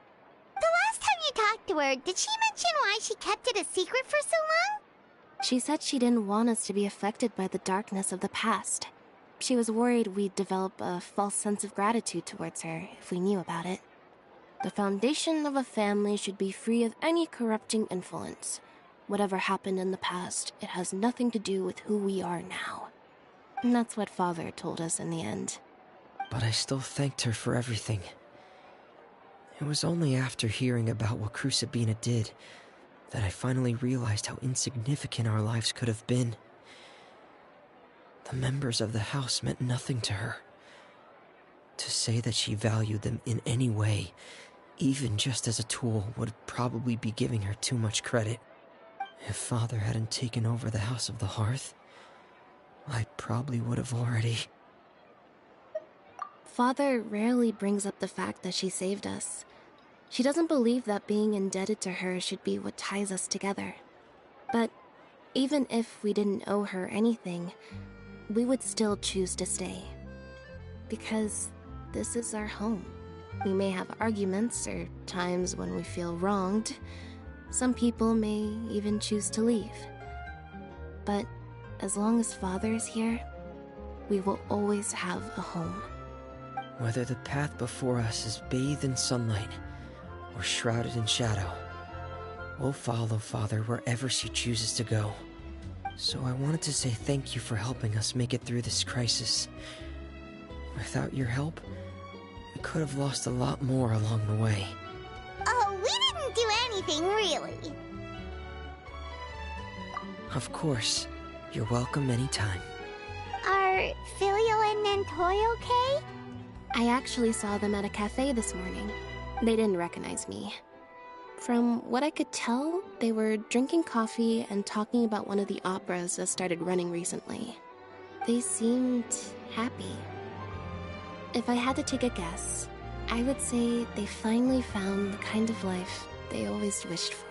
S1: The last time you talked to her, did she mention why she kept it a secret for so long?
S9: She said she didn't want us to be affected by the darkness of the past. She was worried we'd develop a false sense of gratitude towards her if we knew about it. The foundation of a family should be free of any corrupting influence. Whatever happened in the past, it has nothing to do with who we are now. And that's what Father told us in the end.
S8: But I still thanked her for everything. It was only after hearing about what Crucibina did that I finally realized how insignificant our lives could have been. The members of the house meant nothing to her. To say that she valued them in any way, even just as a tool, would probably be giving her too much credit. If Father hadn't taken over the House of the Hearth, I probably would have already...
S9: Father rarely brings up the fact that she saved us. She doesn't believe that being indebted to her should be what ties us together. But even if we didn't owe her anything, we would still choose to stay. Because this is our home. We may have arguments or times when we feel wronged. Some people may even choose to leave. But as long as Father is here, we will always have a home.
S8: Whether the path before us is bathed in sunlight or shrouded in shadow, we'll follow Father wherever she chooses to go. So I wanted to say thank you for helping us make it through this crisis. Without your help, we could have lost a lot more along the way.
S1: Oh, we didn't do anything, really.
S8: Of course. You're welcome anytime.
S1: Are Filial and Nantoy okay?
S9: I actually saw them at a cafe this morning. They didn't recognize me. From what I could tell, they were drinking coffee and talking about one of the operas that started running recently. They seemed happy. If I had to take a guess, I would say they finally found the kind of life they always wished for.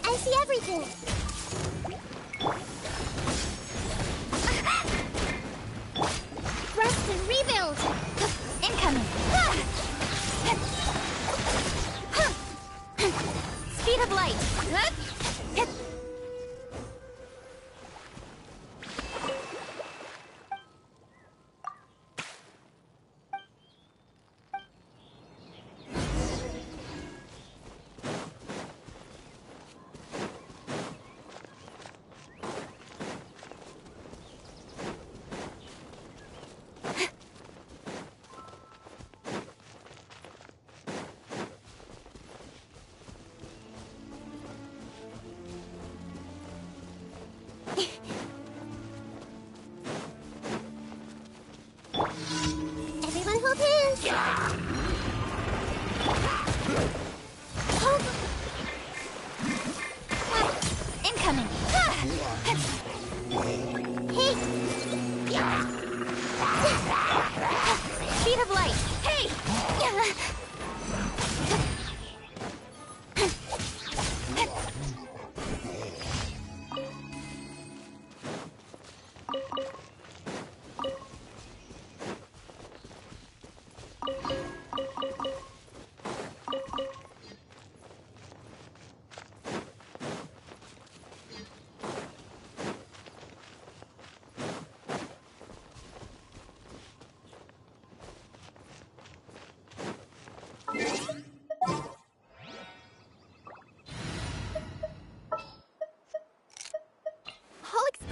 S1: I see everything. Rest and rebuild.
S5: Incoming. Speed of light.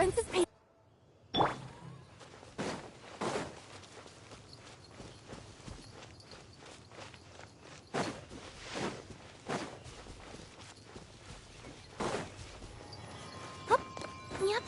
S9: Princess Pain.
S5: Yep.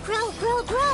S5: Grow, grow, grow!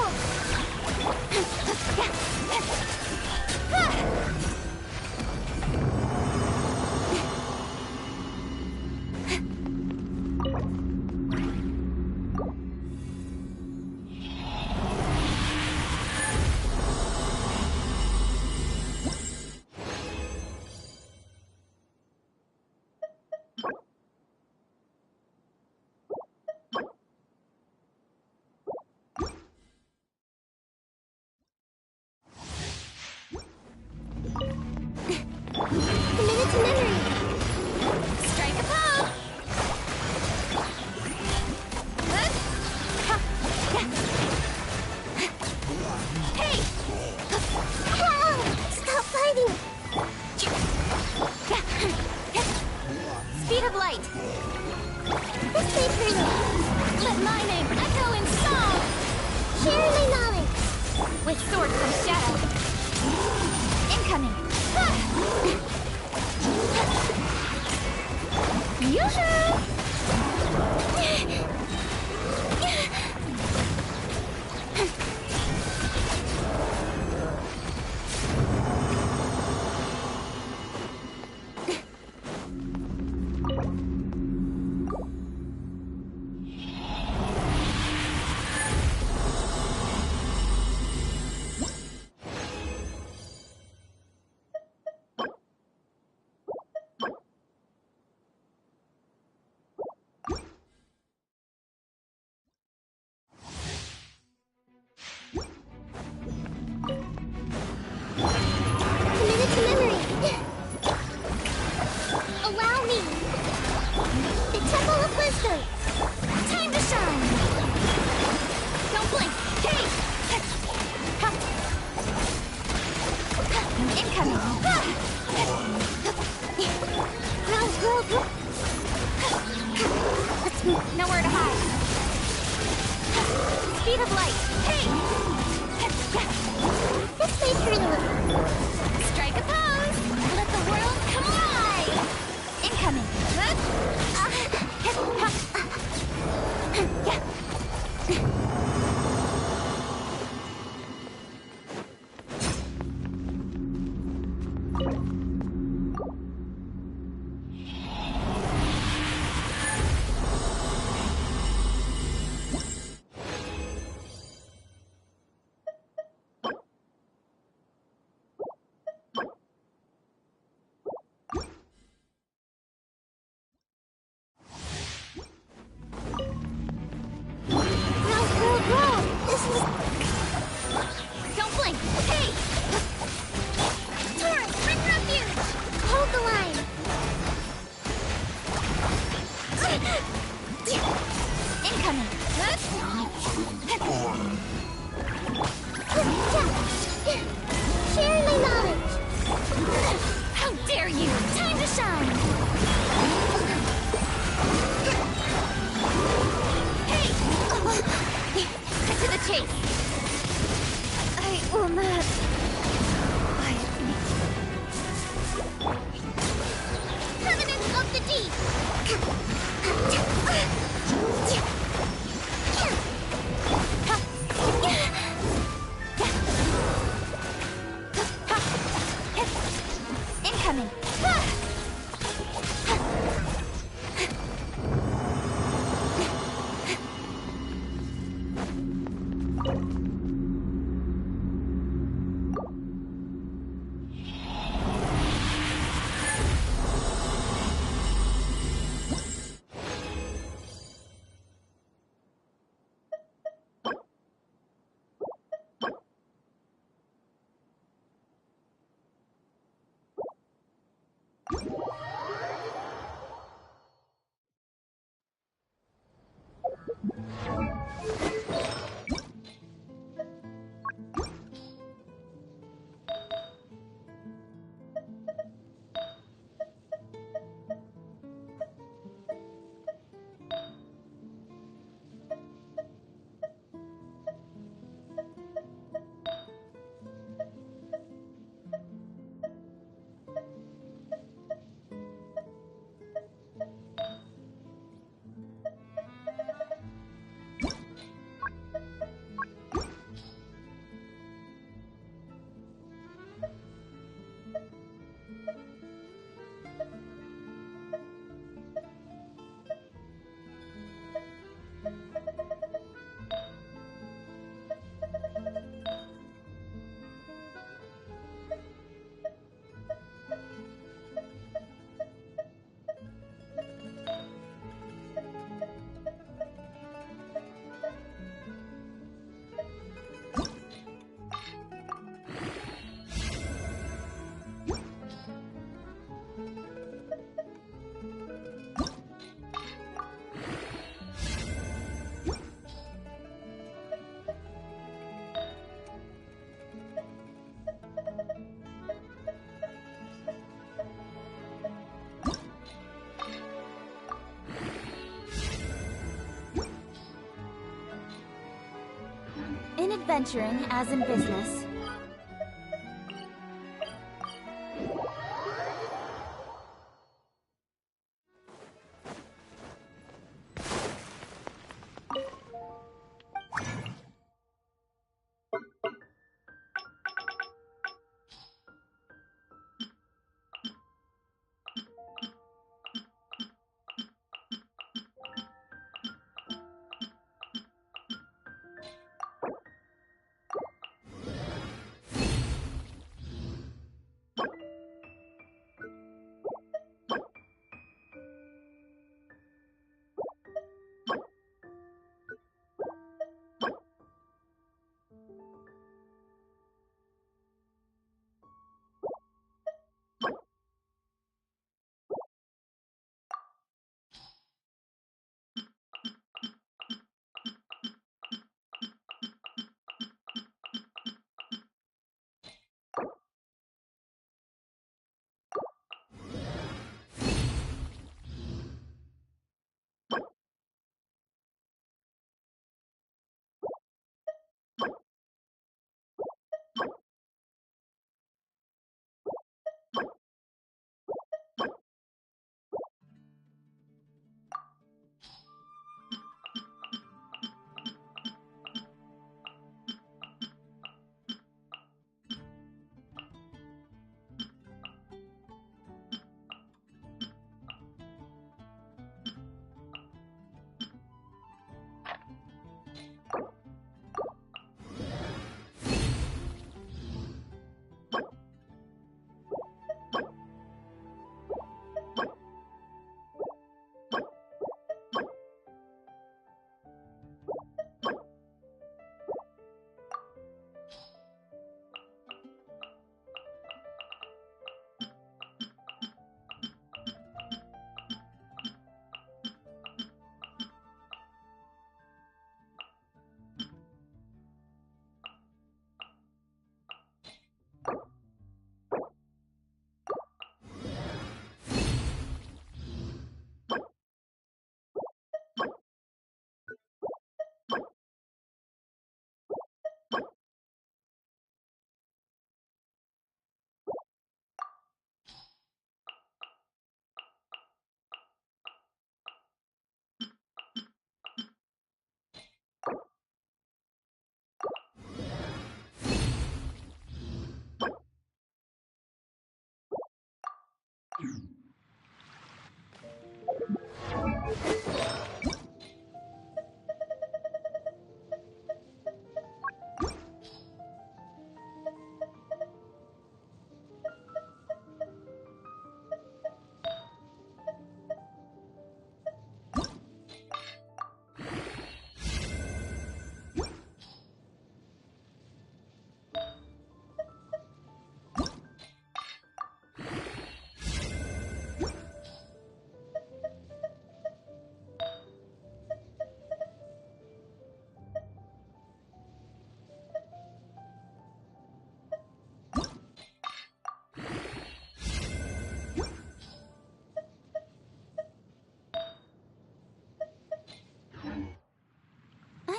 S5: Let my name echo in song! Share my knowledge! With sword comes shadow. Incoming! Yoo-hoo! Nowhere to hide. Speed of light. Hey! This way, Karina. Strike a pose. Let the world come alive. Incoming. Don't blink! Hey! Torrent, bring refuge! Hold the line! Incoming! Share my knowledge! How dare you! Time to shine! Hey! Cut to the chase! I will not... Covenant of the Deep! Incoming! adventuring, as in business.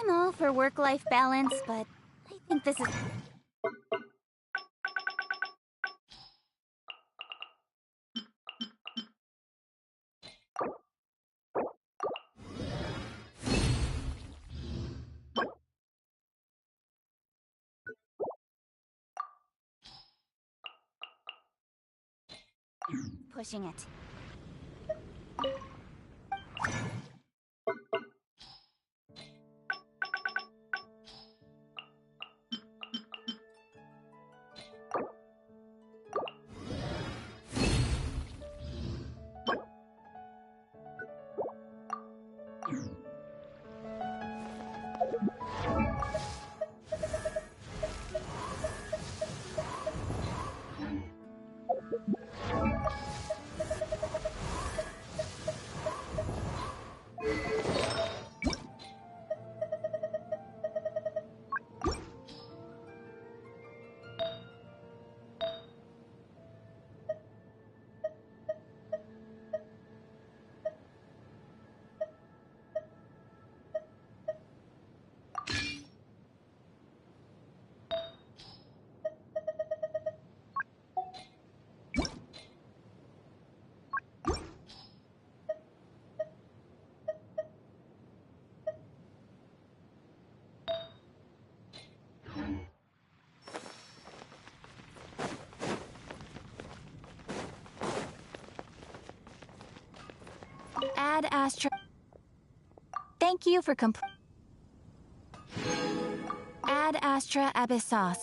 S5: I'm all for work-life balance, but I think this is... pushing it.
S14: Ad Astra. Thank you for Ad Astra Abyssos.